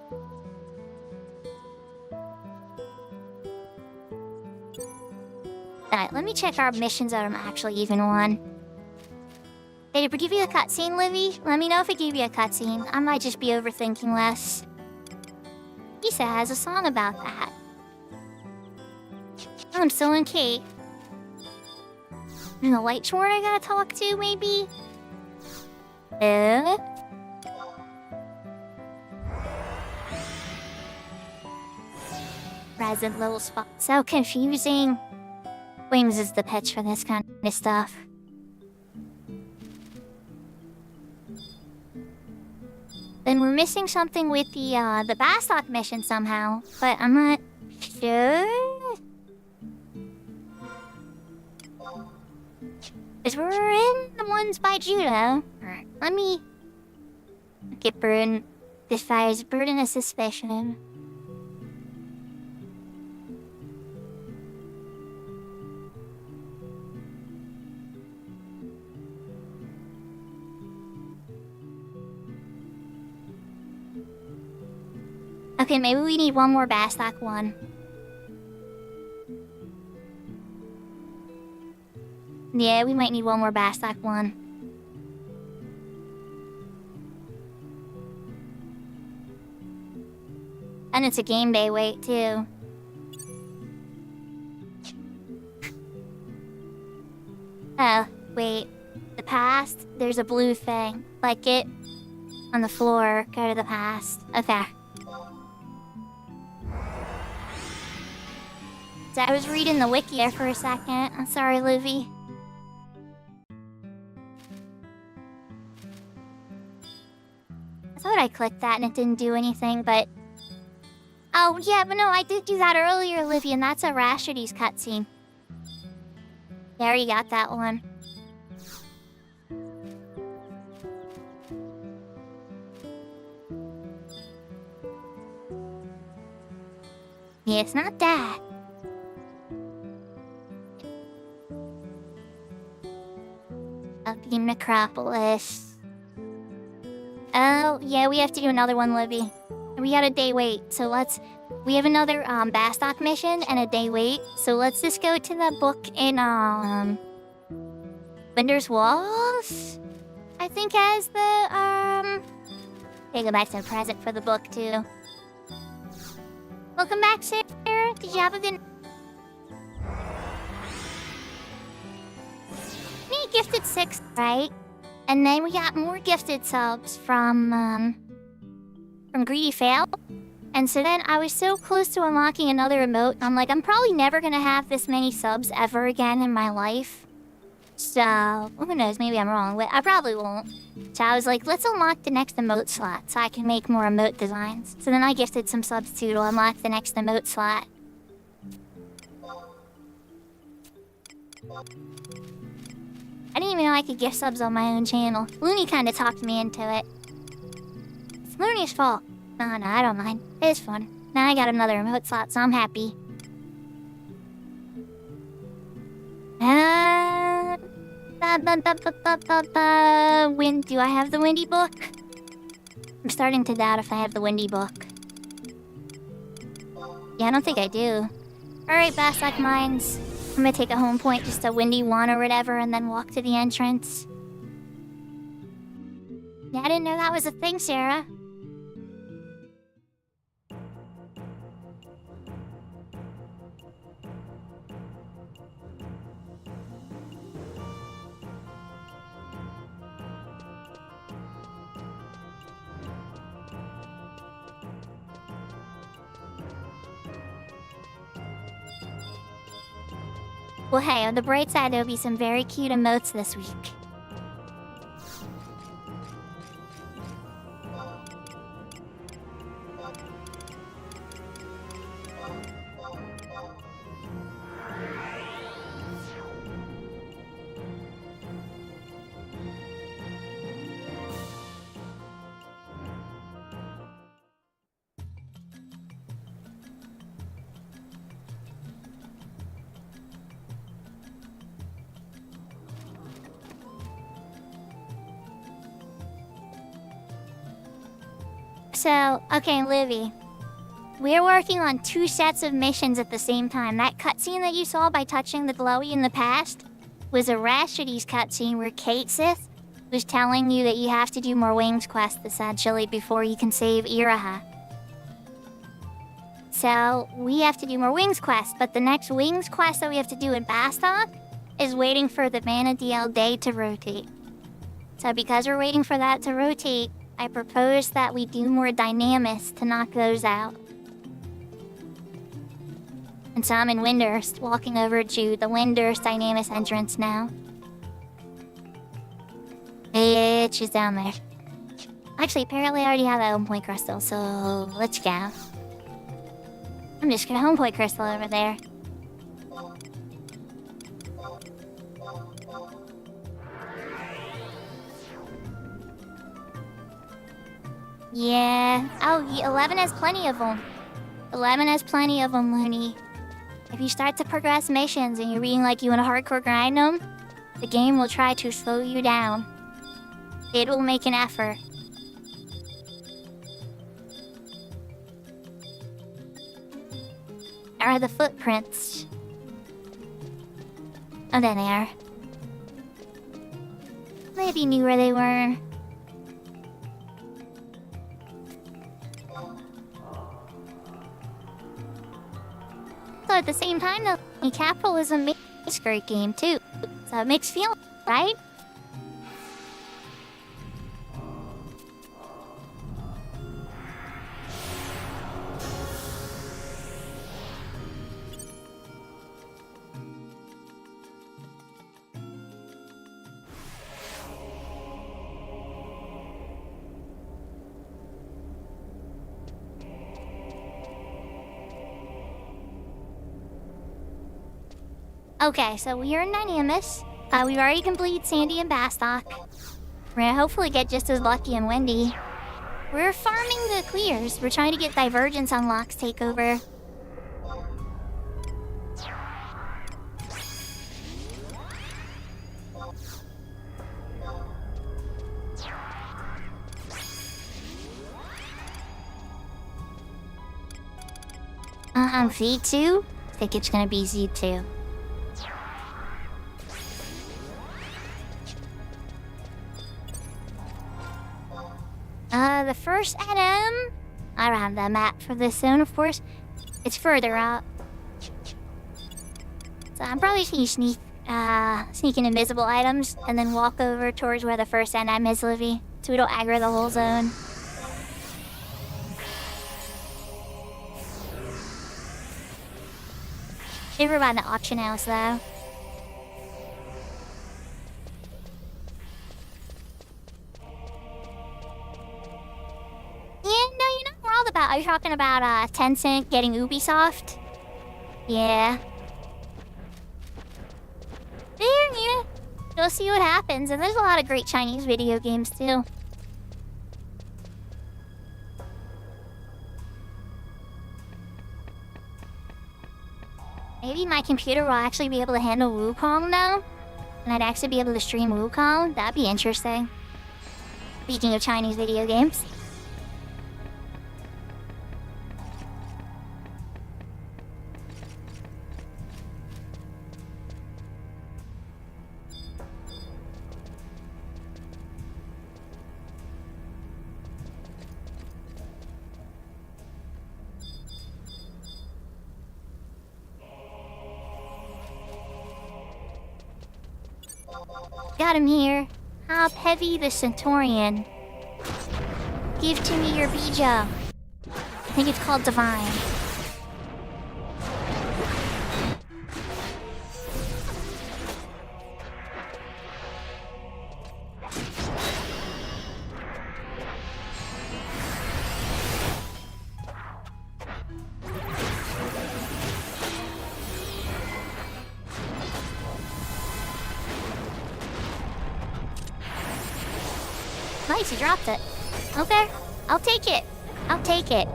Alright, let me check our missions that I'm actually even on. Did it give you a cutscene, Livy? Let me know if it gave you a cutscene. I might just be overthinking less. Lisa has a song about that. Oh, I'm still in Kate. And the light sword I gotta talk to, maybe? Present little spot. So confusing. Wings is the pitch for this kind of stuff. Then we're missing something with the Bastok mission somehow, but I'm not sure. Because we're in the ones by Judo. Let me get burden. This fire's burden of suspicion. Okay, maybe we need one more Bastok one. Yeah, we might need one more Bastok one. And it's a game day wait, too. Oh, wait. The past, there's a blue thing. Like it on the floor. Go to the past. Okay. So I was reading the wiki there for a second. I'm sorry, Livy. I thought I clicked that and it didn't do anything, but... Oh, yeah, but no, I did do that earlier, Livy, and that's a Rashidy's cutscene. Yeah, I already got that one. Yeah, it's not that. The Necropolis. Oh, yeah, we have to do another one, Libby. We got a day wait, so let's... We have another, Bastok mission and a day wait, so let's just go to the book in, Winter's Walls? I think has the, Okay, go back to the present for the book, too. Welcome back, Sarah. Did you have a good... We gifted 6, right? And then we got more gifted subs from Greedy Fail. And so then I was so close to unlocking another emote. I'm like, I'm probably never gonna have this many subs ever again in my life. So, who knows, maybe I'm wrong, but I probably won't. So I was like, let's unlock the next emote slot so I can make more emote designs. So then I gifted some subs too to unlock the next emote slot. I didn't even know I could gift subs on my own channel. Looney kinda talked me into it. It's Looney's fault. No, I don't mind. It's fun. Now I got another emote slot, so I'm happy. When do I have the Windy book? I'm starting to doubt if I have the Windy book. Yeah, I don't think I do. Alright, Bassac Mines. I'm gonna take a home point, just a Windy one or whatever, and then walk to the entrance. Yeah, I didn't know that was a thing, Sarah. Well, hey, on the bright side, there'll be some very cute emotes this week. So, okay, Livy. We're working on 2 sets of missions at the same time. That cutscene that you saw by touching the glowy in the past was a Rashidy's cutscene where Kate Sith was telling you that you have to do more Wings quests essentially before you can save Iraha. So, we have to do more Wings quests, but the next Wings quest that we have to do in Bastok is waiting for the Mana DL day to rotate. So because we're waiting for that to rotate, I propose that we do more Dynamis to knock those out. And so I'm in Windurst, walking over to the Windurst Dynamis entrance now. Which is down there. Actually, apparently I already have that home point crystal, so let's go. I'm just gonna home point crystal over there. Yeah. Oh, 11 has plenty of them. 11 has plenty of them, Looney. If you start to progress missions and you're being like you want to hardcore grind them, the game will try to slow you down. It will make an effort. Are the footprints? Oh, there they are. Maybe knew where they were. So at the same time, though, capitalism makes a great game too. So it makes feel right. Okay, so we are in Dynamis. We've already completed Sandy and Bastok. We're gonna hopefully get just as lucky and windy. We're farming the clears. We're trying to get Divergence unlocks take over. Z2? I think it's gonna be Z2. The first item around the map for this zone, of course, it's further out. So I'm probably just gonna sneak in invisible items and then walk over towards where the first item is, Livy, so we don't aggro the whole zone. Never mind the auction house, though. are you talking about Tencent getting Ubisoft? Yeah. Yeah. We'll see what happens, and there's a lot of great Chinese video games too. Maybe my computer will actually be able to handle Wukong now, and I'd actually be able to stream Wukong. That'd be interesting. Speaking of Chinese video games. Got him here. Hop Heavy the Centaurian. Give to me your bija. I think it's called Divine. Nice, he dropped it. Okay, I'll take it. I'll take it.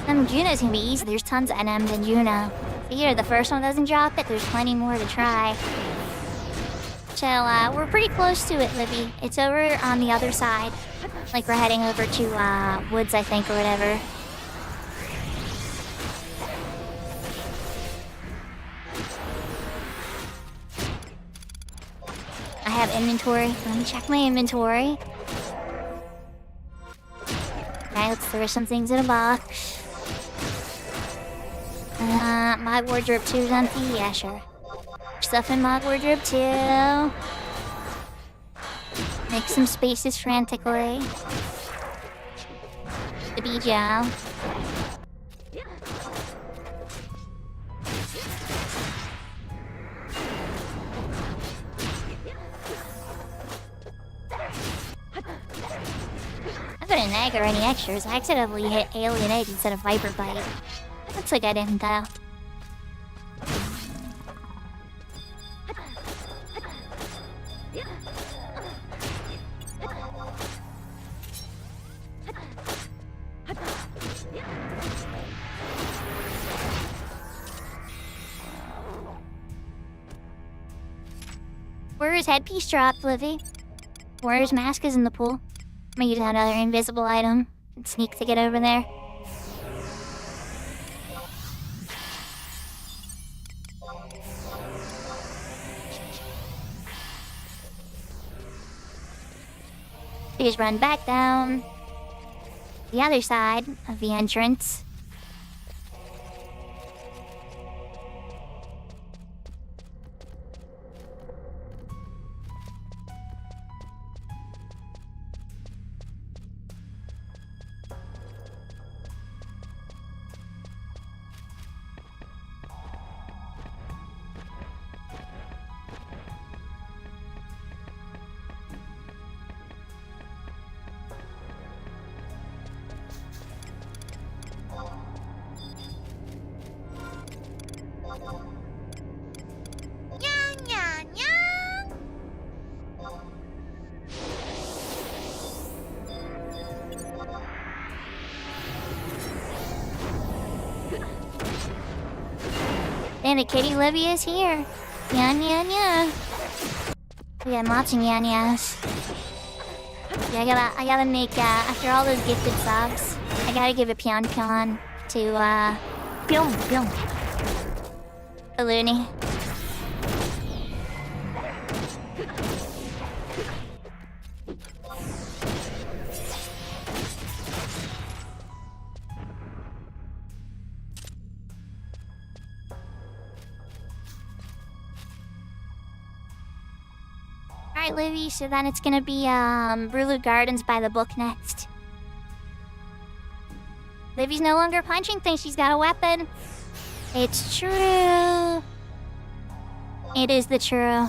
Juno's gonna be easy. There's tons of NMs in Juno. If either the first one doesn't drop it, there's plenty more to try. So, we're pretty close to it, Libby. It's over on the other side. Like, we're heading over to, Woods, I think, or whatever. I have inventory. Let me check my inventory. Okay, let's throw some things in a box. My wardrobe too is empty? Yeah, sure. Stuff in my wardrobe too. Make some spaces frantically. The Bijou. I couldn't nag or any extras. I accidentally hit Alien Egg instead of Viper Bite. Looks like I didn't though. Where is headpiece dropped, Livy? Where's mask is in the pool? I'm gonna use another invisible item and sneak to get over there. Please run back down the other side of the entrance. And the kitty Livy is here. Yeah. We got lots of yeah-nya's. Yeah, I gotta make, after all those gifted subs, I gotta give a pion to, Pyong. Looney. Alright, Livy, so then it's gonna be, Brulu Gardens by the book next. Livy's no longer punching things, she's got a weapon. It's true. It is the true.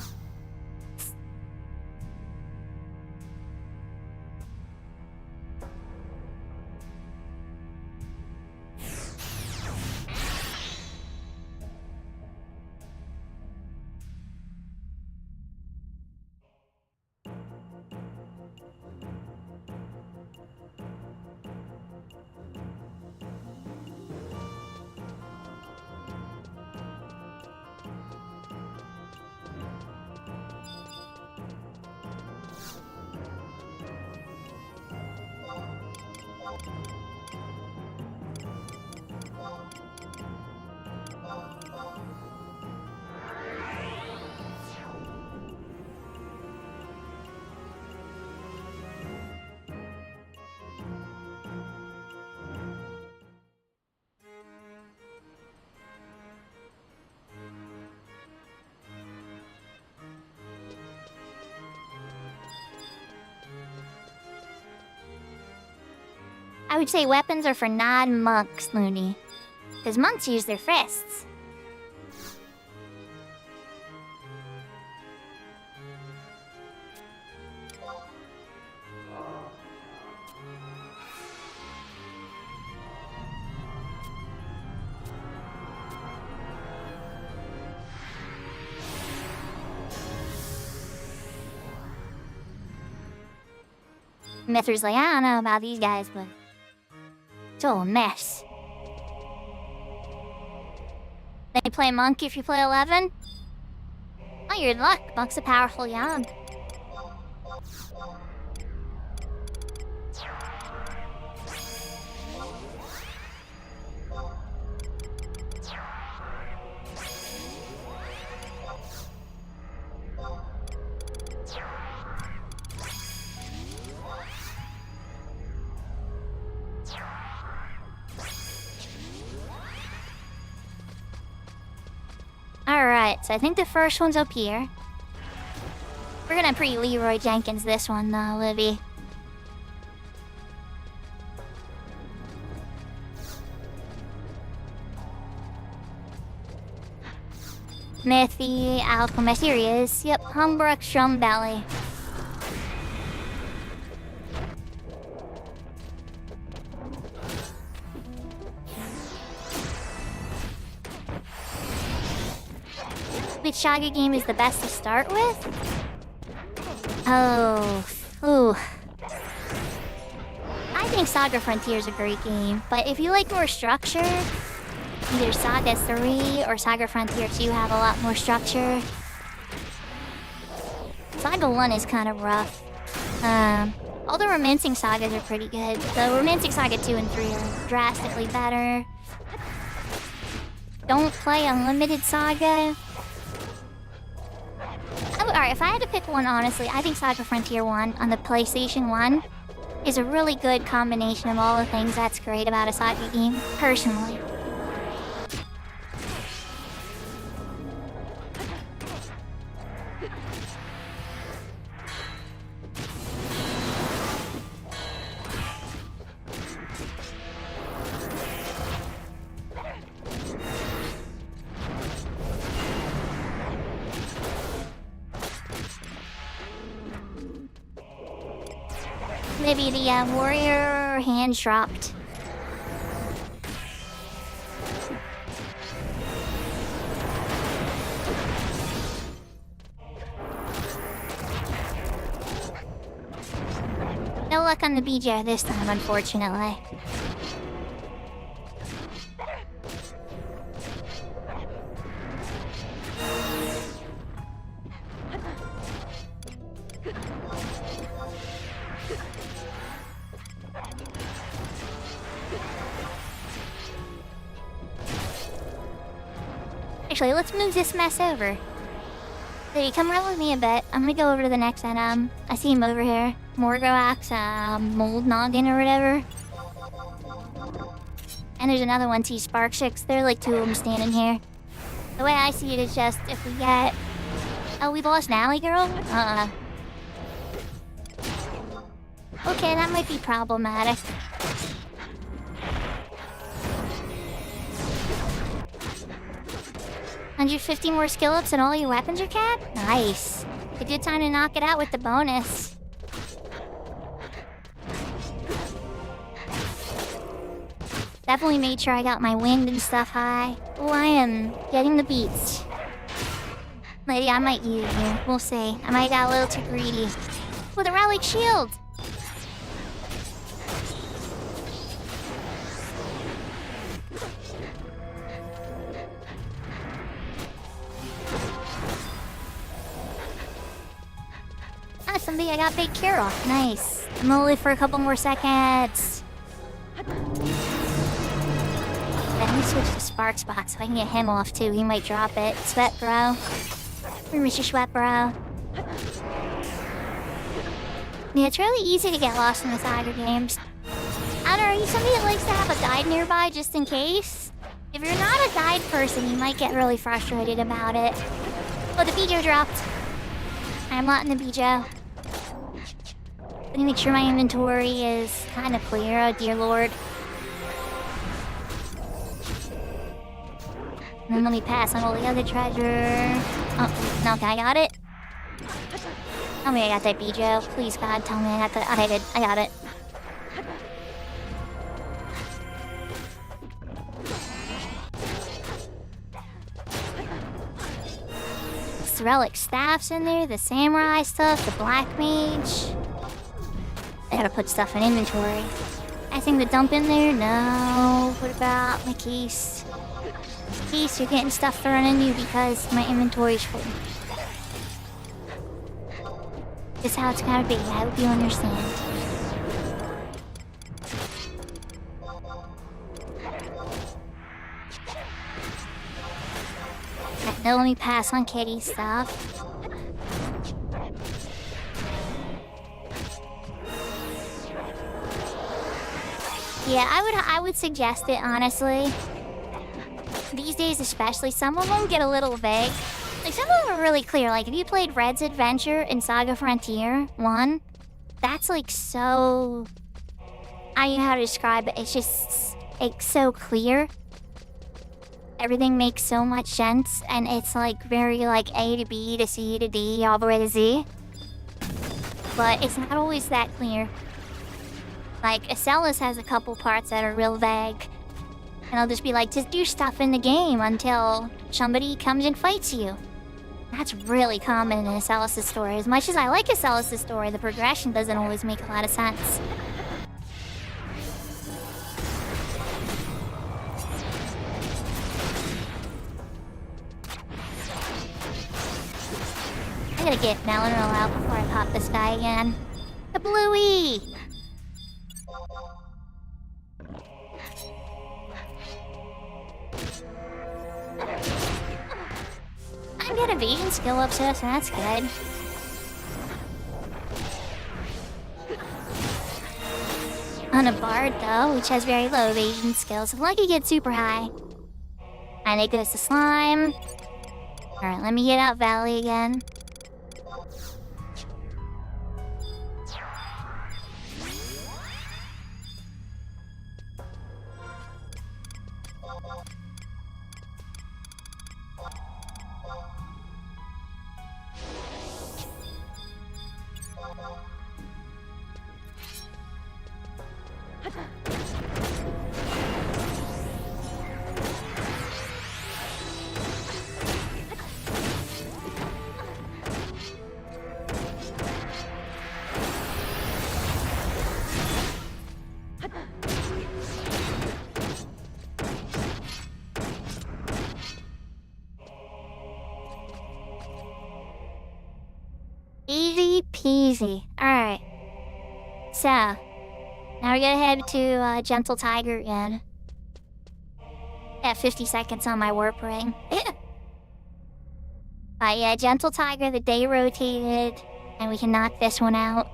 I would say weapons are for non-monks, Looney. Because monks use their fists. Mithra's like, I don't know about these guys, but it's all a mess. They play monk if you play 11? Oh, you're in luck. Monk's a powerful young. Alright, so I think the first one's up here. We're gonna pre-Leroy Jenkins this one though, Libby. Mithy, Alchemist, here he is. Yep, Humbrook, Strumbelly. Which Saga game is the best to start with? Oh, ooh. I think Saga Frontier is a great game, but if you like more structure, either Saga 3 or Saga Frontier 2 have a lot more structure. Saga 1 is kind of rough. All the Romancing Sagas are pretty good. The Romancing Saga 2 and 3 are drastically better. Don't play Unlimited Saga. Alright, if I had to pick one, honestly, I think Saga Frontier 1 on the PlayStation 1 is a really good combination of all the things that's great about a Saga game, personally. Maybe the warrior hand dropped. No luck on the BJ this time, unfortunately. Actually, let's move this mess over. Hey, come run with me a bit. I'm gonna go over to the next end. I see him over here. Morgoax, Mold Noggin or whatever. And there's another one, T-Spark6. There are like two of them standing here. The way I see it is just if we get... Oh, we lost an alley girl? Okay, that might be problematic. 150 more skill ups and all your weapons are capped? Nice. A good time to knock it out with the bonus. Definitely made sure I got my wind and stuff high. Oh, I am getting the beats. Maybe I might use you. We'll see. I might got a little too greedy. With a relic shield! Ah, somebody I got big cure off. Nice. I'm gonna live for a couple more seconds. Let me switch to Spark Spot so I can get him off too. He might drop it. Sweat, bro. Mr. Sweat, bro. Yeah, it's really easy to get lost in the Saga games. I don't know, are you somebody that likes to have a guide nearby just in case? If you're not a guide person, you might get really frustrated about it. Oh, the Bijo dropped. I'm letting the Bijo. Let me make sure my inventory is kind of clear, oh dear lord. And then let me pass on all the other treasure. Oh, no, okay, I got it. Tell me I got that Bijo. Please, God, tell me I got that. I did. I got it. The relic staff's in there, the samurai stuff, the black mage. I gotta put stuff in inventory. Anything to dump in there? No. What about my keys? Keys, you're getting stuff thrown in you because my inventory's full. This is how it's gotta be. I hope you understand. Right, now let me pass on kitty stuff. Yeah, I would suggest it, honestly. These days especially, some of them get a little vague. Like, some of them are really clear. Like, if you played Red's Adventure in Saga Frontier 1, that's like so... I don't know how to describe it. It's just, it's so clear. Everything makes so much sense, and it's like very like A to B to C to D all the way to Z. But it's not always that clear. Like, Acellus has a couple parts that are real vague. And I'll just be like, just do stuff in the game until somebody comes and fights you. That's really common in Acellus' story. As much as I like Acellus' story, the progression doesn't always make a lot of sense. I gotta get Melonel out before I pop this guy again. The Bluey! I got evasion skill up, so that's good. On a bard, though, which has very low evasion skills, so lucky get super high. And it goes to slime. Alright, let me get out Valley again. Easy peasy. Alright. So, now we're gonna head to Gentle Tiger again. At 50 seconds on my warp ring. Yeah, Gentle Tiger, the day rotated, and we can knock this one out.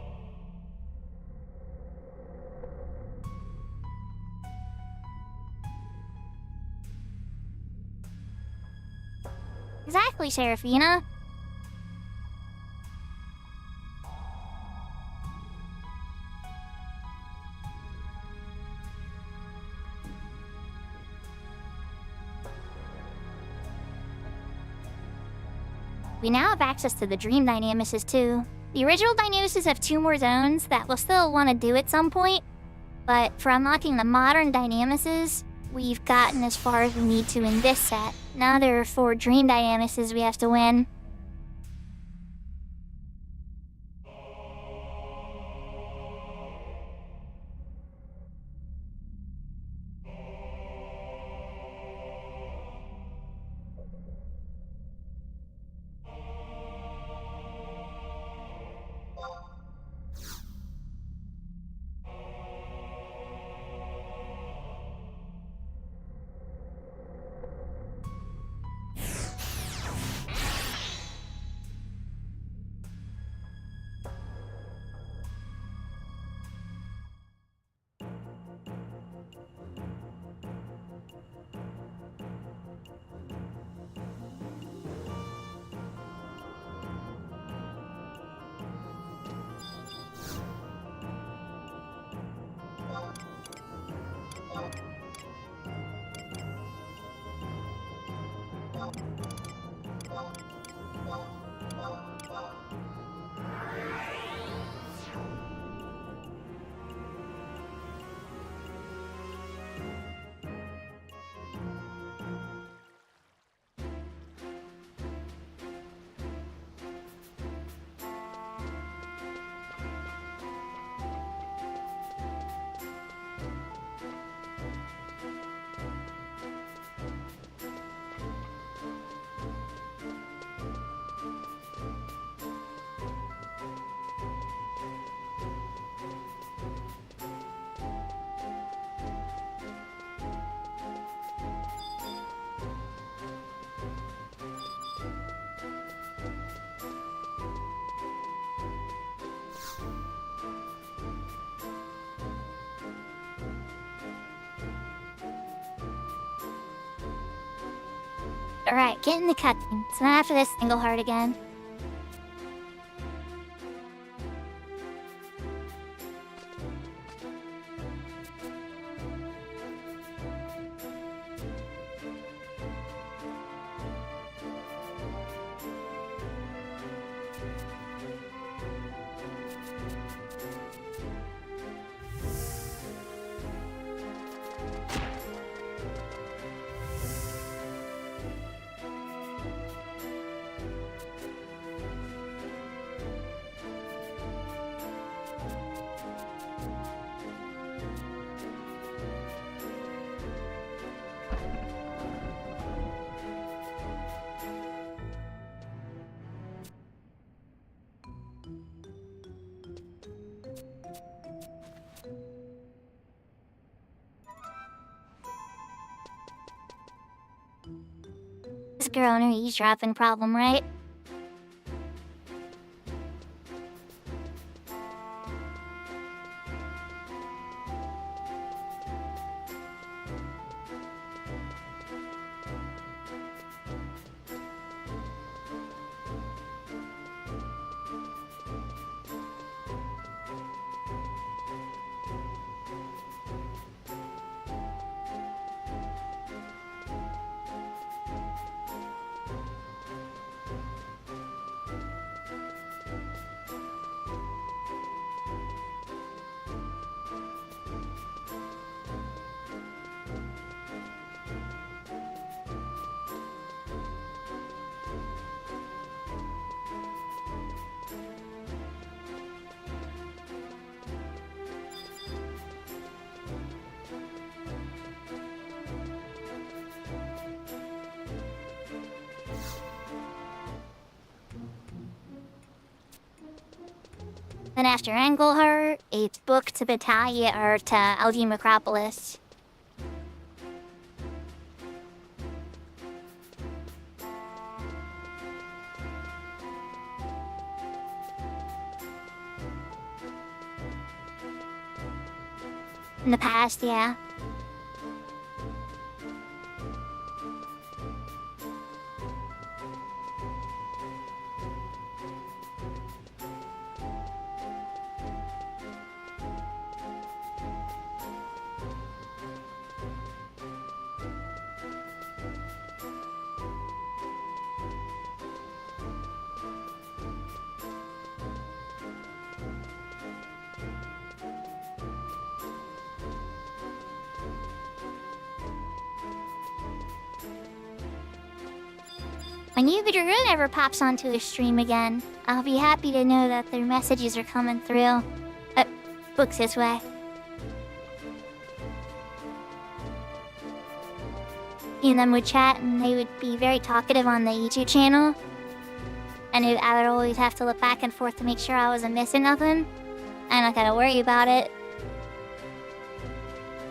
Exactly, Seraphina. We now have access to the Dream Dynamices too. The original Dynamices have 2 more zones that we'll still want to do at some point, but for unlocking the modern Dynamices, we've gotten as far as we need to in this set. Now there are 4 Dream Dynamices we have to win. Alright, get in the cutscene. So now after this, single heart again. This girl and her eavesdropping problem, right? Then after Engelhart, it's booked to Battaglia or to Aldi Macropolis. In the past, yeah. When Yuvidrun ever pops onto a stream again, I'll be happy to know that their messages are coming through. Books this way. Me and them would chat and they would be very talkative on the YouTube channel. And I would always have to look back and forth to make sure I wasn't missing nothing. I don't gotta worry about it.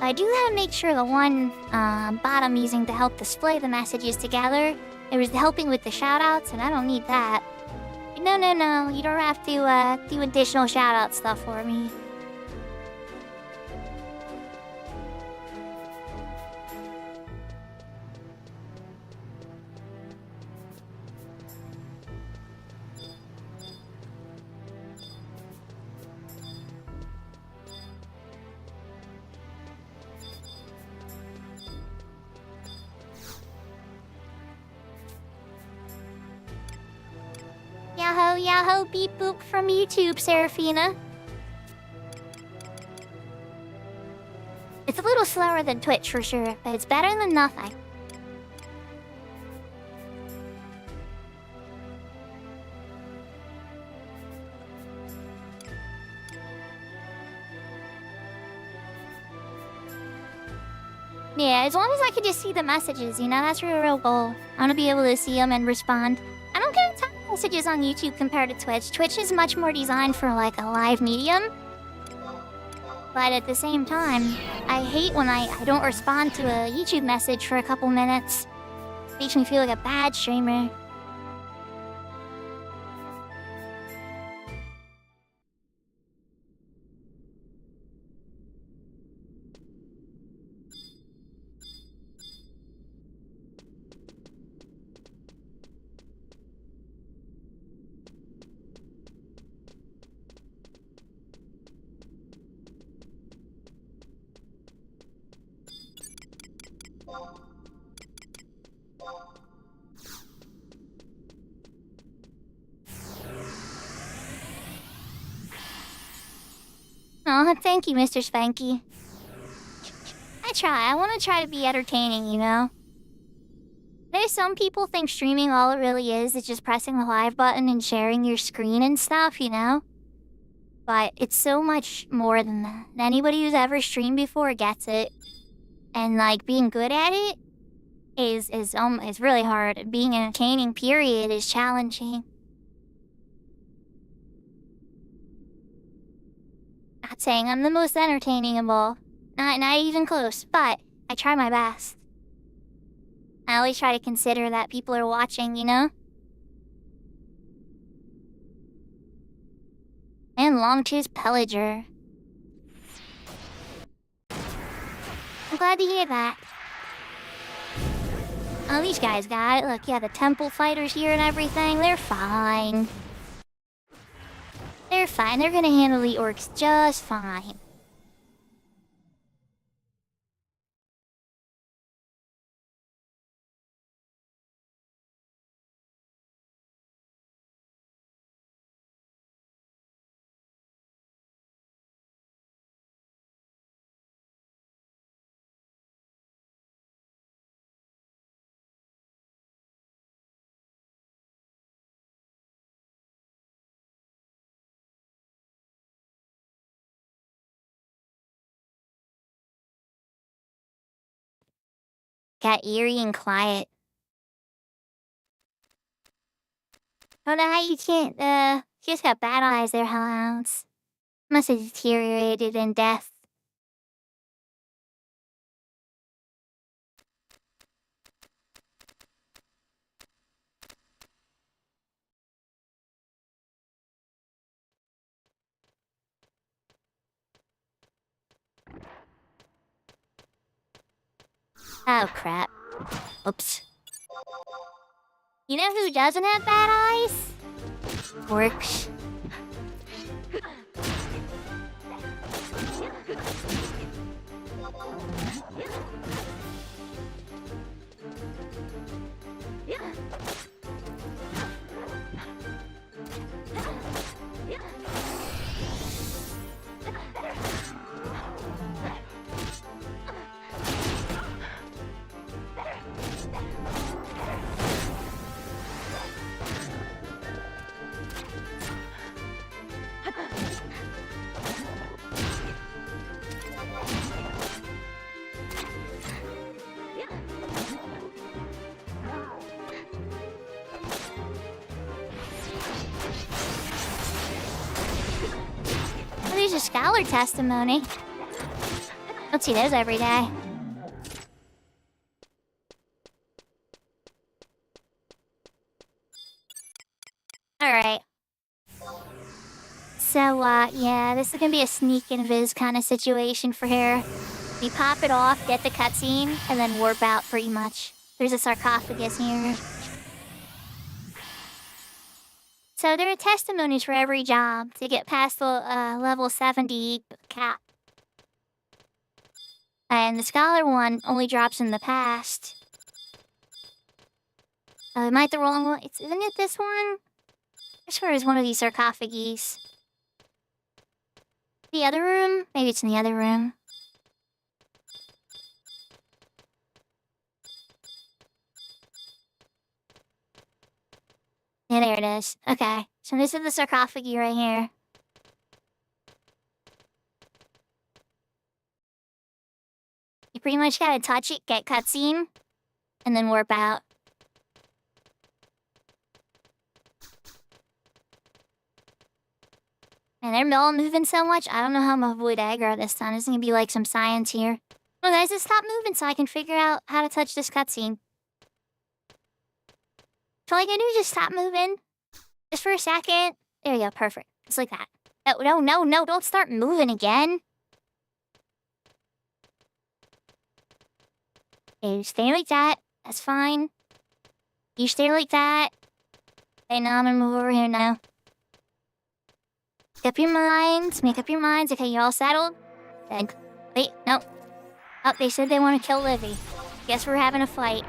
But I do have to make sure the one bot I'm using to help display the messages together, it was helping with the shoutouts, and I don't need that. No, you don't have to do additional shoutout stuff for me. Yahoo, beep boop from YouTube, Seraphina. It's a little slower than Twitch for sure, but it's better than nothing. Yeah, as long as I can just see the messages, you know, that's your real goal. I want to be able to see them and respond. I don't get a ton of messages on YouTube compared to Twitch. Twitch is much more designed for, like, a live medium. But at the same time, I hate when I don't respond to a YouTube message for a couple minutes. It makes me feel like a bad streamer. Oh, thank you, Mr. Spanky. I want to try to be entertaining, you know? There's some people think streaming all it really is just pressing the live button and sharing your screen and stuff, you know? But it's so much more than that. Anybody who's ever streamed before gets it. And, like, being good at it is really hard. Being entertaining, period, is challenging. Not saying I'm the most entertaining of all. Not even close, but I try my best. I always try to consider that people are watching, you know? And Longtooth Pillager. I'm glad to hear that. Oh, these guys got it. Look, yeah, the temple fighters here and everything, they're fine. They're fine. They're gonna handle the orcs just fine. Got eerie and quiet. Oh no, you can't, just got bad eyes there, hounds. Must have deteriorated in death. Oh, crap. Oops. You know who doesn't have bad eyes? Orcs. There's a scholar testimony. Don't see those every day. Alright. So, yeah, this is gonna be a sneak and viz kind of situation for here. We pop it off, get the cutscene, and then warp out pretty much. There's a sarcophagus here. So there are testimonies for every job to get past the level 70 cap. And the scholar one only drops in the past. Am I the wrong one? Isn't it this one? I swear it's one of these sarcophages. The other room? Maybe it's in the other room. Yeah, there it is. Okay, so this is the sarcophagi right here. You pretty much gotta touch it, get cutscene, and then warp out. And they're all moving so much, I don't know how I'm gonna avoid aggro this time. There's gonna be like some science here. Oh guys, just stop moving so I can figure out how to touch this cutscene. So all I can do is just stop moving. Just for a second. There you go, perfect. Just like that. Oh, no, don't start moving again. Okay, stay like that. That's fine. You stay like that. Okay, now I'm gonna move over here now. Make up your minds. Okay, you all settled? Then, wait, no. Oh, they said they want to kill Livy. Guess we're having a fight.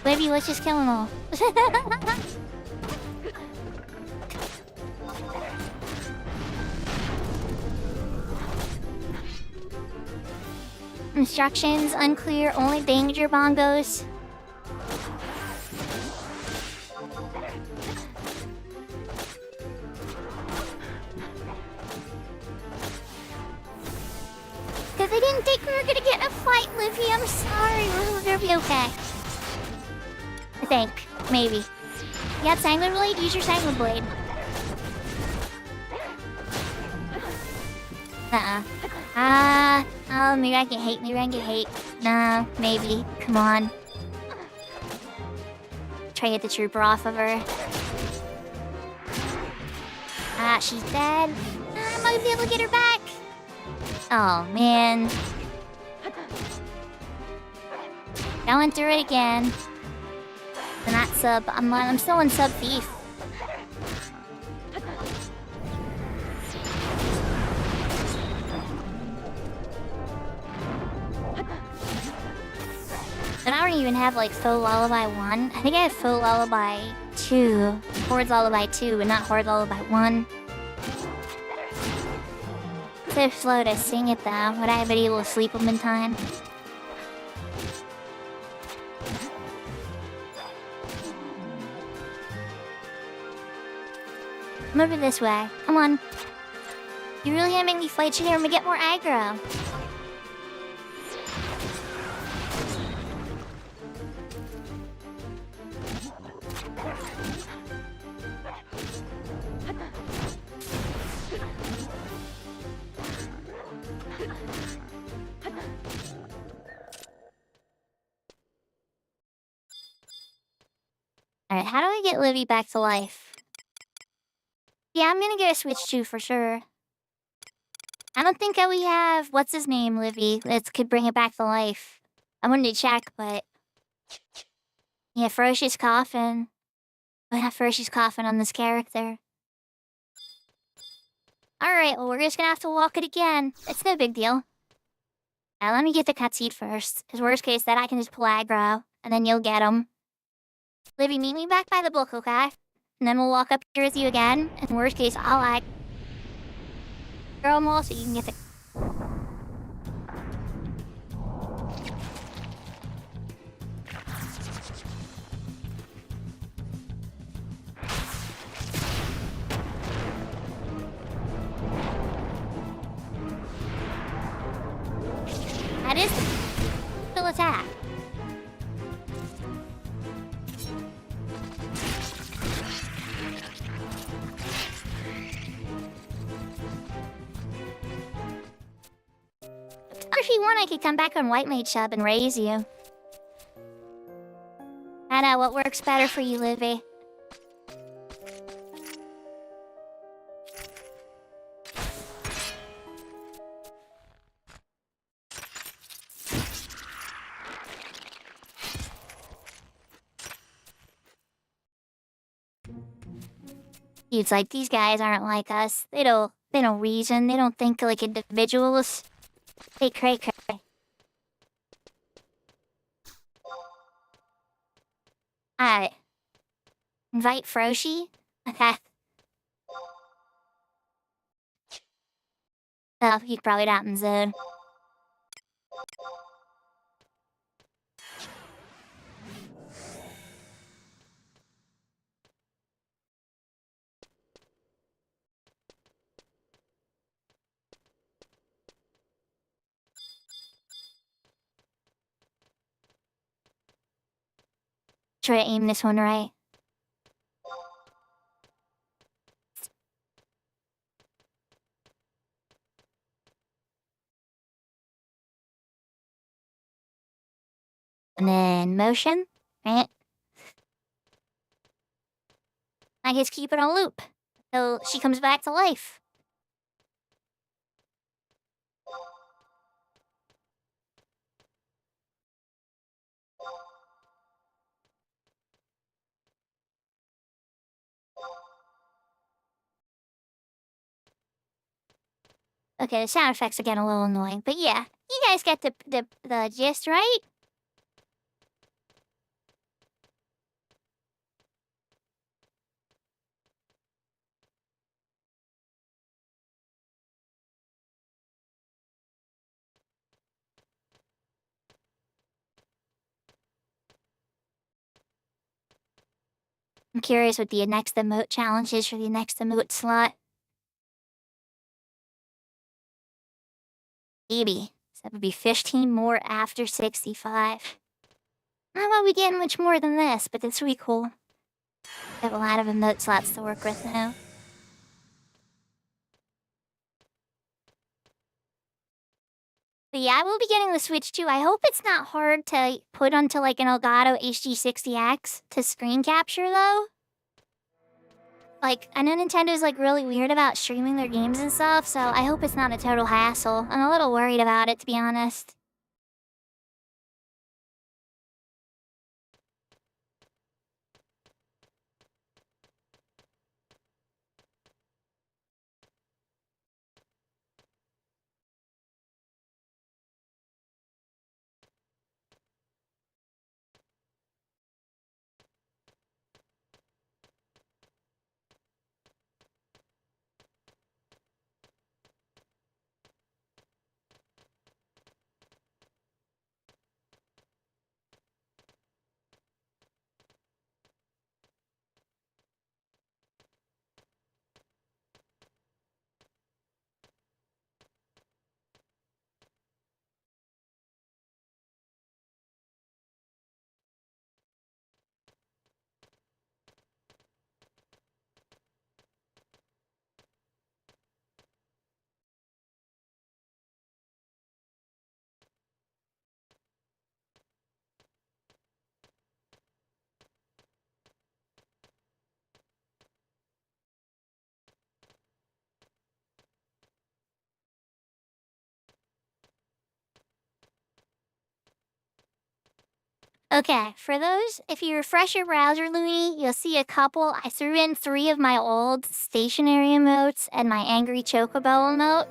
Livy, let's just kill them all. Instructions unclear, only danger bongos. Because I didn't think we were gonna get in a fight, Livy. I'm sorry. We're gonna be okay. I think. Maybe. You got Sanguine Blade? Use your Sanguine Blade. Oh, maybe I can hate. Nah, maybe. Come on. Try to get the trooper off of her. She's dead. I'm not gonna be able to get her back. Oh, man. I went through it again. And that sub, I'm still in sub thief. And I don't even have like Faux Lullaby 1. I think I have Faux Lullaby 2. Horde's Lullaby 2, but not Horde's Lullaby 1. So slow to sing it though. Would I have been able to sleep them in time? Move it this way. Come on. You really gonna make me fight you here and we get more aggro. Alright, how do I get Livy back to life? Yeah, I'm gonna get a Switch 2 for sure. I don't think that we have... What's his name, Livy? That could bring it back to life. I wanted to check, but... Yeah, Ferocious Coffin. We have Ferocious Coffin on this character. Alright, well, we're just gonna have to walk it again. It's no big deal. Now, let me get the cutscene first. Because worst case, that I can just pull aggro. And then you'll get him. Livy, meet me back by the book, okay? And then we'll walk up here with you again. And worst case, I'll throw them all so you can get the... That is still attack. Or if you want, I could come back on White Mage Sub and raise you. I know, what works better for you, Livy? It's like, these guys aren't like us. They don't reason. They don't think like individuals. Hey, cray. Invite Froshi? Okay. Oh, he's probably not in zone. Try to aim this one right. And then motion, right? I just keep it on loop until she comes back to life. Okay, the sound effects are getting a little annoying, but yeah, you guys get the gist, right? I'm curious what the next emote challenge is for the next emote slot. Maybe. So that would be 15 more after 65. I won't be getting much more than this, but it's really cool. I have a lot of emote slots to work with now. But yeah, I will be getting the Switch too. I hope it's not hard to put onto like an Elgato HD60X to screen capture though. Like, I know Nintendo's like really weird about streaming their games and stuff, so I hope it's not a total hassle. I'm a little worried about it, to be honest. Okay, for those, if you refresh your browser, Looney, you'll see a couple. I threw in 3 of my old stationary emotes and my angry chocobo emote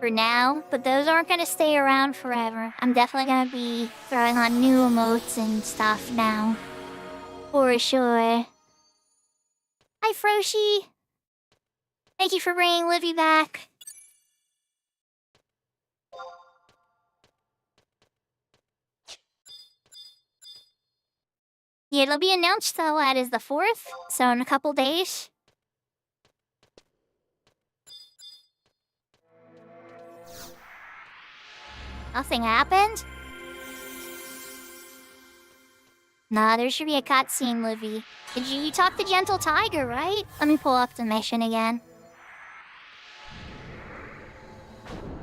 for now, but those aren't going to stay around forever. I'm definitely going to be throwing on new emotes and stuff now. For sure. Hi, Froshi. Thank you for bringing Livy back. Yeah, it'll be announced though at is the 4th, so in a couple days. Nothing happened? Nah, there should be a cutscene, Livy. You talk to Gentle Tiger, right? Let me pull up the mission again.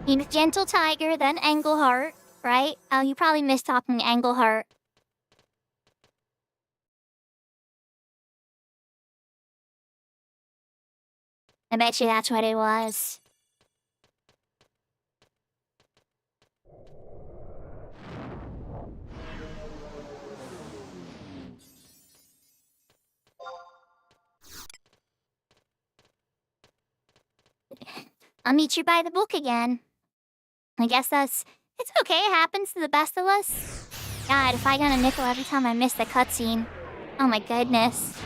You Gentle Tiger, then Engelhart, right? Oh, you probably missed talking to Engelhart. I bet you that's what it was. I'll meet you by the book again. I guess it's okay, it happens to the best of us. God, if I got a nickel every time I missed a cutscene. Oh my goodness.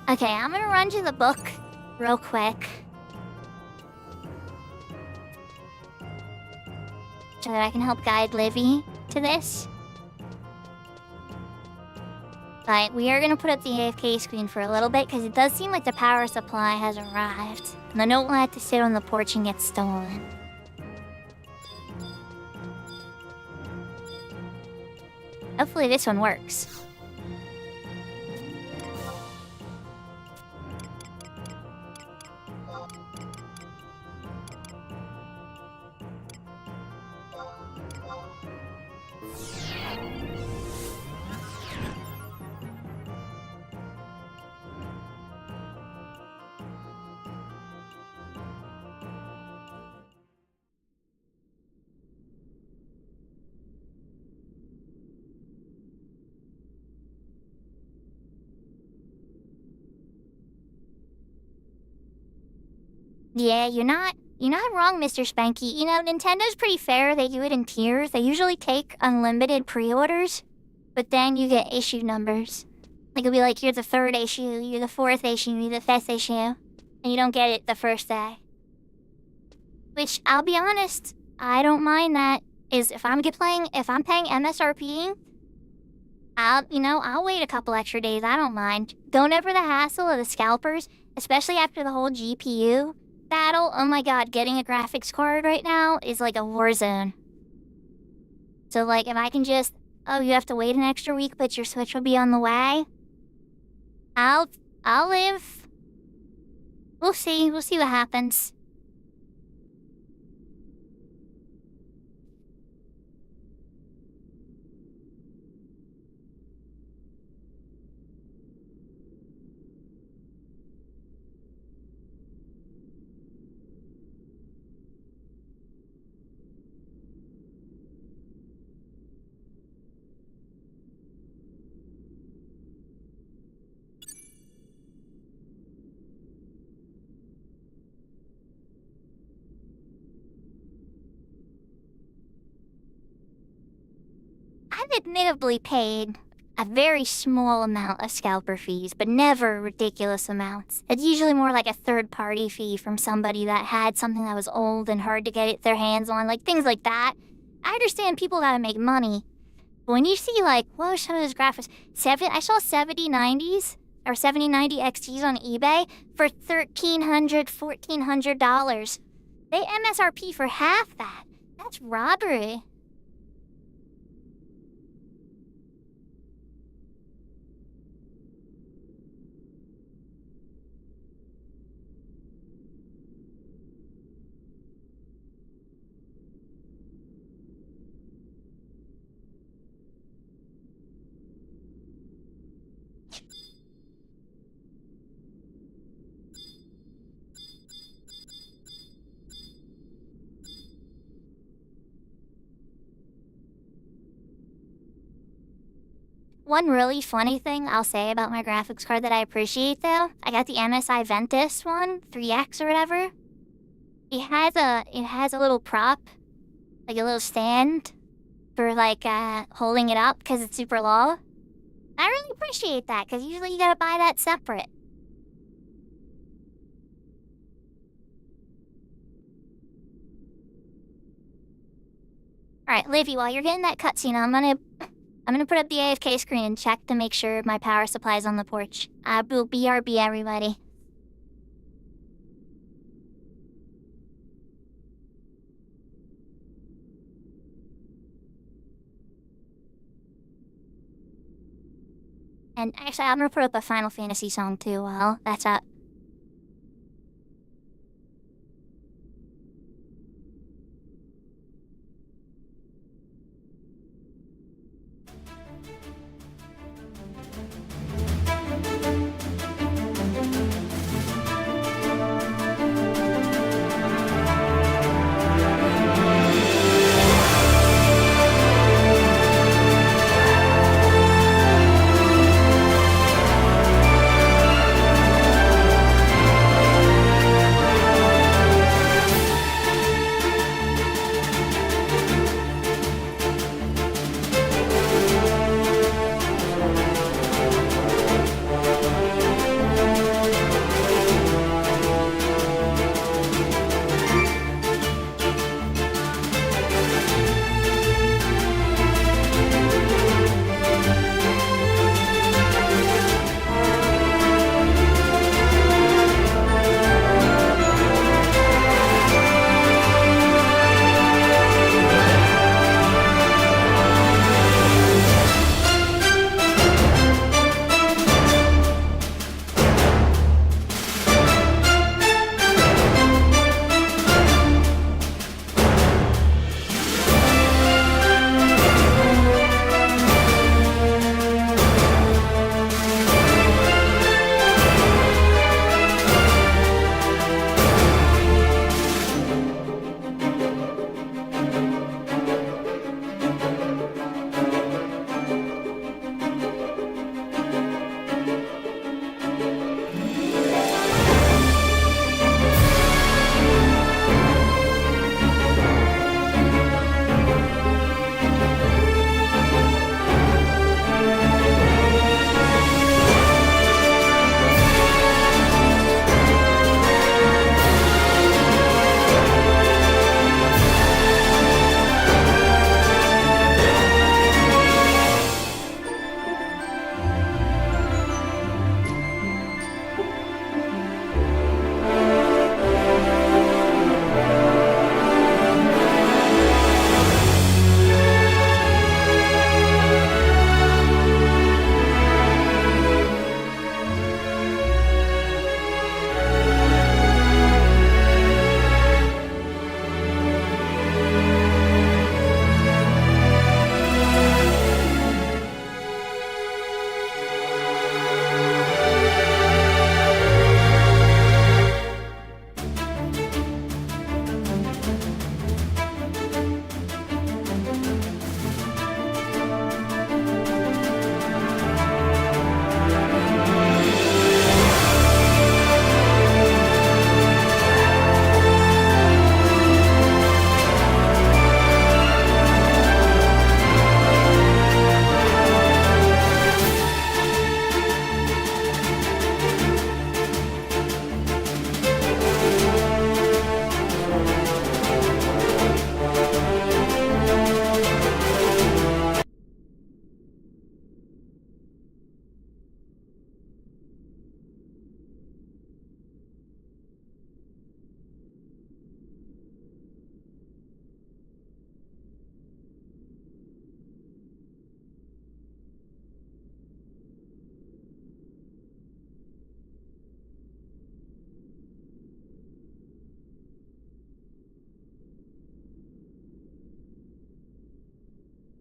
Okay, I'm gonna run to the book real quick. So that I can help guide Livy to this. But we are gonna put up the AFK screen for a little bit because it does seem like the power supply has arrived. And the note will have to sit on the porch and get stolen. Hopefully this one works. Yeah, you're not wrong, Mr. Spanky. You know, Nintendo's pretty fair. They do it in tiers. They usually take unlimited pre-orders, but then you get issue numbers. It could be like, you're the third issue, you're the fourth issue, you're the fifth issue, and you don't get it the first day. Which, I'll be honest, I don't mind that. If I'm paying MSRP, I'll wait a couple extra days, I don't mind. Going over the hassle of the scalpers, especially after the whole GPU battle, oh my god, getting a graphics card right now is like a war zone. So like, if I can just, you have to wait an extra week, but your Switch will be on the way, I'll live. We'll see what happens. I've admittedly paid a very small amount of scalper fees, but never ridiculous amounts. It's usually more like a third-party fee from somebody that had something that was old and hard to get their hands on, like things like that. I understand people gotta make money, but when you see like, whoa, some of those graphics, I saw 7090s or 7090 XTs on eBay for $1,300, $1,400. They MSRP for half that. That's robbery. One really funny thing I'll say about my graphics card that I appreciate though, I got the MSI Ventus one, 3X or whatever. It has a little prop, like a little stand for like holding it up because it's super low. I really appreciate that because usually you gotta buy that separate. Alright, Livy, while you're getting that cutscene, I'm gonna put up the AFK screen and check to make sure my power supply's on the porch. BRB, everybody. And actually, I'm gonna put up a Final Fantasy song too while that's up.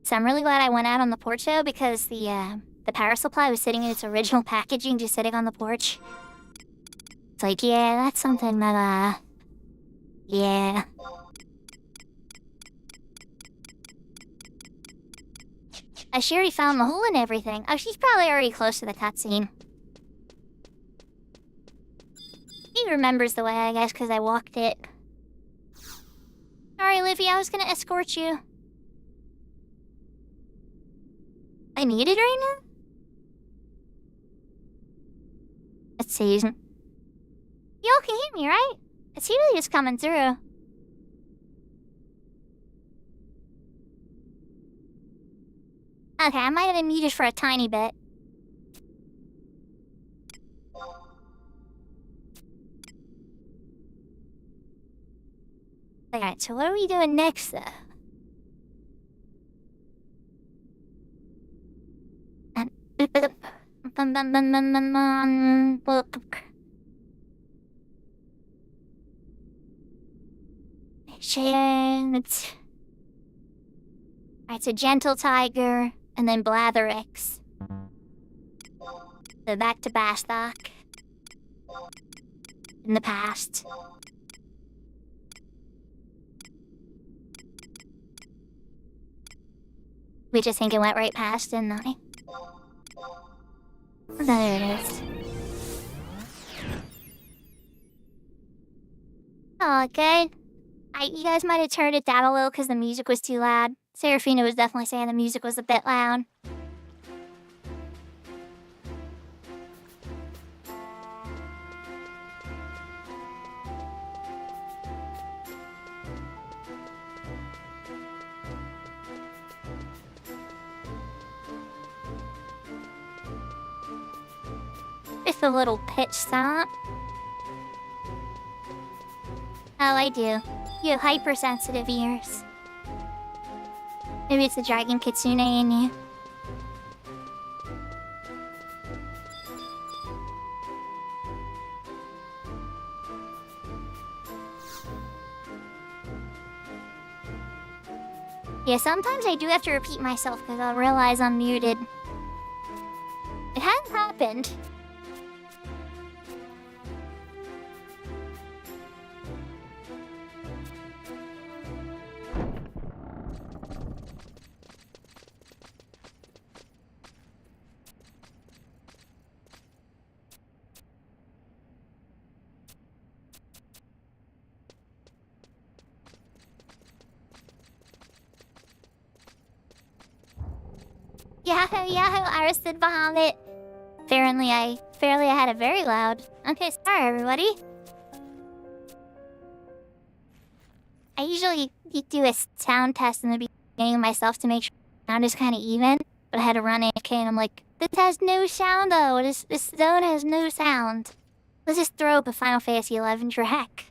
So I'm really glad I went out on the porch though, because the power supply was sitting in its original packaging, just sitting on the porch. It's like, yeah, that's something that, yeah. She already found the hole and everything. Oh, she's probably already close to the cutscene. He remembers the way, I guess, because I walked it. Sorry, Livy, I was gonna escort you. I need it right now? Let's see. Y'all can hear me, right? It's really just coming through. Okay, I might have been muted for a tiny bit. Alright, so what are we doing next, though? Alright, so Gentle Tiger, and then Blatherix. So back to Bastok. In the past. We just think it went right past, didn't I? There it is. Oh, good. You guys might have turned it down a little because the music was too loud. Serafina was definitely saying the music was a bit loud. Just a little pitch stomp. Oh, I do. You have hypersensitive ears. Maybe it's the dragon kitsune in you. Yeah, sometimes I do have to repeat myself because I'll realize I'm muted. It hadn't happened. Yahoo, yahoo, Iris stood behind it. Apparently I had it very loud. Okay, sorry everybody. I usually do a sound test in the beginning myself to make sure the sound is kind of even. But I had to run AFK and I'm like, this has no sound though. This zone has no sound. Let's just throw up a Final Fantasy 11 track.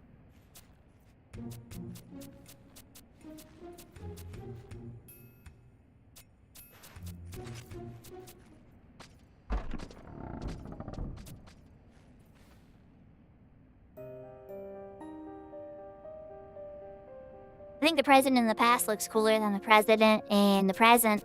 I think the president in the past looks cooler than the president in the present.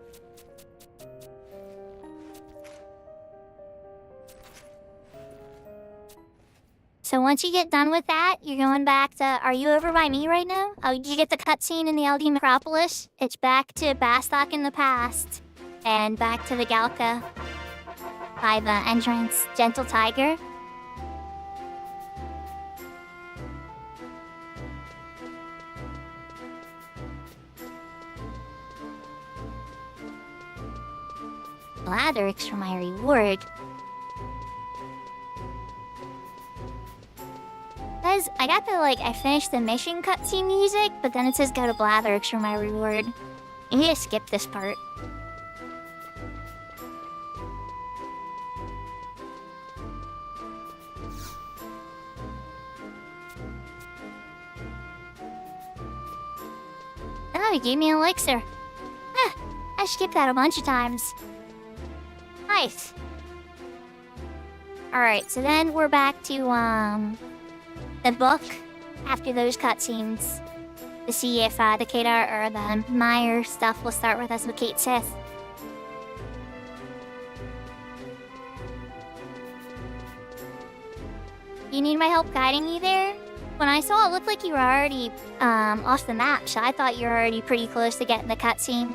So once you get done with that, you're going back to... Are you over by me right now? Oh, did you get the cutscene in the LD Necropolis? It's back to Bastok in the past. And back to the Galka by the entrance Gentle Tiger. Blatherix for my reward. Says I got the I finished the mission cutscene music, but then it says go to Blatherix for my reward. You need to skip this part. Oh, he gave me an elixir. I skipped that a bunch of times. Nice. Alright, so then we're back to, the book after those cutscenes. to see if the Kadar or the Meyer stuff will start with us with Kate Sith. You need my help guiding me there? When I saw it looked like you were already off the map, so I thought you were already pretty close to getting the cutscene.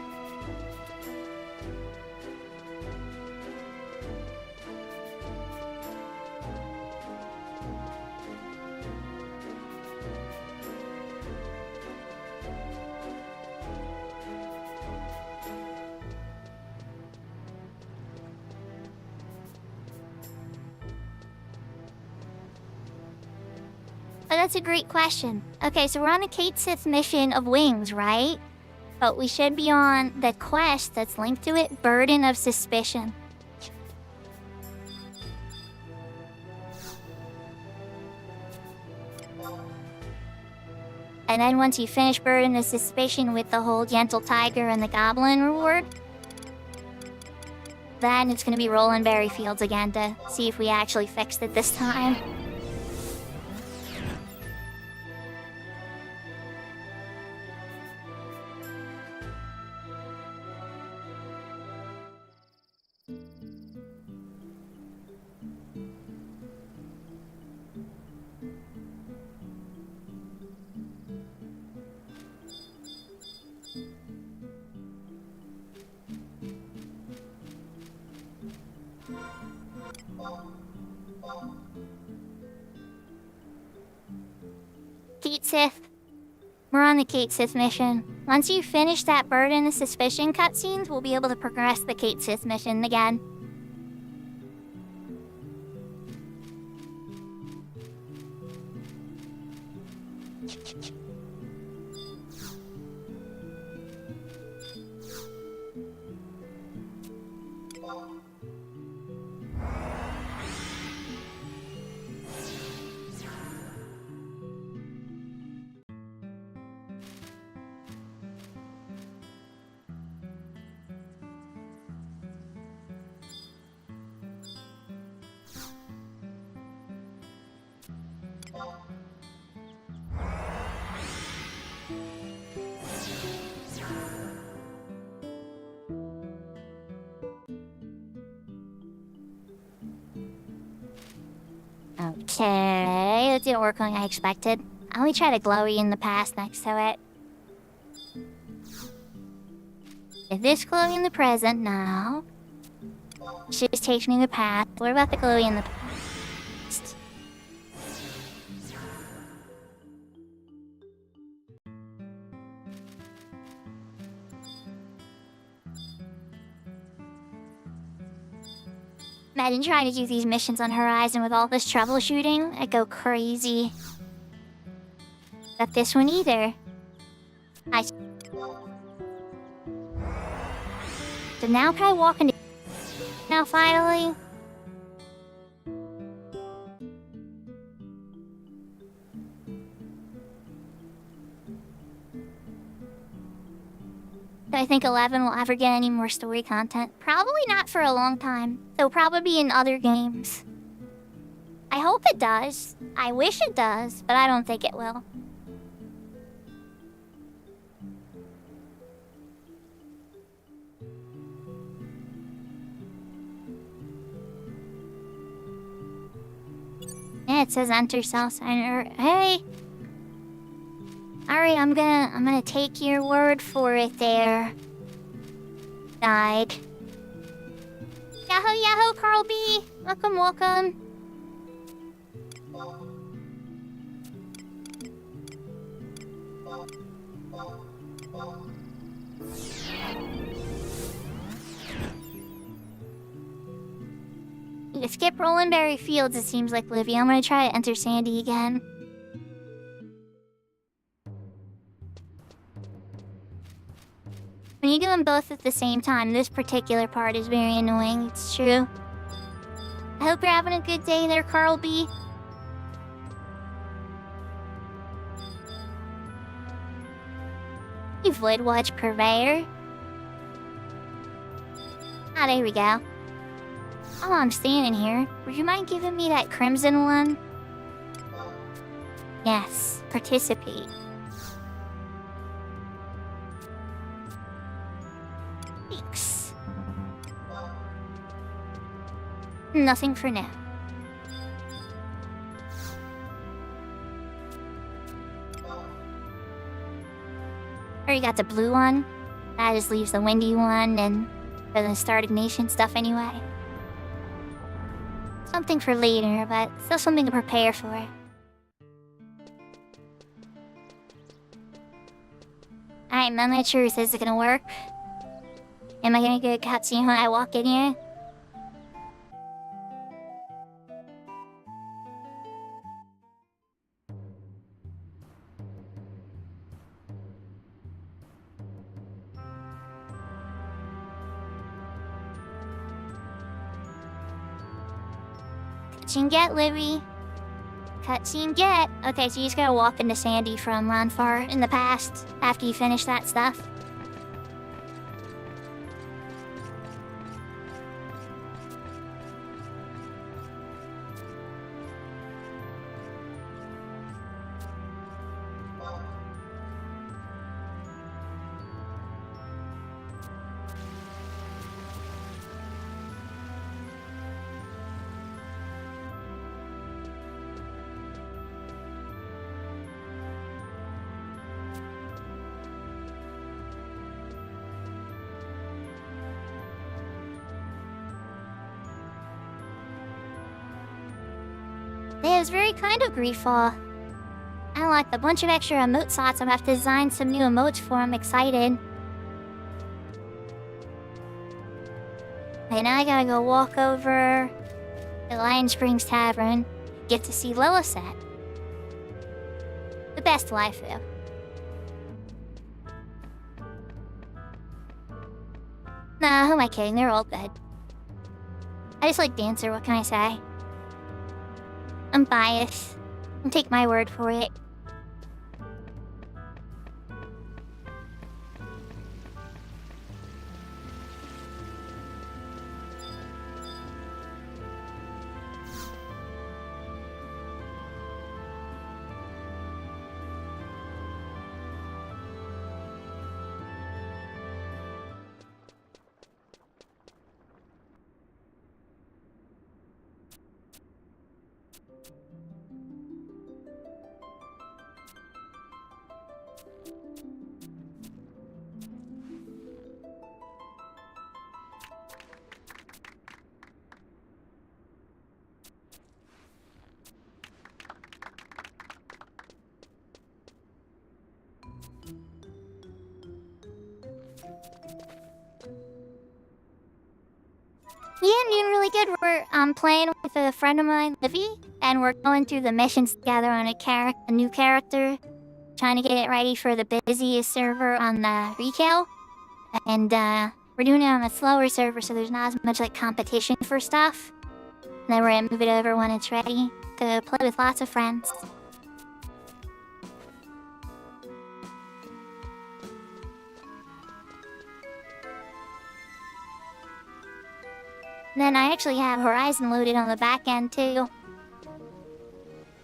Oh, that's a great question. Okay, so we're on the Kate Sith mission of Wings, right? But we should be on the quest that's linked to it, Burden of Suspicion. And then once you finish Burden of Suspicion with the whole Gentle Tiger and the Goblin reward, then it's gonna be rolling berry fields again to see if we actually fixed it this time. Kate Sith. We're on the Kate Sith mission. Once you finish that Burden of Suspicion cutscenes, we'll be able to progress the Kate Sith mission again. Okay, it didn't work like I expected. I only tried a glowy in the past next to it. If this glowy in the present now, she just takes me to the past. What about the glowy in the past? Imagine trying to do these missions on Horizon with all this troubleshooting. I'd go crazy. Not this one either. So now can I walk into... Now finally? Do I think 11 will ever get any more story content? Probably not for a long time. It'll probably be in other games. I hope it does. I wish it does, but I don't think it will. Yeah, it says enter cell signer. Hey! Alright, I'm gonna take your word for it there. Died. Yahoo, yahoo, Carl B! Welcome, welcome. You can skip Rolling Berry Fields, it seems like, Livy. I'm gonna try to enter Sandy again. When you do them both at the same time, this particular part is very annoying, it's true. I hope you're having a good day there, Carl B. You Void Watch Purveyor. Ah, there we go. Oh, I'm standing here. Would you mind giving me that crimson one? Yes, participate. Thanks. Nothing for now. Already got the blue one. That just leaves the windy one and for the started nation stuff anyway. Something for later, but still something to prepare for. I'm not sure if this is gonna work. Am I gonna get a cutscene when I walk in here? Cutscene get, Libby. Cutscene get. Okay, so you just gotta walk into Sandy from Ronfar in the past after you finish that stuff. It was very kind of Griefful. I unlocked a bunch of extra emote slots. I'm gonna have to design some new emotes for. I'm excited. And now I gotta go walk over to Lion Springs Tavern. Get to see Lilithset. The best waifu. Nah, who am I kidding? They're all good. I just like Dancer, what can I say? I'm biased. Take my word for it. Yeah, I'm doing really good. We're playing with a friend of mine, Livy, and we're going through the missions together on a new character, trying to get it ready for the busiest server on the retail. And we're doing it on a slower server, so there's not as much like competition for stuff. And then we're gonna move it over when it's ready to play with lots of friends. Then I actually have Horizon loaded on the back end too.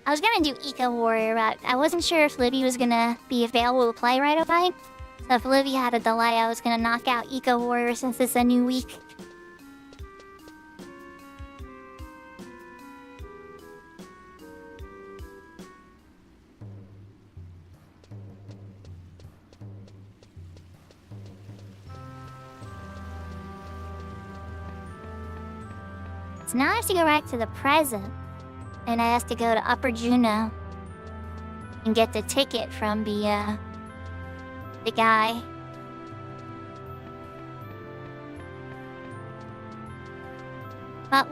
I was gonna do Eco Warrior, but I wasn't sure if Libby was gonna be available to play right away. So if Libby had a delay, I was gonna knock out Eco Warrior since it's a new week. So now I have to go back to the present, and I have to go to Upper Juno and get the ticket from the guy. What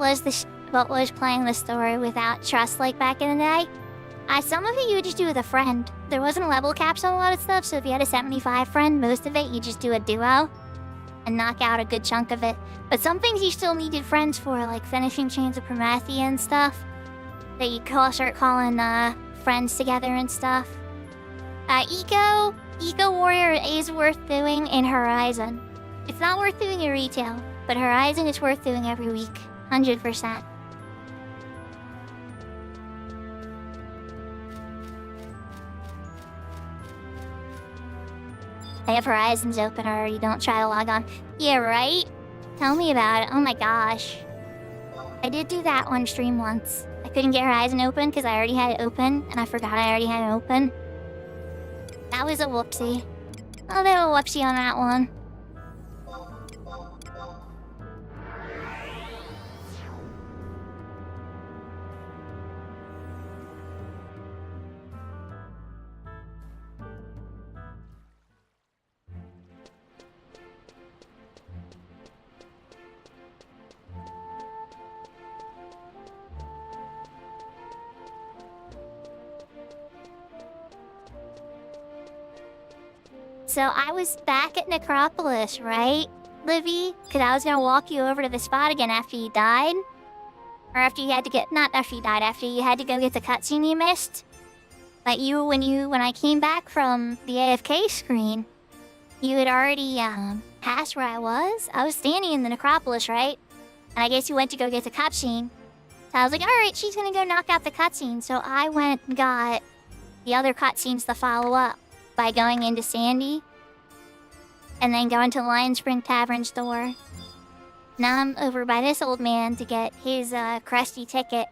was playing the story without trust like back in the day? Some of it you would just do with a friend. There wasn't level caps on a lot of stuff, so if you had a 75 friend, most of it you just do a duo and knock out a good chunk of it. But some things you still needed friends for, like finishing Chains of Prometheus and stuff, that you start calling friends together and stuff. Eco Warrior is worth doing in Horizon. It's not worth doing in retail, but Horizon is worth doing every week, 100%. I have Horizons open already, don't try to log on. Yeah, right? Tell me about it. Oh my gosh. I did do that one stream once. I couldn't get Horizon open because I already had it open, and I forgot I already had it open. That was a whoopsie. A little whoopsie on that one. So I was back at Necropolis, right, Livy? Because I was gonna walk you over to the spot again after you died. Or after you had to get, not after you died, after you had to go get the cutscene you missed. But when I came back from the AFK screen, you had already, passed where I was. I was standing in the Necropolis, right? And I guess you went to go get the cutscene. So I was like, alright, she's gonna go knock out the cutscene. So I went and got the other cutscenes to follow up by going into Sandy, and then going to Lion Spring Tavern store. Now I'm over by this old man to get his crusty ticket.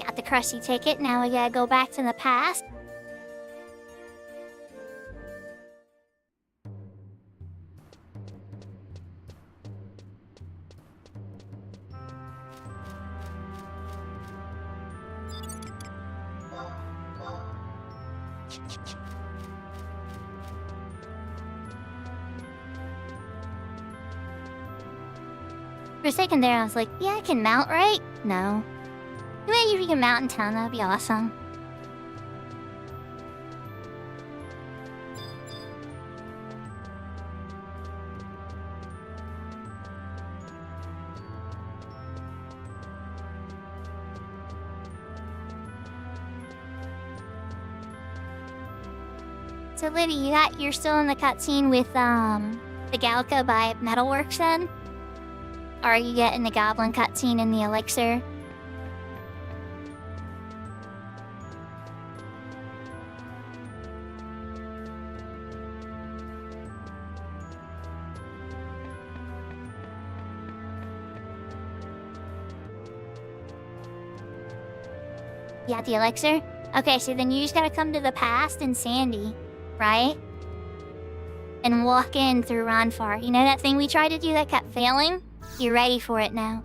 Got the crusty ticket, now we gotta go back to the past. For a second there, I was like, yeah, I can mount, right? No. Maybe if you can mount in town, that'd be awesome. So Liddy, you're still in the cutscene with the Galca by Metalworks then? Or are you getting the Goblin cutscene in the Elixir? Yeah, the Elixir? Okay, so then you just gotta come to the past in Sandy, right? And walk in through Ronfar. You know that thing we tried to do that kept failing? You're ready for it now.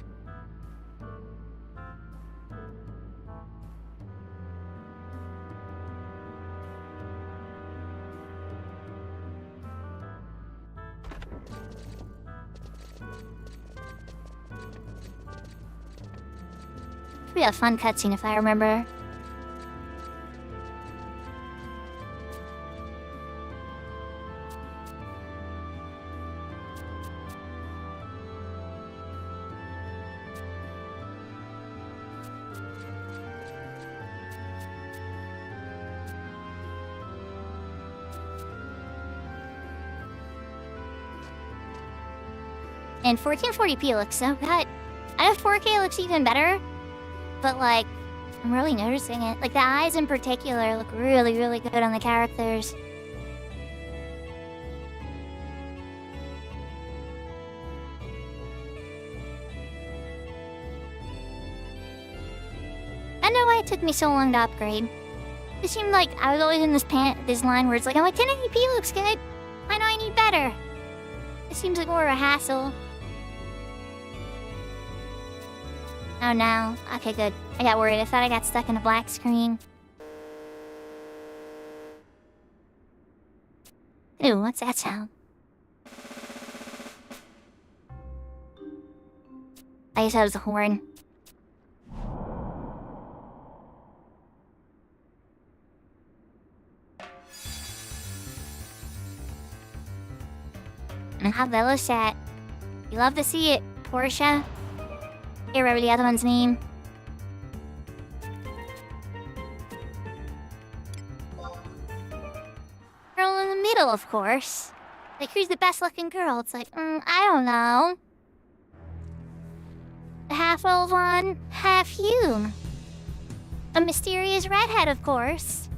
It'll be a fun cutscene if I remember. And 1440p looks so good. I know 4K looks even better, but like, I'm really noticing it. Like the eyes in particular look really, really good on the characters. I know why it took me so long to upgrade. It seemed like I was always in this line where it's like, I'm like, 1080p looks good. Why do I need better? It seems like more of a hassle. Oh no. Okay, good. I got worried. I thought I got stuck in a black screen. Ooh, what's that sound? I guess that was a horn. And how Bella sat. You love to see it, Portia. Can't remember the other one's name. Girl in the middle, of course. Like, who's the best looking girl? It's like, I don't know. The half old one, half human. A mysterious redhead, of course.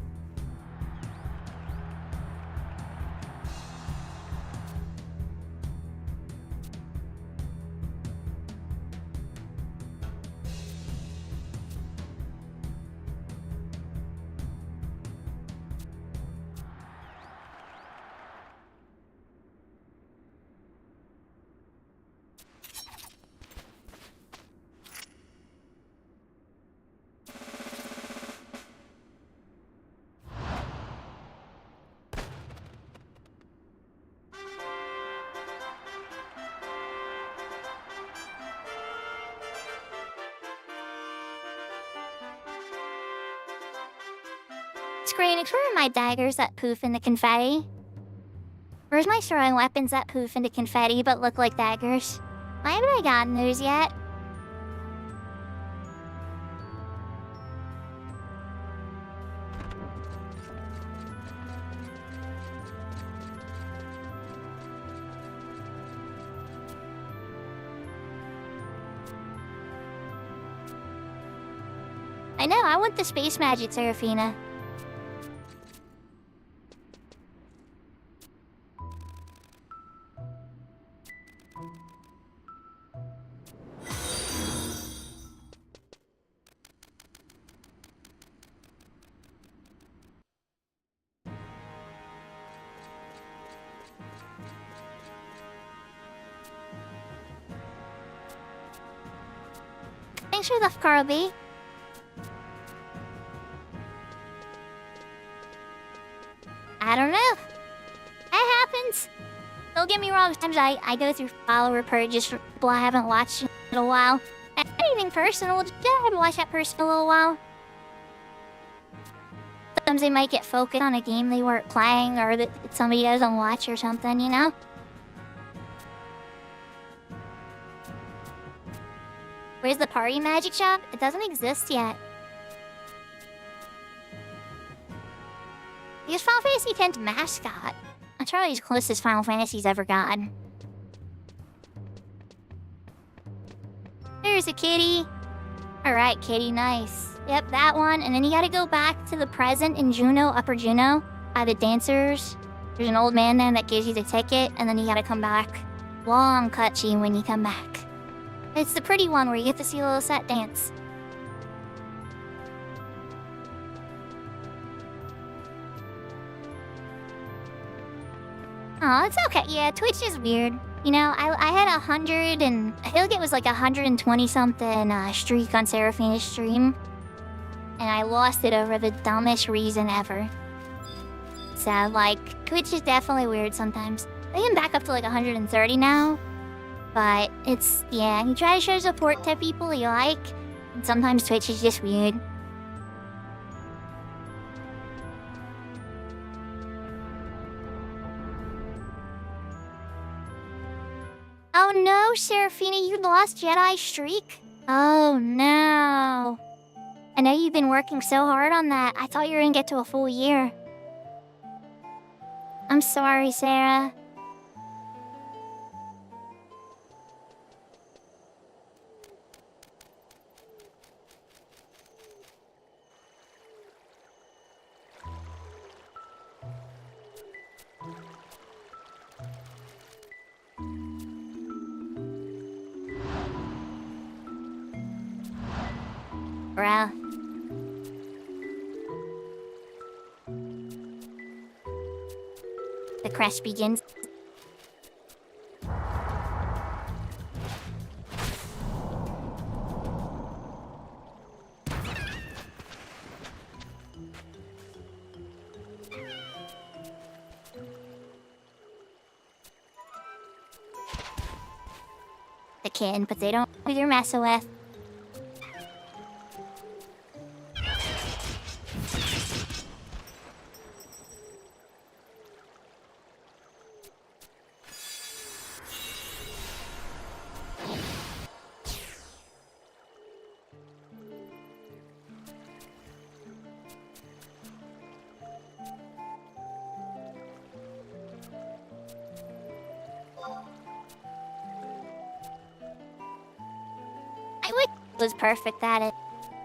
Screenings, where are my daggers that poof into confetti? Where's my throwing weapons that poof into confetti but look like daggers? Why haven't I gotten those yet? I know, I want the space magic, Seraphina. Thanks for the Carly. I don't know. That happens. Don't get me wrong, sometimes I go through follower purges for people I haven't watched in a little while. Anything personal, just I haven't watched that person in a little while. Sometimes they might get focused on a game they weren't playing or that somebody doesn't watch or something, you know? Where's the party magic shop? It doesn't exist yet. Because Final Fantasy X's mascot. That's probably as close as Final Fantasy's ever gotten. There's a kitty. Alright, kitty, nice. Yep, that one. And then you gotta go back to the present in Juno, Upper Juno. The dancers. There's an old man there that gives you the ticket, and then you gotta come back. Long cutscene when you come back. It's the pretty one where you get to see a little set dance. Oh, it's okay. Yeah, Twitch is weird. You know, I had 100 and I feel like it was like 120 something streak on Seraphina's stream. And I lost it over the dumbest reason ever. So, like, Twitch is definitely weird sometimes. I am back up to like 130 now. But it's, yeah, you try to show support to people you like. And sometimes Twitch is just weird. Oh no, Seraphina, you lost Jedi streak? Oh no. I know you've been working so hard on that. I thought you were gonna get to a full year. I'm sorry, Sarah. Bro. The crash begins. the kid, but they don't know who they're messing with. I wish I was perfect at it.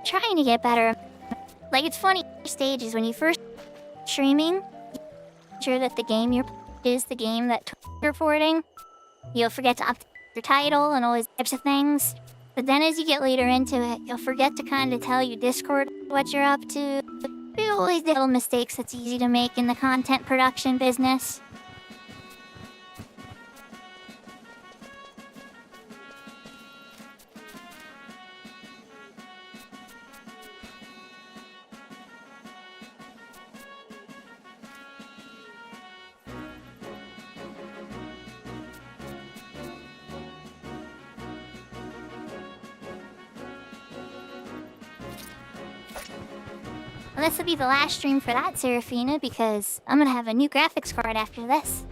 Trying to get better. Like, it's funny stages when you first streaming, sure that the game you're is the game that you're reporting. You'll forget to update your title and all these types of things. But then as you get later into it, you'll forget to kind of tell your Discord what you're up to. There's always little mistakes that's easy to make in the content production business. Well, this will be the last stream for that, Serafina, because I'm gonna have a new graphics card after this.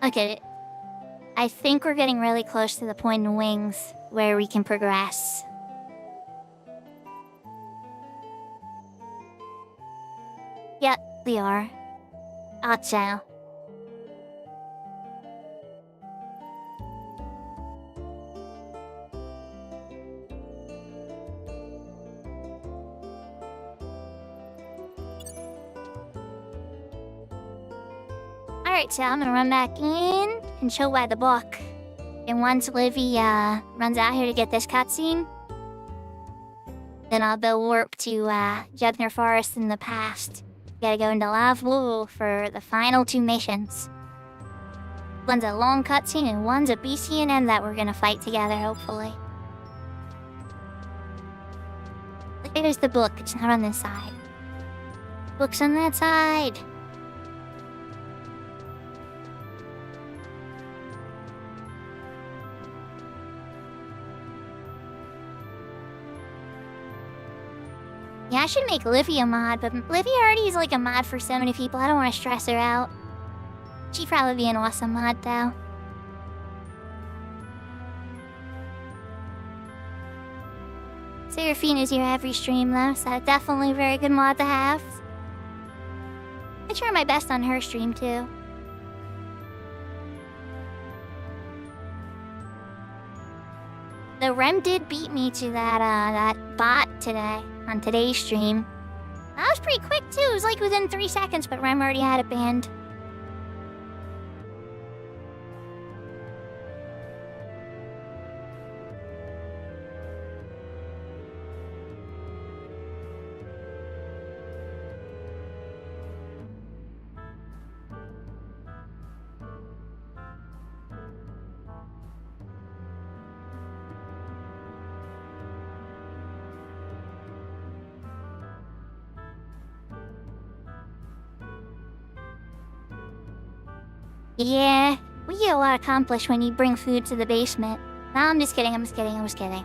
Okay, I think we're getting really close to the point in Wings where we can progress. Yep, we are. Acho. Alright, so I'm gonna run back in and show by the book. And once Livy runs out here to get this cutscene, then I'll build warp to Jugner Forest in the past. Gotta go into Lavwool for the final two missions. One's a long cutscene and one's a BCNM that we're gonna fight together, hopefully. There's the book, it's not on this side. Book's on that side. Yeah, I should make Livy a mod, but Livy already is like a mod for so many people. I don't want to stress her out. She'd probably be an awesome mod, though. Seraphina's here every stream, though, so definitely a very good mod to have. I try my best on her stream, too. The Rem did beat me to that bot today, on today's stream. That was pretty quick, too. It was like within 3 seconds, but Rem already had it banned. Yeah, we get a lot accomplished when you bring food to the basement. No, I'm just kidding, I'm just kidding, I'm just kidding.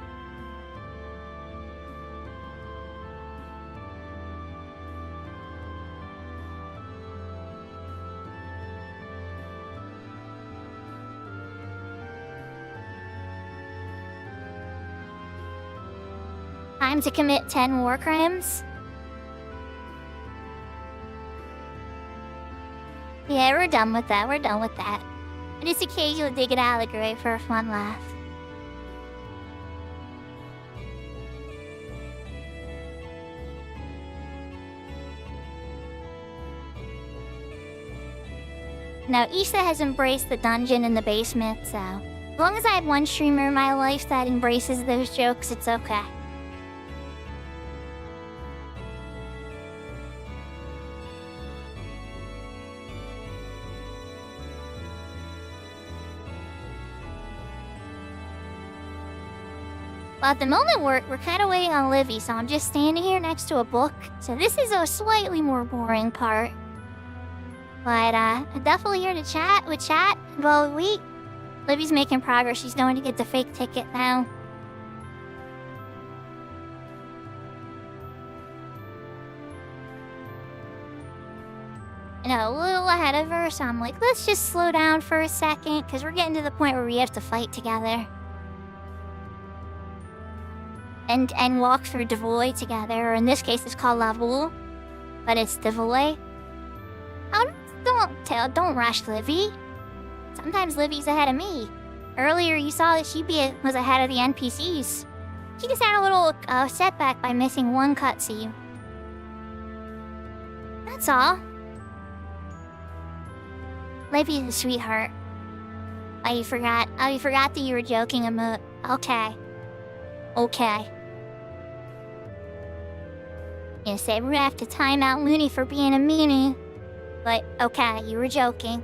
Time to commit 10 war crimes? Yeah, we're done with that, we're done with that. I just occasionally dig it out of the grave for a fun laugh. Now, Issa has embraced the dungeon in the basement, so as long as I have one streamer in my life that embraces those jokes, it's okay. Well, at the moment, we're kind of waiting on Livy, so I'm just standing here next to a book. So this is a slightly more boring part. But, definitely here to chat. Well, wait. Livy's making progress. She's going to get the fake ticket now. And a little ahead of her, so I'm like, let's just slow down for a second, because we're getting to the point where we have to fight together. And walk through Devoy together, or in this case it's called Lavul, but it's Devoy. Oh, don't rush Livy. Sometimes Livy's ahead of me. Earlier you saw that she was ahead of the NPCs. She just had a little setback by missing one cutscene. That's all. Livy's a sweetheart. Oh, you forgot that you were joking, Amut. Okay. You said we're gonna have to time out Looney for being a meanie. But, okay, you were joking.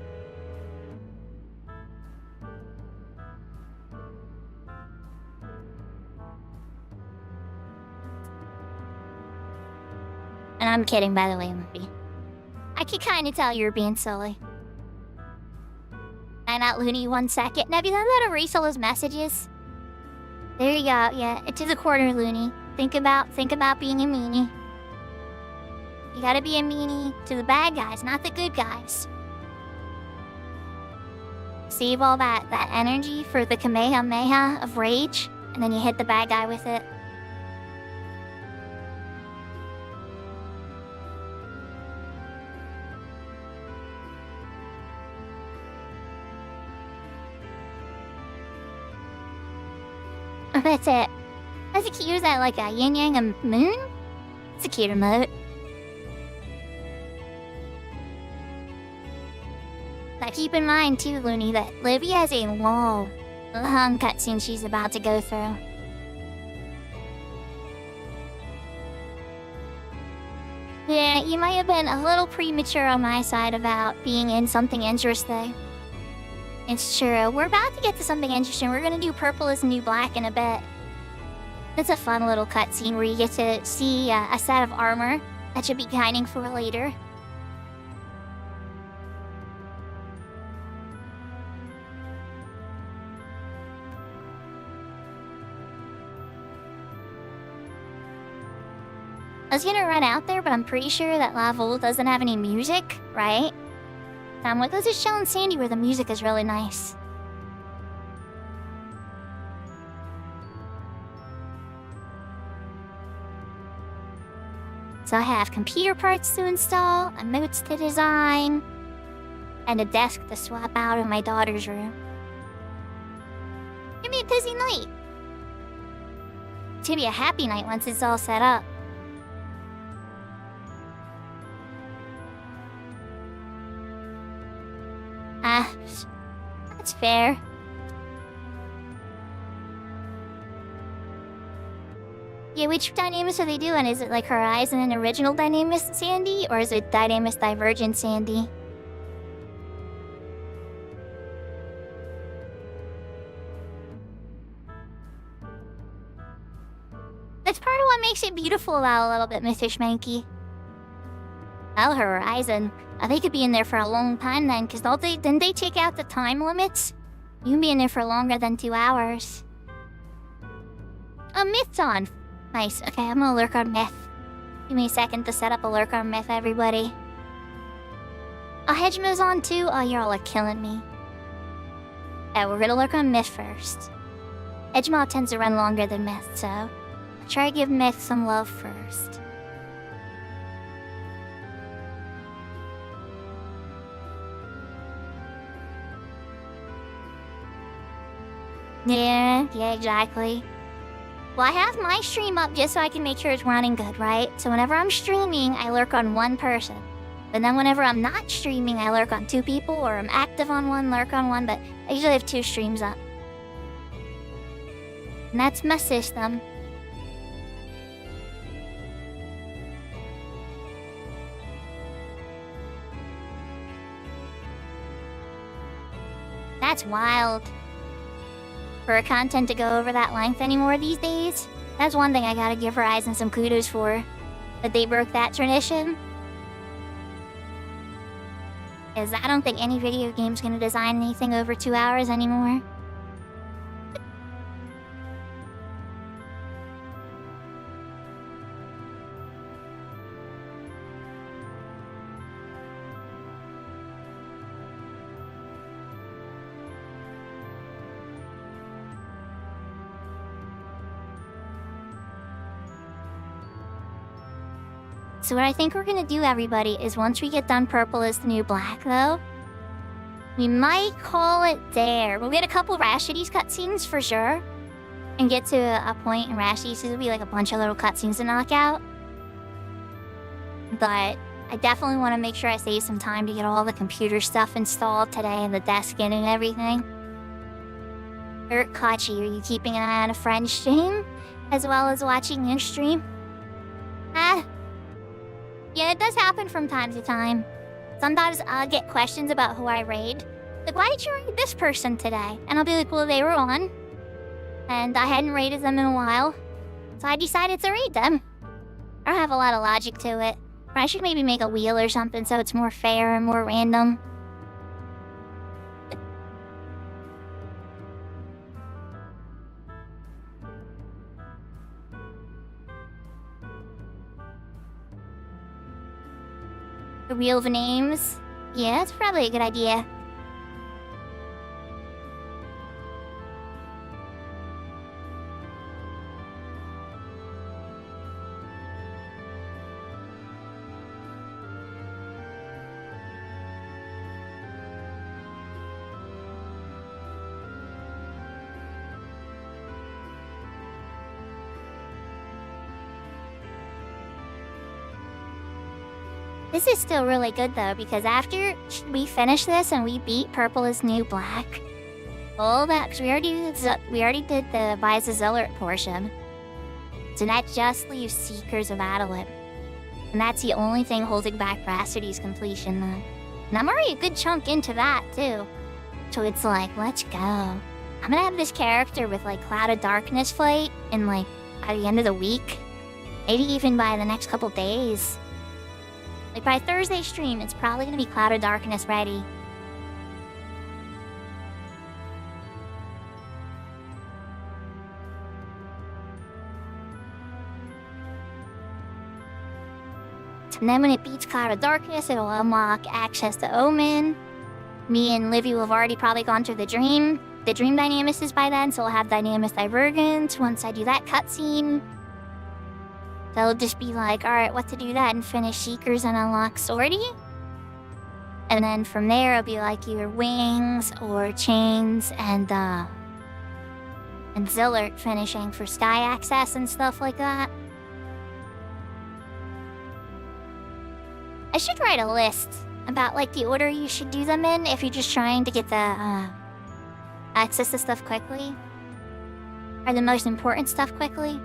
And I'm kidding, by the way, Luffy. I could kinda tell you were being silly. I'm not Looney 1 second. Nebula, let erase all those messages. There you go, yeah, it is a quarter, Looney. Think about being a meanie. You gotta be a meanie to the bad guys, not the good guys. Save all that energy for the Kamehameha of rage, and then you hit the bad guy with it. That's it. That's a cute. Is that like a yin yang a moon? It's a cute emote. Now keep in mind too, Looney, that Livy has a long cutscene she's about to go through. Yeah, you might have been a little premature on my side about being in something interesting. It's true. We're about to get to something interesting. We're gonna do Purple is the New Black in a bit. It's a fun little cutscene where you get to see a set of armor that you'll be guiding for later. I was gonna run out there, but I'm pretty sure that Lavul doesn't have any music, right? So I'm like, let's just chill in Sandy where the music is really nice. So I have computer parts to install, emotes to design, and a desk to swap out in my daughter's room. It's gonna be a busy night. It's gonna be a happy night once it's all set up. That's fair. Yeah, which Dynamis are they doing? Is it like Horizon and Original Dynamis Sandy, or is it Dynamis Divergent Sandy? That's part of what makes it beautiful though, a little bit, Mr. Schmanky. Well, Horizon. They could be in there for a long time then, because didn't they take out the time limits? You can be in there for longer than 2 hours. Myth's on. Nice. Okay, I'm gonna lurk on Myth. Give me a second to set up a lurk on Myth, everybody. Hedgemo's on too? Oh, y'all are killing me. Yeah, we're gonna lurk on Myth first. Hedgemo tends to run longer than Myth, so I'll try to give Myth some love first. Yeah, exactly. Well, I have my stream up just so I can make sure it's running good, right? So whenever I'm streaming, I lurk on 1 person. But then whenever I'm not streaming, I lurk on 2 people, or I'm active on 1, lurk on 1, but I usually have 2 streams up. And that's my system. That's wild. for content to go over that length anymore these days. That's one thing I gotta give Verizon some kudos for, that they broke that tradition. Because I don't think any video game's gonna design anything over 2 hours anymore. So what I think we're gonna do, everybody, is once we get done Purple is the New Black, though, we might call it there. We'll get a couple Rashides cutscenes for sure, and get to a point in Rashides there'll be like a bunch of little cutscenes to knock out. But I definitely want to make sure I save some time to get all the computer stuff installed today and the desk in and everything. Kachi, are you keeping an eye on a friend's stream, as well as watching your stream? Yeah, it does happen from time to time. Sometimes I'll get questions about who I raid. Like, why did you raid this person today? And I'll be like, well, they were on. And I hadn't raided them in a while. So I decided to raid them. I don't have a lot of logic to it. But I should maybe make a wheel or something so it's more fair and more random. The wheel of names? Yeah, that's probably a good idea. This is still really good though, because after we finish this and we beat Purple is New Black, all that, because we already did the Visa Zillert portion, so that just leaves Seekers of Adolin, and that's the only thing holding back Brassidy's completion though. And I'm already a good chunk into that too, so it's like, let's go. I'm gonna have this character with like Cloud of Darkness fight in like by the end of the week, maybe even by the next couple days. Like, by Thursday stream, it's probably gonna be Cloud of Darkness ready. And then when it beats Cloud of Darkness, it'll unlock access to Omen. Me and Livy will have already probably gone through the Dream Dynamis by then, so we'll have Dynamis Divergence once I do that cutscene. They'll just be like, alright, what to do that and finish Seekers and unlock Swordy? And then from there, it'll be like either Wings or Chains and Zillert finishing for Sky Access and stuff like that. I should write a list about like the order you should do them in if you're just trying to get the access to stuff quickly. Or the most important stuff quickly.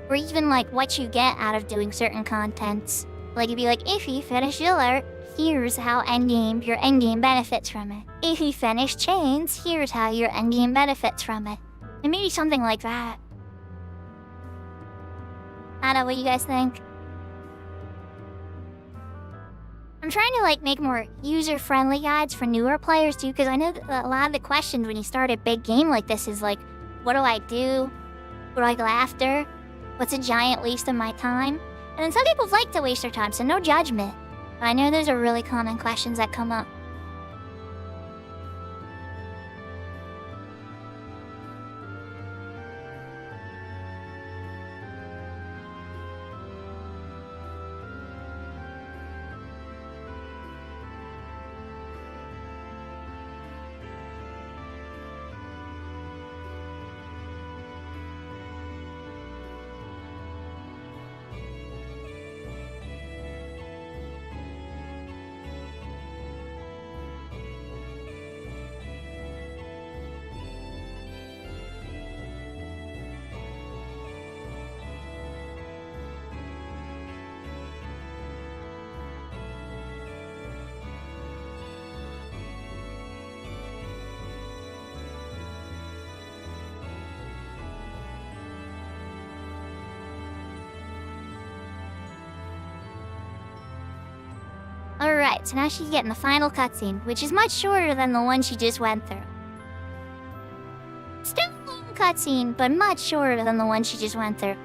Or even like what you get out of doing certain contents. Like it'd be like, if you finish Zillert, here's how your endgame benefits from it. If you finish Chains, here's how your endgame benefits from it. And maybe something like that. I don't know what you guys think. I'm trying to like make more user-friendly guides for newer players too, because I know that a lot of the questions when you start a big game like this is like, what do I do? What do I go after? What's a giant waste of my time? And then some people like to waste their time, so no judgment. But I know those are really common questions that come up. Alright, so now she's getting the final cutscene, which is much shorter than the one she just went through. Still a long cutscene, but much shorter than the one she just went through.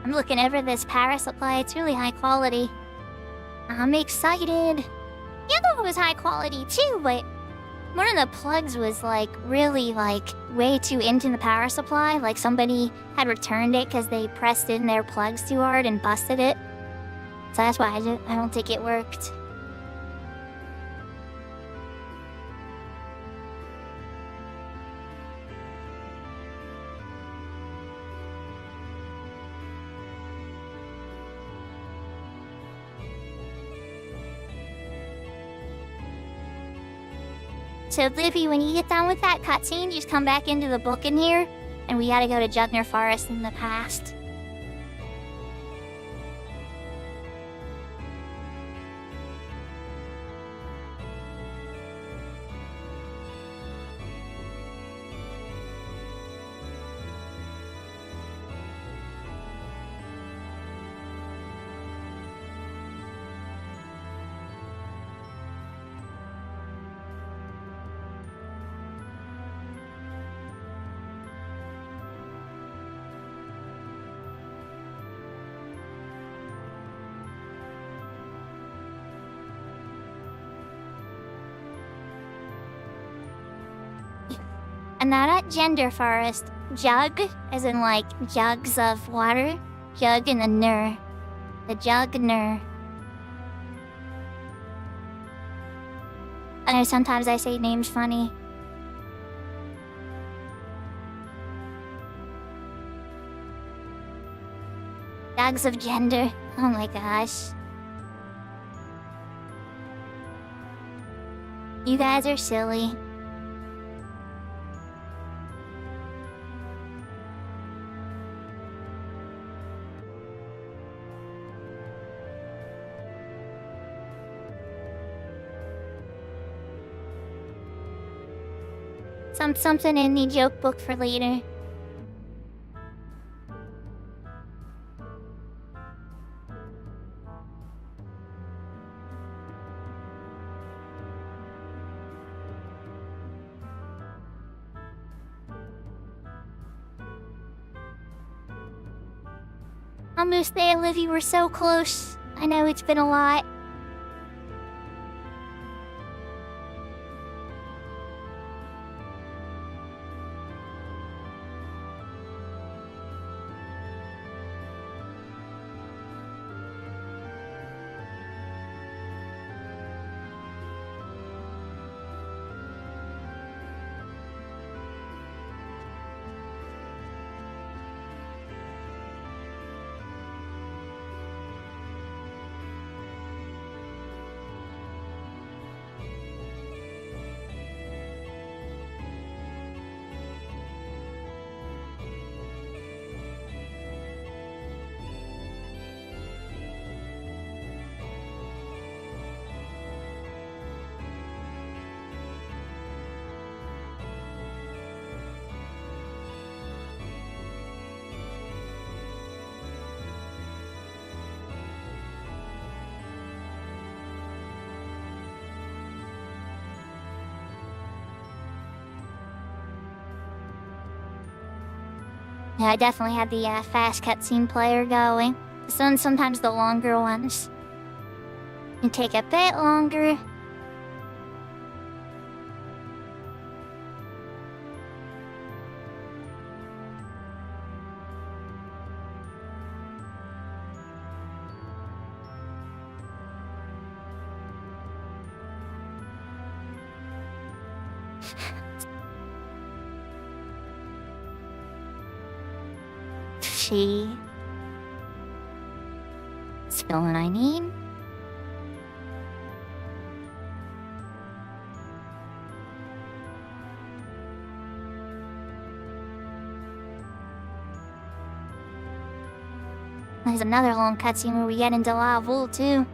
I'm looking over this power supply. It's really high quality. I'm excited. The other one was high quality too, but one of the plugs was really way too into the power supply. Like somebody had returned it because they pressed in their plugs too hard and busted it. So that's why I don't think it worked. So, Lippy, when you get done with that cutscene, just come back into the book in here, and we gotta go to Jugner Forest in the past. And now not gender forest, jug, as in jugs of water. Jug and the ner. The jugner. I know sometimes I say names funny. Jugs of gender. Oh my gosh. You guys are silly. Something in the joke book for later. Almost there, Livy. We're so close. I know it's been a lot. Yeah, I definitely had the fast cutscene player going. Sometimes the longer ones can take a bit longer. She spill what I need. There's another long cutscene where we get into Lavul too.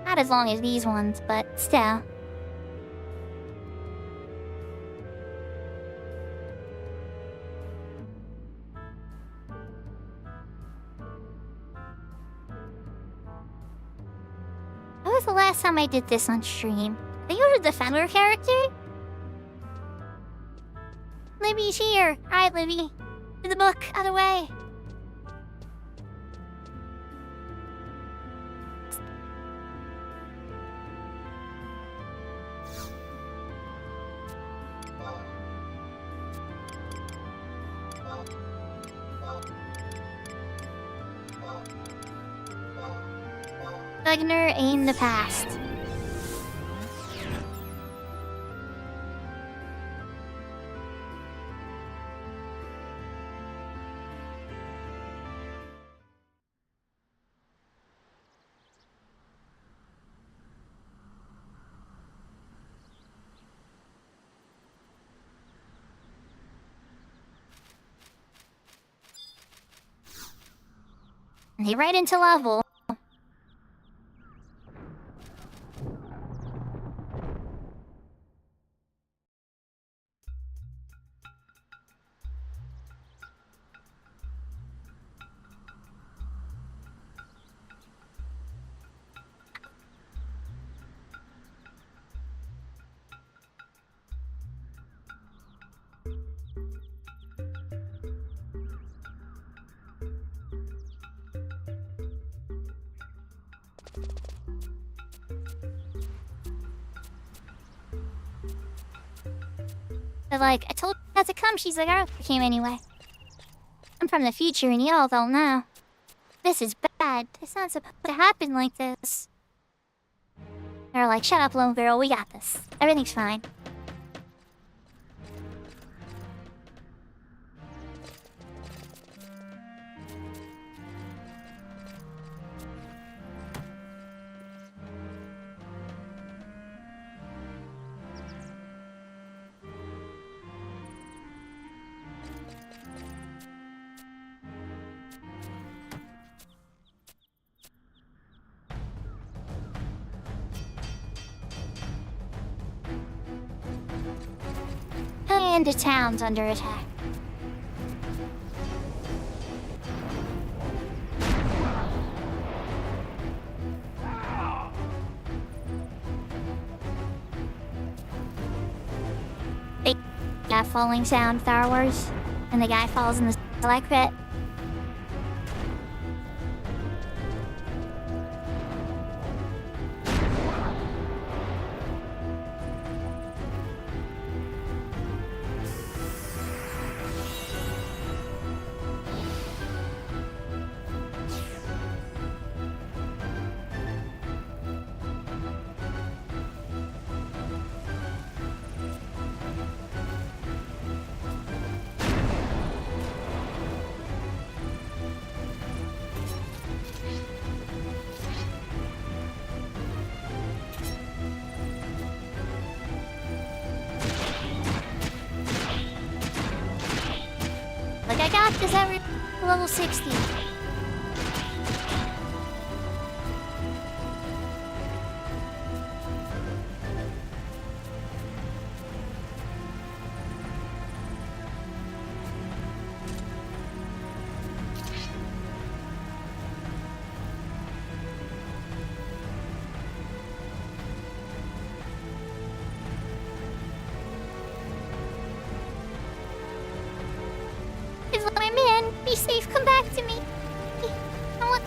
Not as long as these ones, but still. When was the last time I did this on stream? I think it was the Defender character? Libby's here! Alright, Libby. Do the book, out of the way. Gugner in the past. And they right into level. But like, I told her to come, she's like, I came anyway. I'm from the future and y'all don't know. This is bad. It's not supposed to happen like this. They're like, shut up, lone girl, we got this. Everything's fine. And the town's under attack. Big falling sound, Star Wars, and the guy falls in the like pit. Like I got this every level 60. safe. Come back to me. Oh, look.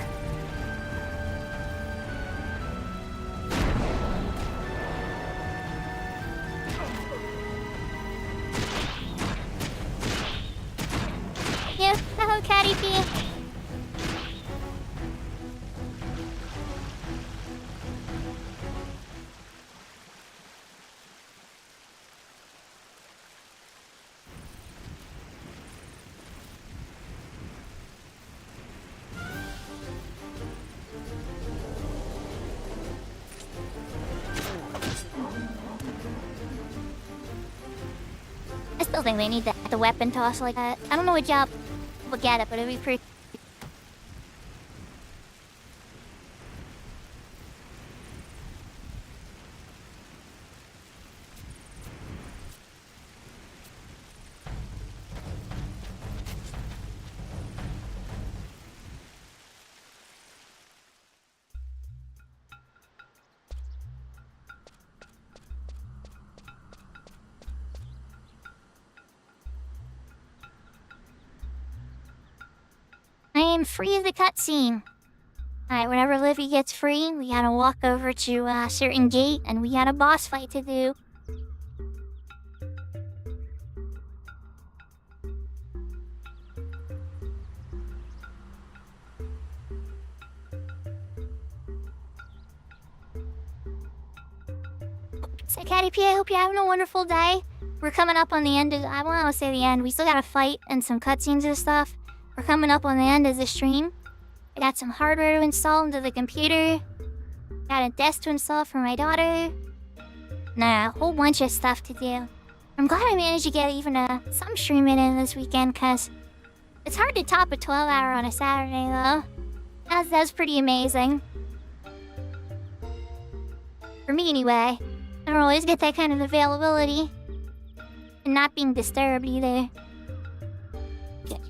Yeah, hello, Catty P. I still think they need the weapon toss like that. I don't know what job we'll get it, but it'd be pretty. I am free of the cutscene. Alright, whenever Livy gets free, we gotta walk over to a certain gate and we got a boss fight to do. So, Catty P, I hope you're having a wonderful day. We're coming up on the end of, I want to say the end. We still got a fight and some cutscenes and stuff. We're coming up on the end of the stream. I got some hardware to install into the computer. Got a desk to install for my daughter. Nah, a whole bunch of stuff to do. I'm glad I managed to get even some streaming in this weekend, cause it's hard to top a 12-hour on a Saturday, though. That's pretty amazing. For me, anyway. I don't always get that kind of availability. And not being disturbed, either. Okay.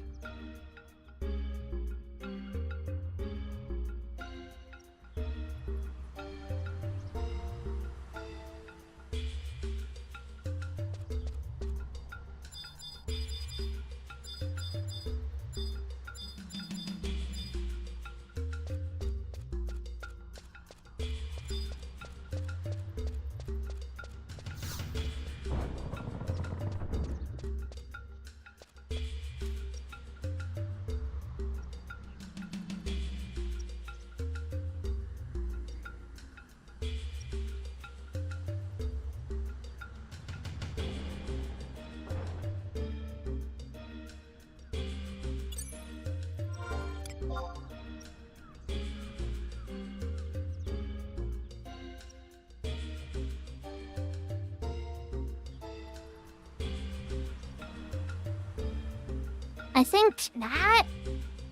I think that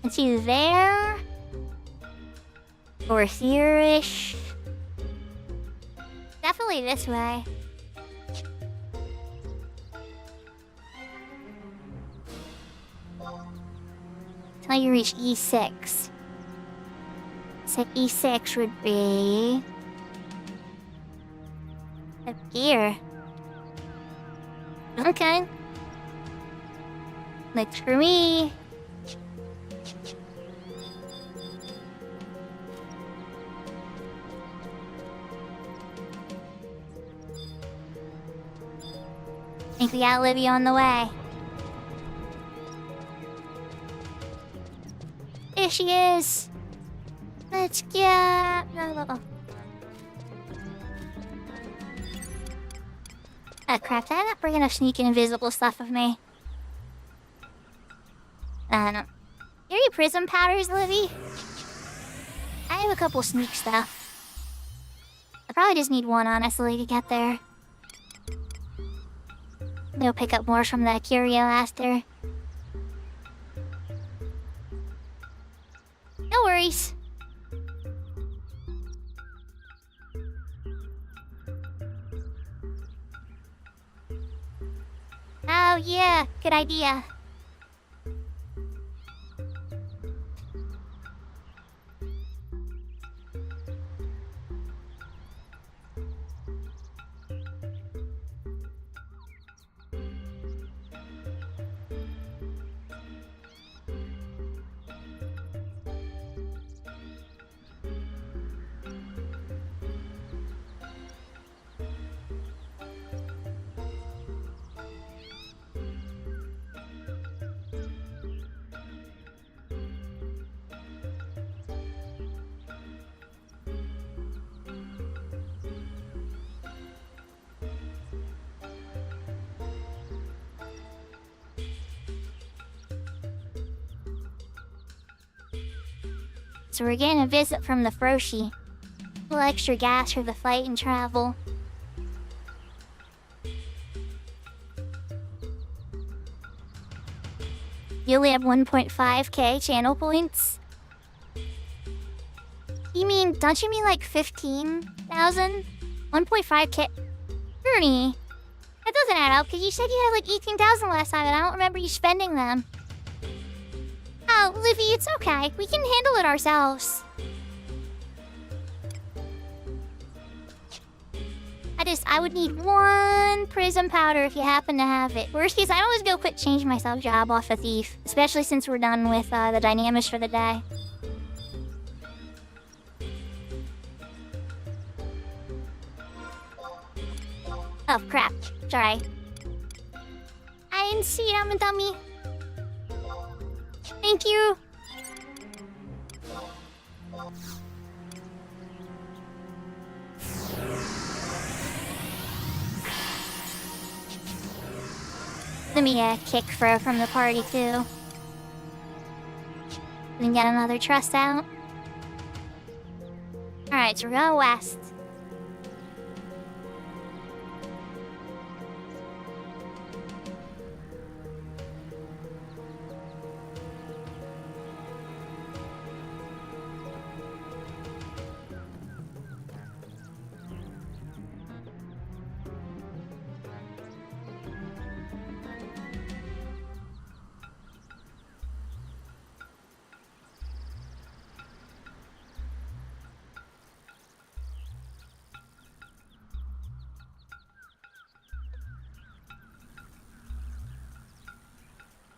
it's either there or here-ish. Definitely this way. Till you reach E6. So E6 would be up here. Okay. Looks for me. Think we got Livy on the way. There she is. Let's get... Oh crap, did I not bring enough sneaking invisible stuff with me? I don't know. Any prism powders, Livy? I have a couple sneak stuff. I probably just need one, honestly, to get there. Maybe pick up more from that curio after. No worries. Oh yeah, good idea. So we're getting a visit from the Froshi. A little extra gas for the flight and travel. You only have 1.5k channel points? Don't you mean like 15,000? 1.5k? Ernie, that doesn't add up because you said you had like 18,000 last time and I don't remember you spending them. Oh, Livy, it's okay. We can handle it ourselves. I would need 1 prism powder if you happen to have it. Worst case, I always go quick change myself job off a thief. Especially since we're done with the dynamics for the day. Oh, crap. Sorry. I didn't see it, I'm a dummy. Thank you. Let me kick from the party too. Then get another trust out. Alright, so we're going west.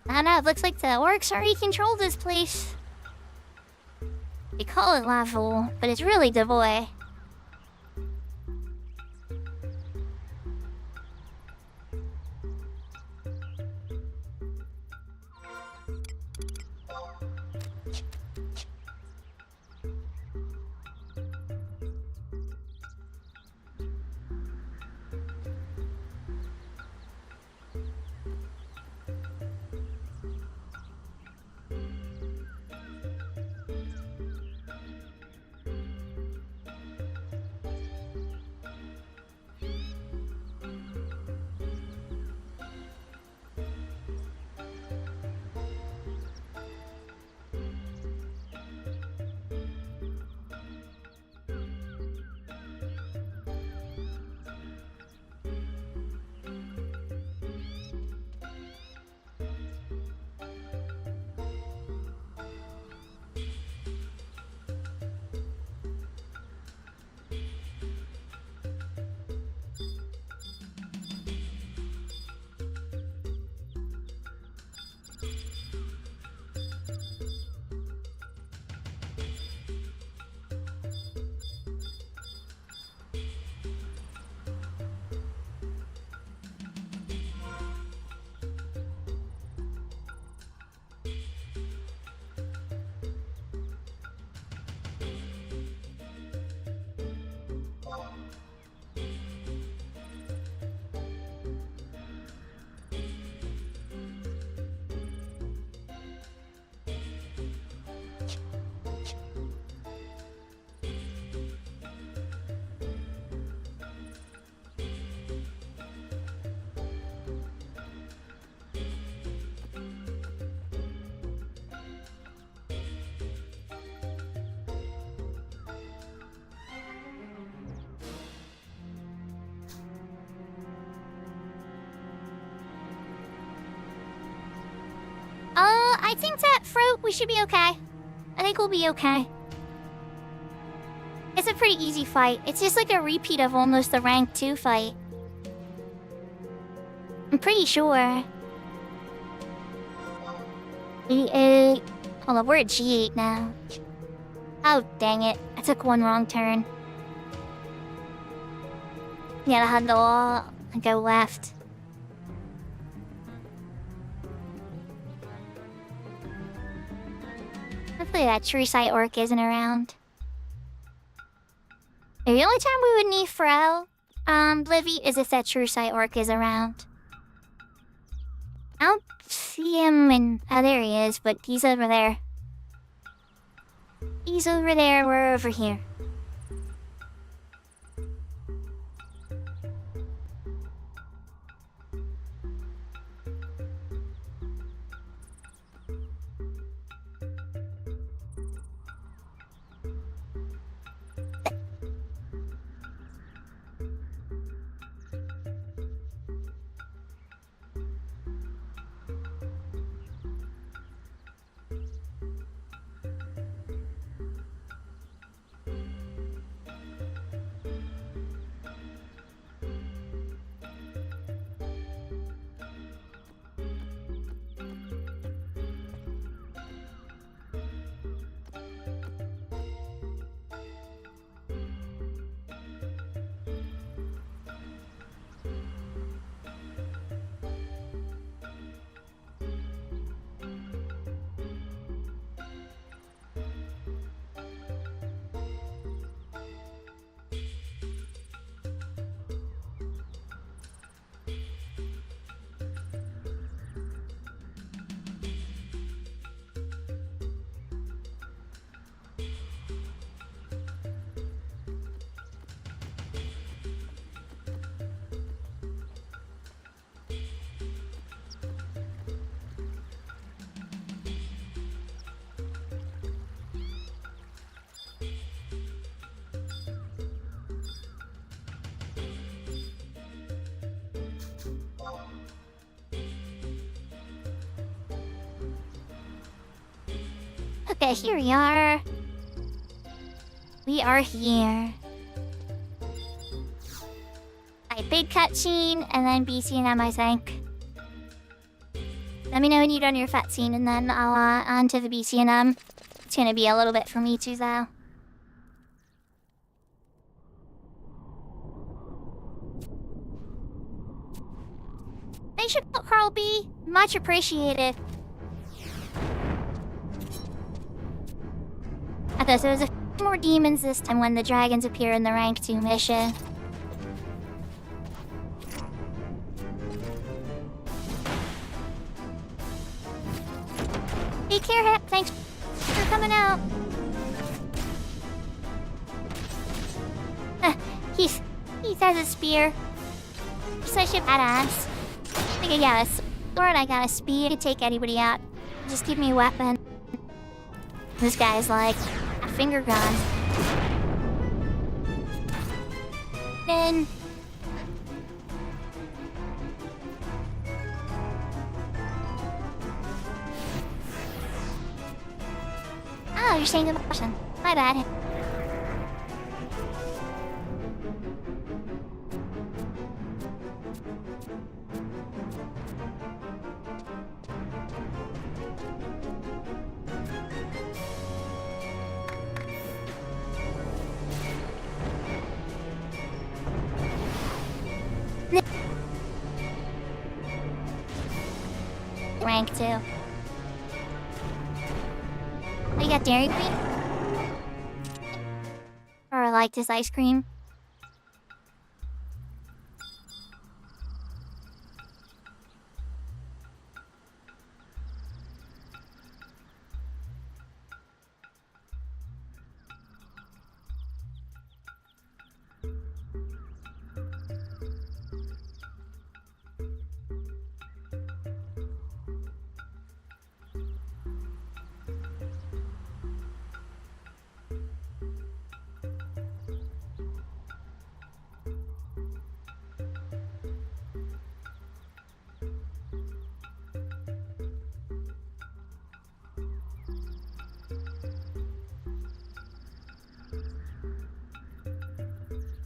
I don't know, it looks like the orcs already control this place. They call it Lavul, but it's really Devoy. I think that fruit, we should be okay. I think we'll be okay. It's a pretty easy fight. It's just like a repeat of almost the rank 2 fight. I'm pretty sure. G8. Hold on, we're at G8 now. Oh, dang it. I took one wrong turn. Yeah, I had to go left. Hopefully that true sight orc isn't around. The only time we would need Fro, Blivy, is if that true sight orc is around. I don't see him in... Oh, there he is, but he's over there. He's over there, we're over here. Okay, here we are. We are here. A big cutscene and then BCNM, I think. Let me know when you're done your cutscene and then I'll on to the BCNM. It's gonna be a little bit for me too, though. Thanks for Carl B. Much appreciated. Okay, so there's a few more demons this time when the dragons appear in the rank 2 mission. Take care, Hep. Thanks for coming out. He has a spear. Such a badass. I think I got a sword, I got a spear. I can take anybody out. Just give me a weapon. This guy's like a finger gun. Then oh, you're saying the motion. My bad. Rank 2. Oh, you got Dairy Queen? Or I like this ice cream.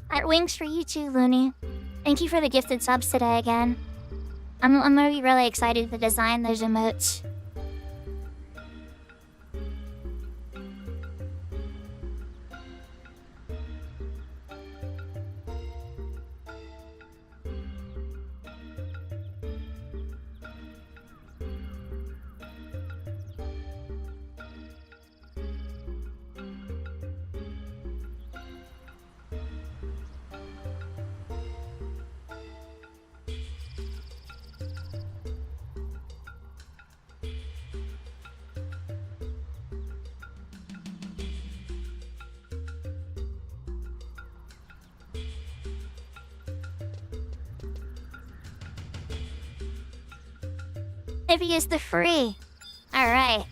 Art wings for you too, Looney. Thank you for the gifted subs today again. I'm gonna be really excited to design those emotes. Livy is the free. Alright.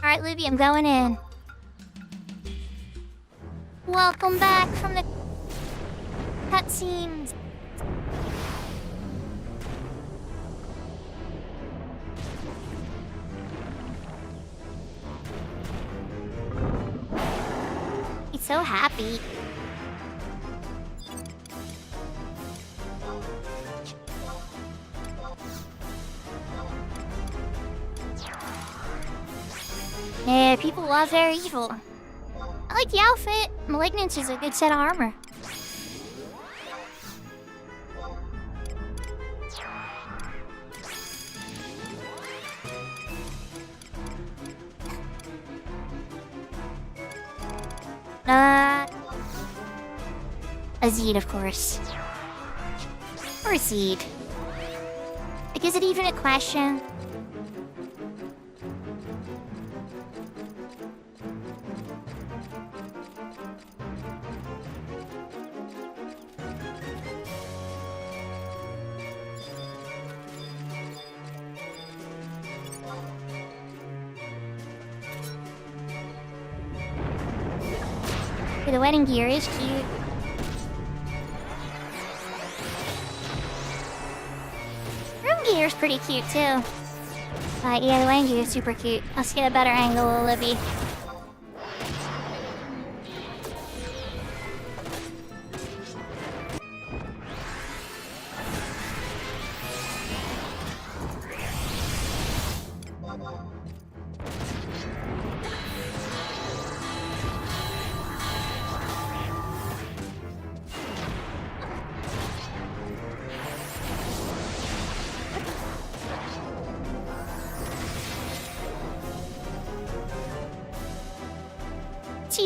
Alright, Livy, I'm going in. Welcome back from the cutscenes. He's so happy. Yeah, people love their evil. I like the outfit. Malignance is a good set of armor. Azid, of course. Or Azid. Like, is it even a question? The wedding gear is cute. Room gear is pretty cute too. Yeah, the wedding gear is super cute. Let's get a better angle of Libby.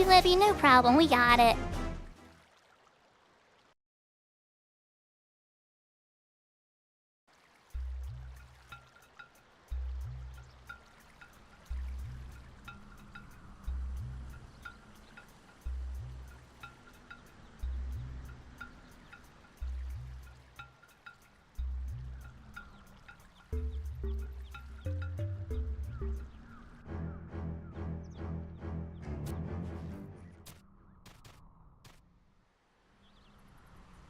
Libby, no problem, we got it.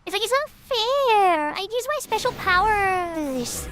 It's like, it's unfair. I use my special powers.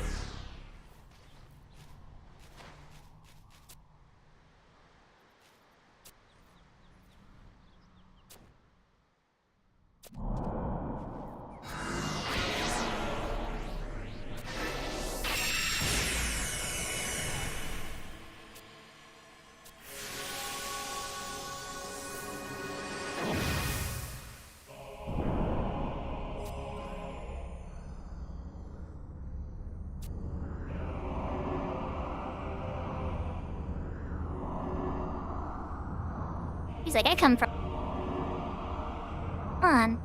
He's like, I come from... Come on.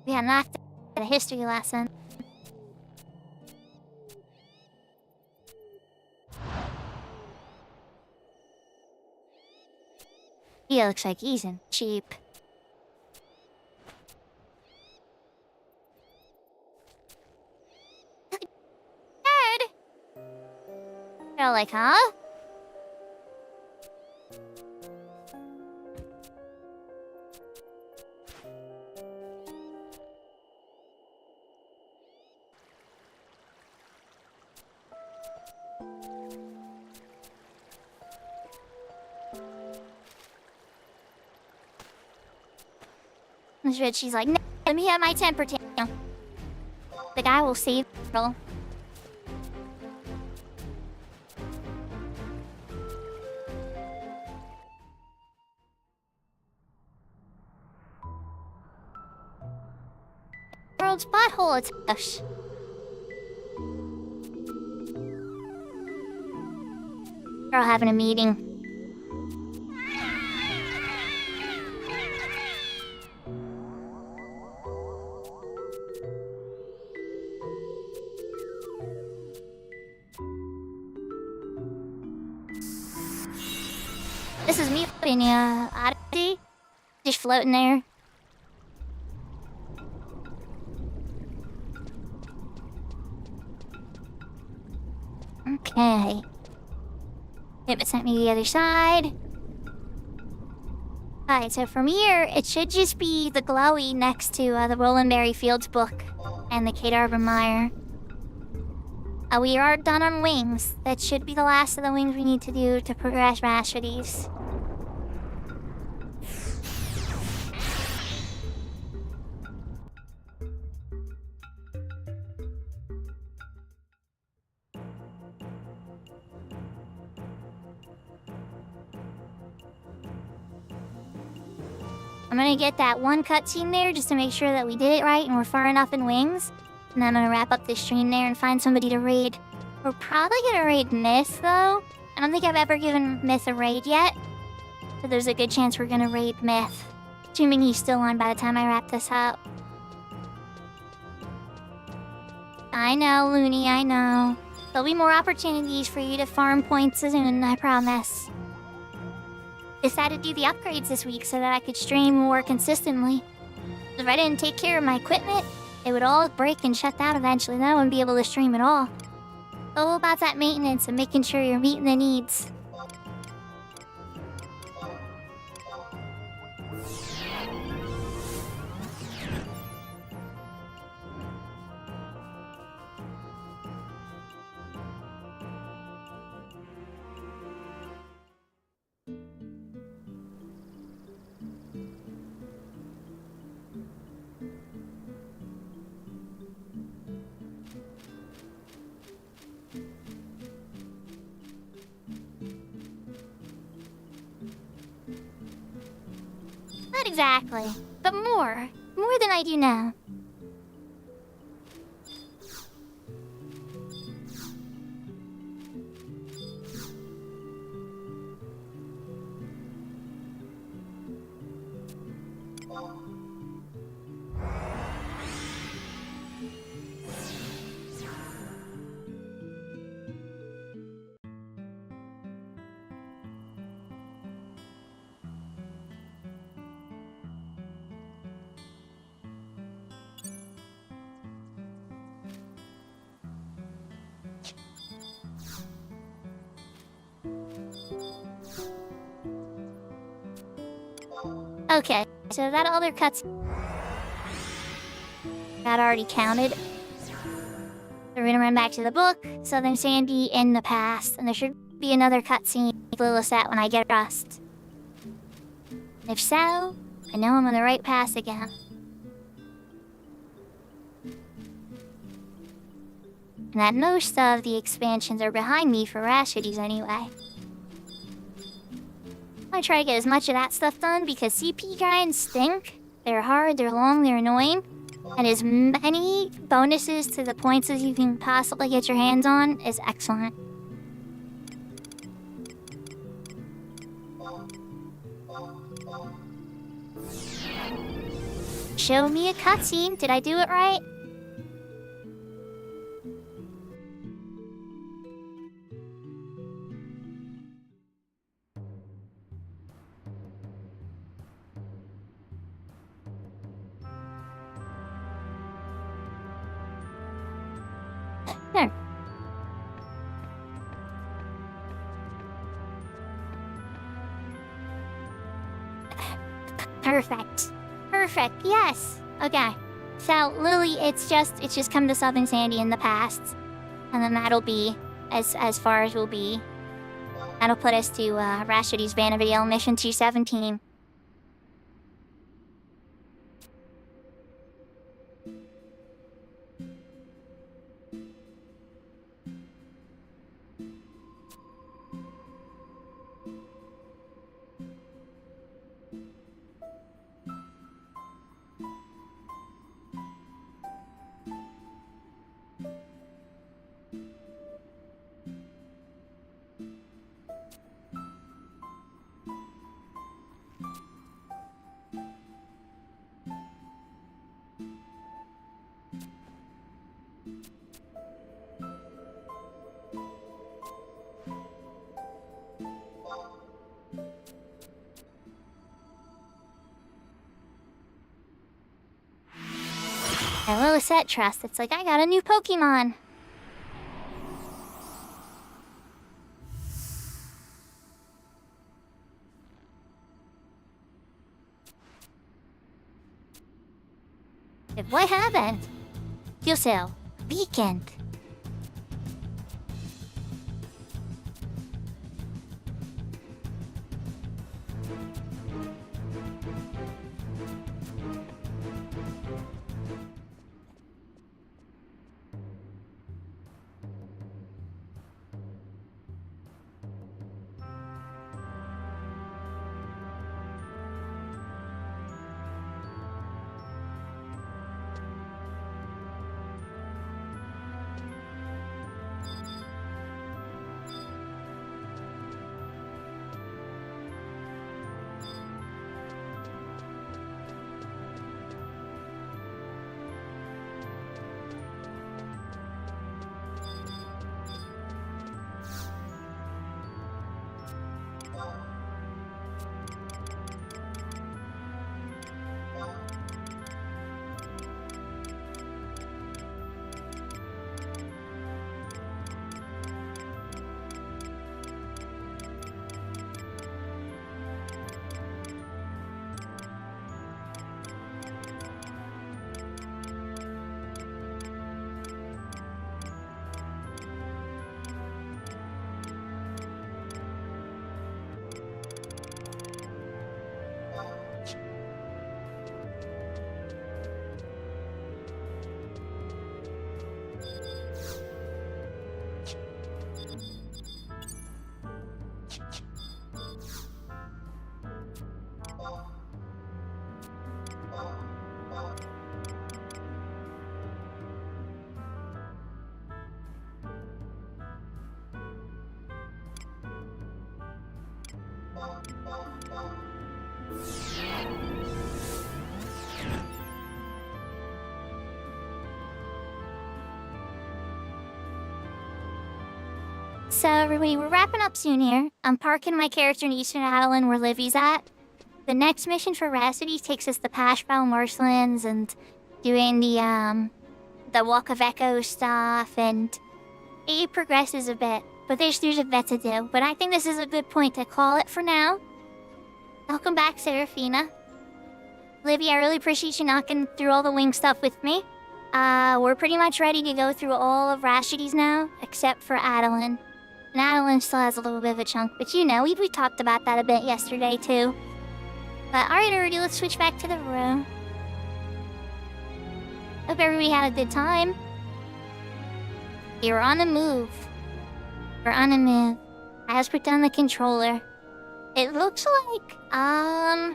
We had knocked out a history lesson. He looks like he's in cheap. Dad! They're like, huh? And she's like, no, let me have my temper tantrum. The guy will save the girl. World's butthole attached. Girl having a meeting. This is me putting Odyssey. Just floating there. Okay. It sent me to the other side. Alright, so from here, it should just be the glowy next to the Roland Berry Fields book and the Kate Arbormeyer. We are done on wings. That should be the last of the wings we need to do to progress Rhapsodies. I'm gonna get that one cutscene there just to make sure that we did it right and we're far enough in wings. And then I'm gonna wrap up this stream there and find somebody to raid. We're probably gonna raid Myth, though. I don't think I've ever given Myth a raid yet. So there's a good chance we're gonna raid Myth. Assuming he's still on by the time I wrap this up. I know, Looney, I know. There'll be more opportunities for you to farm points soon, I promise. Decided to do the upgrades this week so that I could stream more consistently. If I didn't take care of my equipment, it would all break and shut down eventually, then I wouldn't be able to stream at all. All about that maintenance and making sure you're meeting the needs. Not exactly, but more. More than I do now. Okay, so that other cuts got already counted. So we're gonna run back to the book, Southern Sandy in the past, and there should be another cutscene with Lilithette when I get rust. And if so, I know I'm on the right path again. And that most of the expansions are behind me for Rhapsodies anyway. I try to get as much of that stuff done because CP grinds stink. They're hard, they're long, they're annoying. And as many bonuses to the points as you can possibly get your hands on is excellent. Show me a cutscene. Did I do it right? There. Perfect. Perfect, yes. Okay. So, Lily, it's just come to Southern Sandy in the past. And then that'll be as far as we'll be. That'll put us to Rhapsodies Vanity Mission 217. Hello, Set Trust. It's like I got a new Pokemon. What happened? Yosel, weekend. So everybody, we're wrapping up soon here. I'm parking my character in Eastern Adeline where Livy's at. The next mission for Rhapsody takes us to Pashbow Marshlands and doing the Walk of Echo stuff, and it progresses a bit, but there's a bit to do. But I think this is a good point to call it for now. Welcome back, Serafina. Livy, I really appreciate you knocking through all the wing stuff with me. We're pretty much ready to go through all of Rashidy's now, except for Adeline. And Adeline still has a little bit of a chunk, but you know, we talked about that a bit yesterday too. But alright, already, let's switch back to the room. Hope everybody had a good time. You're on the move. We're on the move. I just put down the controller. It looks like, yeah,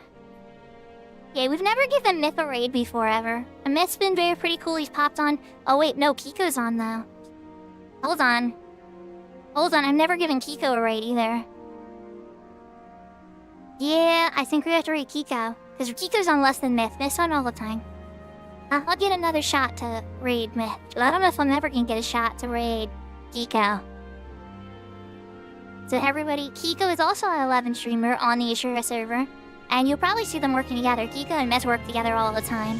we've never given Myth a raid before, ever. And Myth's been pretty cool. He's popped on. Oh, wait, no, Kiko's on, though. Hold on. Hold on, I've never given Kiko a raid, either. Yeah, I think we have to raid Kiko. Because Kiko's on less than Myth. Myth's on all the time. I'll get another shot to raid Myth. I don't know if I'm ever gonna get a shot to raid Kiko. So everybody, Kiko is also an 11 streamer on the Ashura server. And you'll probably see them working together. Kiko and Myth work together all the time.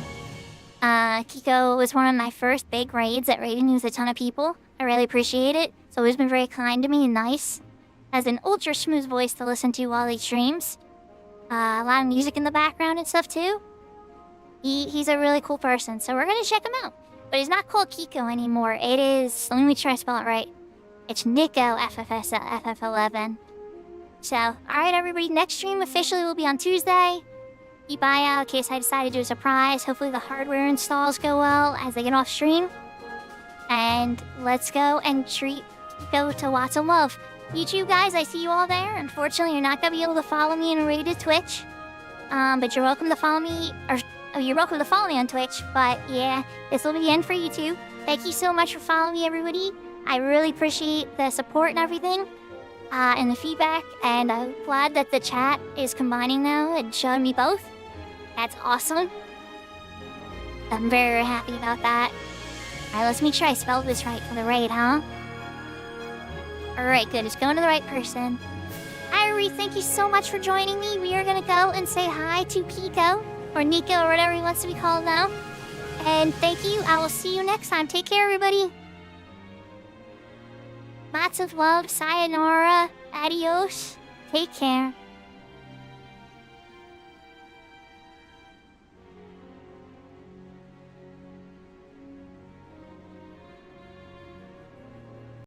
Kiko was one of my first big raids at raiding with a ton of people. I really appreciate it. So he's been very kind to me and nice. Has an ultra smooth voice to listen to while he streams. A lot of music in the background and stuff too. He's a really cool person, so we're gonna check him out. But he's not called Kiko anymore. It is, let me try to spell it right. It's Nico FF11. So, alright everybody, next stream officially will be on Tuesday. Keep eye out in case I decide to do a surprise. Hopefully the hardware installs go well as they get off stream. And let's go and treat Kiko to lots of love. YouTube guys, I see you all there. Unfortunately, you're not gonna be able to follow me in rated Twitch. But you're welcome to follow me, you're welcome to follow me on Twitch. But yeah, this will be the end for YouTube. Thank you so much for following me, everybody. I really appreciate the support and everything. And the feedback, and I'm glad that the chat is combining now and showing me both. That's awesome. I'm very happy about that. Alright, let's make sure I spelled this right for the raid, huh? Alright, good. It's going to the right person. Irie, thank you so much for joining me. We are gonna go and say hi to Kiko, or Nico, or whatever he wants to be called now. And thank you. I will see you next time. Take care, everybody. Lots of love. Sayonara. Adios. Take care.